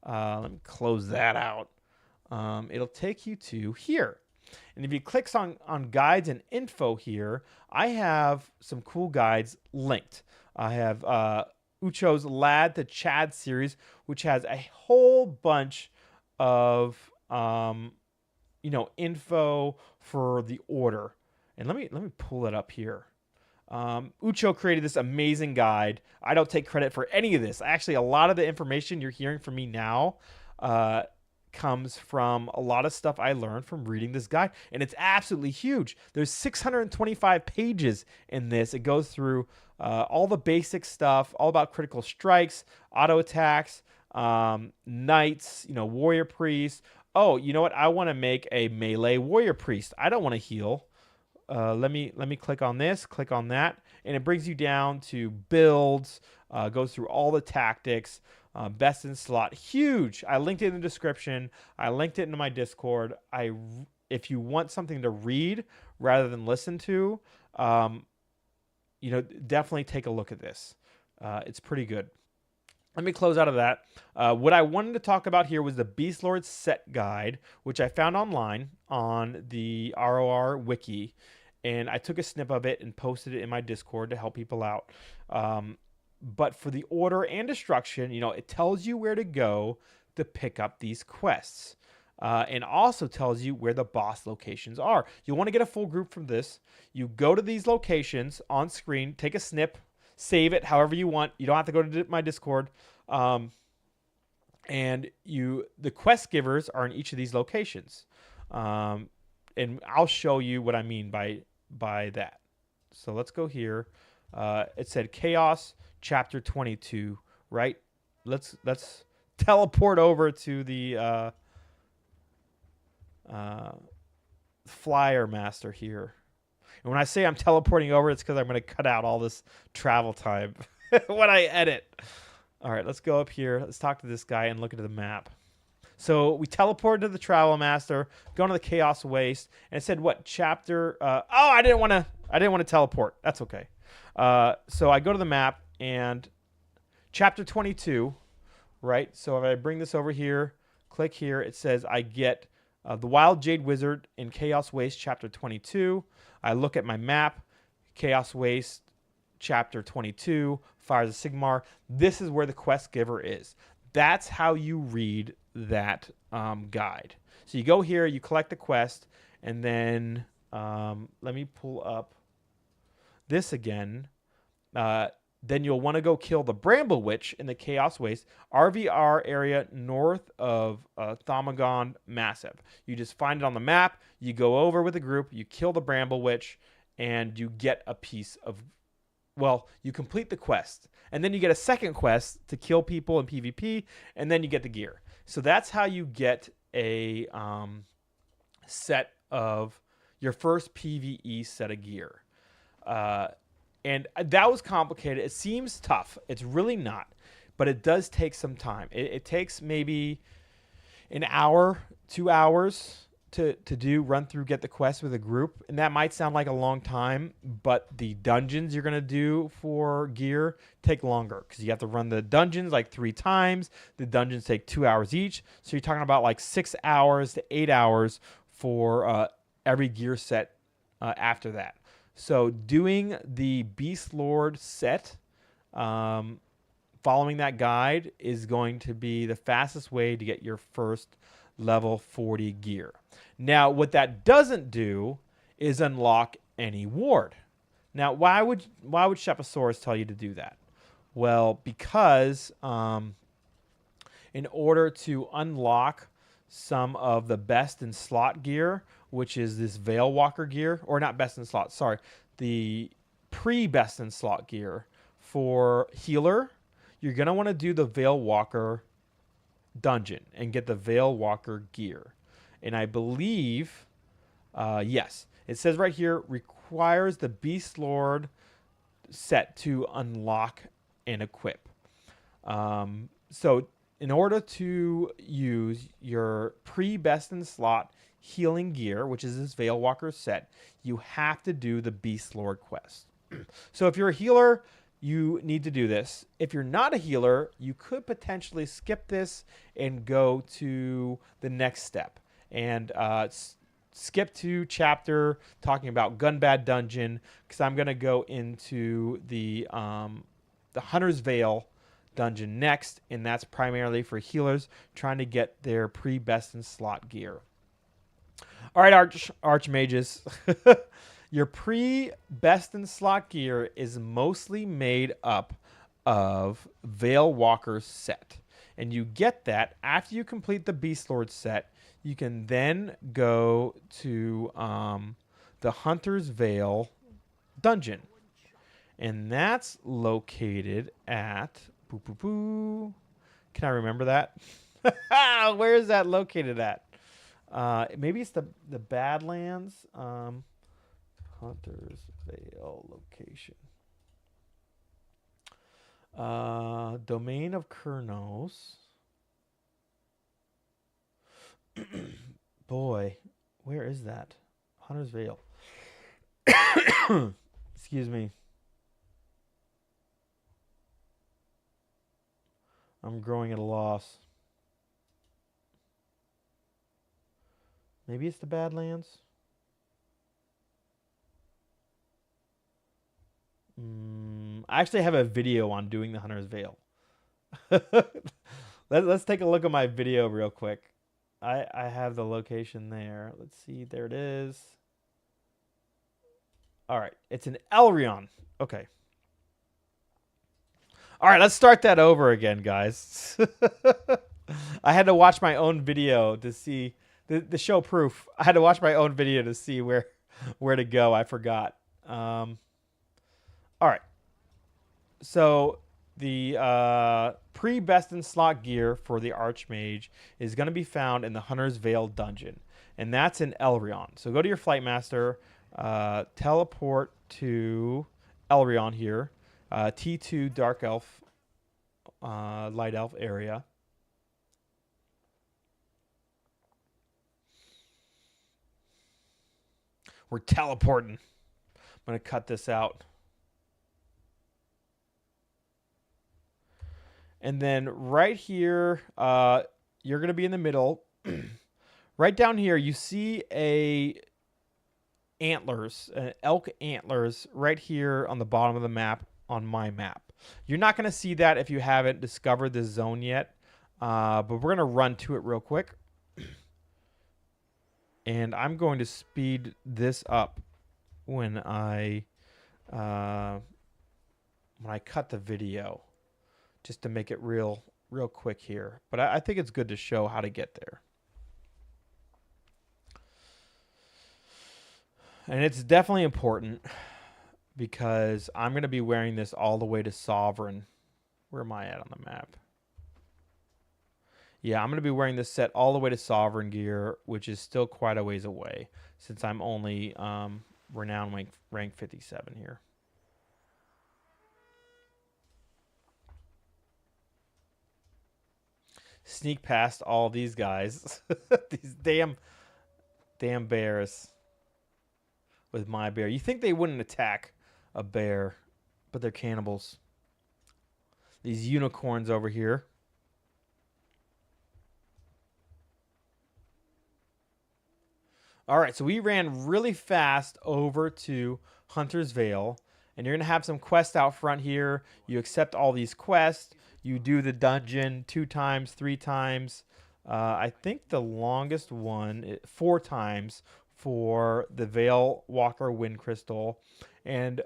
let me close that out. It'll take you to here. And if you click on guides and info here, I have some cool guides linked. I have Ucho's Lad to Chad series, which has a whole bunch of info for the order. And let me pull it up here. Ucho created this amazing guide. I don't take credit for any of this. Actually, a lot of the information you're hearing from me now comes from a lot of stuff I learned from reading this guide, and it's absolutely huge. There's 625 pages in this. It goes through all the basic stuff, all about critical strikes, auto attacks, knights, warrior priest. Oh, you know what? I want to make a melee warrior priest. I don't want to heal. Let me click on this, click on that, and it brings you down to builds, goes through all the tactics, best in slot. Huge. I linked it in the description. I linked it into my Discord. If you want something to read rather than listen to, definitely take a look at this. It's pretty good. Let me close out of that. What I wanted to talk about here was the Beast Lord set guide, which I found online on the ROR wiki. And I took a snip of it and posted it in my Discord to help people out. But for the order and destruction, it tells you where to go to pick up these quests. And also tells you where the boss locations are. You want to get a full group from this. You go to these locations on screen, take a snip, save it however you want. You don't have to go to my Discord. And the quest givers are in each of these locations. And I'll show you what I mean by that. So let's go here. It said Chaos Chapter 22, right? Let's teleport over to the Flyer Master here. And when I say I'm teleporting over, it's because I'm going to cut out all this travel time when I edit. All right, let's go up here. Let's talk to this guy and look at the map. So we teleported to the Travel Master, going to the Chaos Waste, and it said what chapter? Oh, I didn't want to teleport. That's okay. So I go to the map and chapter 22, right? So if I bring this over here, click here, it says I get the Wild Jade Wizard in Chaos Waste chapter 22. I look at my map, Chaos Waste chapter 22, Fires of Sigmar. This is where the quest giver is. That's how you read that guide. So you go here, you collect the quest, and then let me pull up this again. Then you'll want to go kill the Bramble Witch in the Chaos Waste RVR area north of Thaumagon Massive. You just find it on the map, you go over with a group, you kill the Bramble Witch, and you get a piece of, well, you complete the quest. And then you get a second quest to kill people in PvP, and then you get the gear. So that's how you get a set of your first PvE set of gear. And that was complicated. It seems tough. It's really not. But it does take some time. It takes maybe an hour, 2 hours to run through, get the quest with a group. And that might sound like a long time, but the dungeons you're going to do for gear take longer because you have to run the dungeons like 3 times. The dungeons take 2 hours each. So you're talking about like 6 hours to 8 hours for every gear set after that. So doing the Beast Lord set, following that guide is going to be the fastest way to get your first level 40 gear. Now, what that doesn't do is unlock any ward. Now, why would Shepasaurus tell you to do that? Well, because in order to unlock some of the best in slot gear, which is this Veil Walker gear, or not best in slot, sorry, the pre-best in slot gear for healer, you're going to want to do the Veil Walker dungeon and get the Veil Walker gear. And I believe, yes, it says right here, requires the Beast Lord set to unlock and equip. So in order to use your pre-best in slot healing gear, which is this Veil Walker set, you have to do the Beast Lord quest. So if you're a healer, you need to do this. If you're not a healer, you could potentially skip this and go to the next step and skip to chapter talking about Gunbad Dungeon, because I'm going to go into the Hunter's Veil dungeon next, and that's primarily for healers trying to get their pre-best in slot gear. All right, Archmages. Your pre-best in slot gear is mostly made up of Veil Walker's set. And you get that after you complete the Beast Lord set. You can then go to the Hunter's Veil dungeon. And that's located at... Can I remember that? Where is that located at? Maybe it's the Badlands. Hunter's Veil location. Domain of Kurnos. Boy, where is that? Hunter's Veil. Excuse me. I'm growing at a loss. Maybe it's the Badlands. I actually have a video on doing the Hunter's Veil. Let's take a look at my video real quick. I have the location there. Let's see. There it is. All right. It's in Elrion. Okay. All right. Let's start that over again, guys. I had to watch my own video to see the show proof. I had to watch my own video to see where to go. I forgot. All right. So the pre-best in slot gear for the Archmage is going to be found in the Hunter's Veil dungeon, and that's in Elrion. So go to your Flight Master, teleport to Elrion here, T2 Dark Elf, Light Elf area. We're teleporting. I'm going to cut this out. And then right here, you're going to be in the middle. Right down here, you see elk antlers right here on the bottom of the map on my map. You're not going to see that if you haven't discovered this zone yet, but we're going to run to it real quick. And I'm going to speed this up when I cut the video, just to make it real quick here. But I think it's good to show how to get there. And it's definitely important because I'm going to be wearing this all the way to Sovereign. Where am I at on the map? Yeah, I'm going to be wearing this set all the way to Sovereign gear, which is still quite a ways away since I'm only Renown rank 57 here. Sneak past all these guys. These damn bears. With my bear. You think they wouldn't attack a bear, but they're cannibals. These unicorns over here. All right, so we ran really fast over to Hunter's Vale, and you're going to have some quests out front here. You accept all these quests. You do the dungeon 2 times, 3 times. I think the longest one, 4 times, for the Veil Walker Wind Crystal. And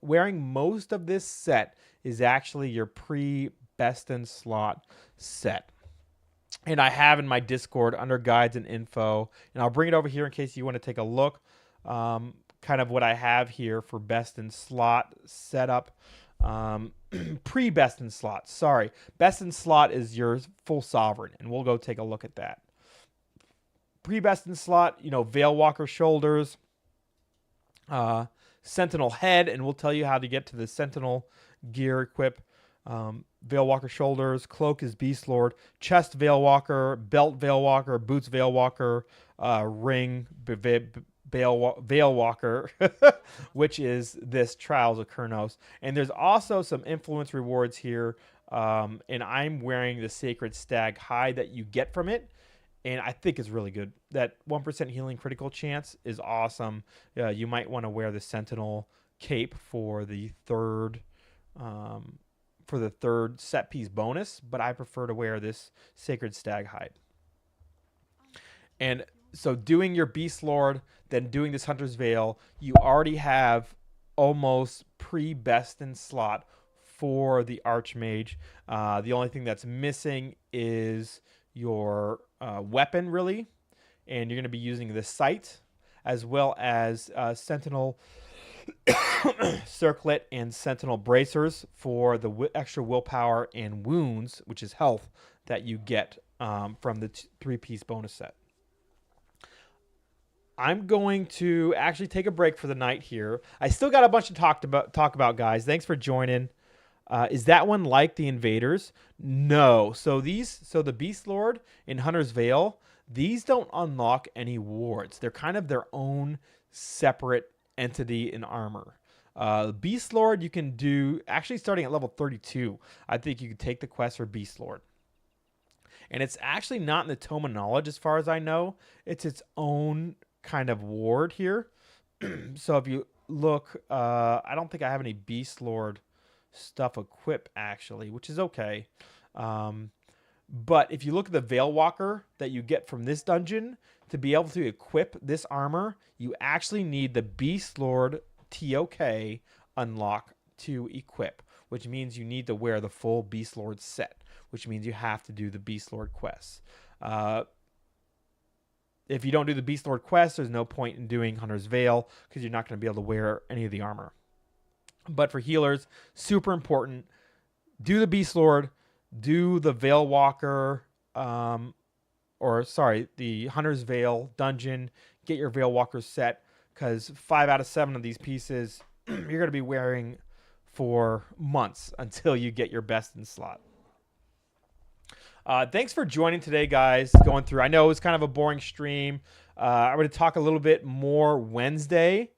wearing most of this set is actually your pre-best in slot set. And I have in my Discord under guides and info, and I'll bring it over here in case you want to take a look, kind of what I have here for best in slot setup. Pre-best in slot, sorry. Best in slot is your full Sovereign, and we'll go take a look at that. Pre-best in slot, Veil Walker shoulders, Sentinel head, and we'll tell you how to get to the Sentinel gear equip. Veil Walker shoulders, cloak is Beast Lord, chest Veil Walker, belt Veil Walker, boots Veil Walker, ring Veil Walker, which is this Trials of Kurnos. And there's also some influence rewards here, and I'm wearing the Sacred Stag hide that you get from it. And I think it's really good. That 1% healing critical chance is awesome. You might want to wear the Sentinel cape for the third set piece bonus, but I prefer to wear this Sacred Stag hide. And so doing your Beast Lord, then doing this Hunter's Veil, you already have almost pre-best in slot for the Archmage. The only thing that's missing is your weapon, really, and you're going to be using the sight as well as Sentinel Circlet and Sentinel Bracers for the extra willpower and wounds, which is health, that you get from the 3-piece bonus set. I'm going to actually take a break for the night here. I still got a bunch to talk about, guys. Thanks for joining. Is that one like the Invaders? No. So the Beast Lord in Hunter's Vale, these don't unlock any wards. They're kind of their own separate entity in armor. Beast Lord you can do, actually starting at level 32, I think you could take the quest for Beast Lord. And it's actually not in the Tome of Knowledge as far as I know. It's its own kind of ward here. So if you look, I don't think I have any Beast Lord stuff equip actually, which is okay. But if you look at the Veil Walker that you get from this dungeon, to be able to equip this armor, you actually need the Beast Lord TOK unlock to equip, which means you need to wear the full Beast Lord set, which means you have to do the Beast Lord quests. If you don't do the Beast Lord quest, there's no point in doing Hunter's Veil because you're not going to be able to wear any of the armor. But for healers, super important. Do the Beast Lord, do the Veil Walker, the Hunter's Veil dungeon. Get your Veil Walker set, because 5 out of 7 of these pieces you're going to be wearing for months until you get your best in slot. Thanks for joining today, guys. Going through, I know it was kind of a boring stream. I'm going to talk a little bit more Wednesday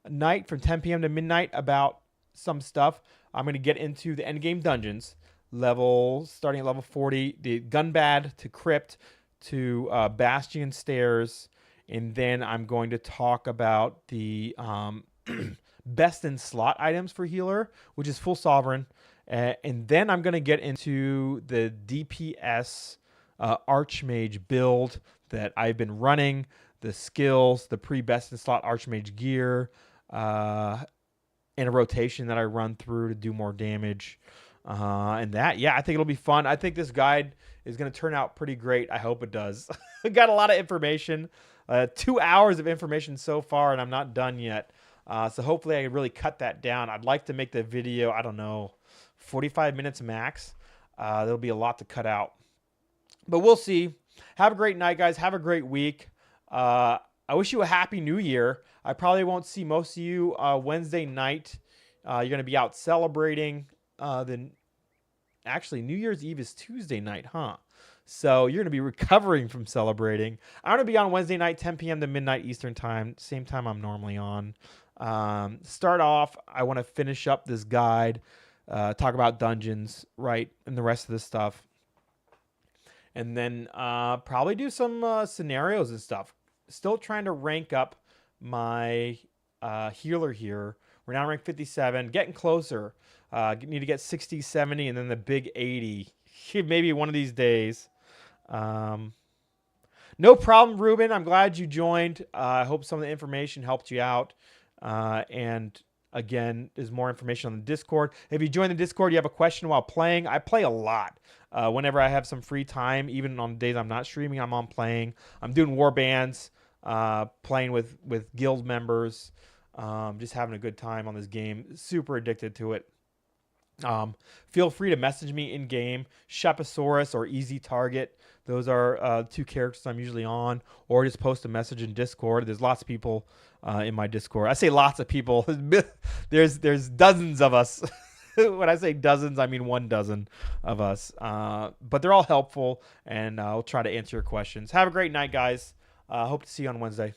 night from 10 p.m. to midnight about some stuff. I'm going to get into the endgame dungeons starting at level 40, the Gunbad to Crypt to Bastion Stairs, and then I'm going to talk about the best in slot items for healer, which is full sovereign, and then I'm going to get into the DPS Archmage build that I've been running, the skills, the pre-best in slot Archmage gear, and a rotation that I run through to do more damage. And that, yeah, I think it'll be fun. I think this guide is going to turn out pretty great. I hope it does. I got a lot of information, 2 hours of information so far, and I'm not done yet. So hopefully I can really cut that down. I'd like to make the video, I don't know, 45 minutes max. There'll be a lot to cut out. But we'll see. Have a great night, guys. Have a great week. I wish you a happy new year. I probably won't see most of you Wednesday night. You're going to be out celebrating. Then actually, New Year's Eve is Tuesday night, huh? So you're going to be recovering from celebrating. I'm going to be on Wednesday night, 10 p.m. to midnight Eastern time. Same time I'm normally on. Start off, I want to finish up this guide, talk about dungeons, right, and the rest of this stuff. And then probably do some scenarios and stuff. Still trying to rank up my healer here. We're now ranked 57, getting closer. Need to get 60, 70, and then the big 80. Maybe one of these days. No problem, Ruben. I'm glad you joined. I hope some of the information helped you out. And again, there's more information on the Discord. If you join the Discord, you have a question while playing. I play a lot. Whenever I have some free time, even on days I'm not streaming, I'm on playing. I'm doing war bands, playing with guild members, just having a good time on this game. Super addicted to it. Feel free to message me in game, Shepasaurus or Easy Target. Those are two characters I'm usually on, or just post a message in Discord. There's lots of people in my Discord. I say lots of people. There's dozens of us. When I say dozens, I mean 1 dozen of us. But they're all helpful, and I'll try to answer your questions. Have a great night, guys. Hope to see you on Wednesday.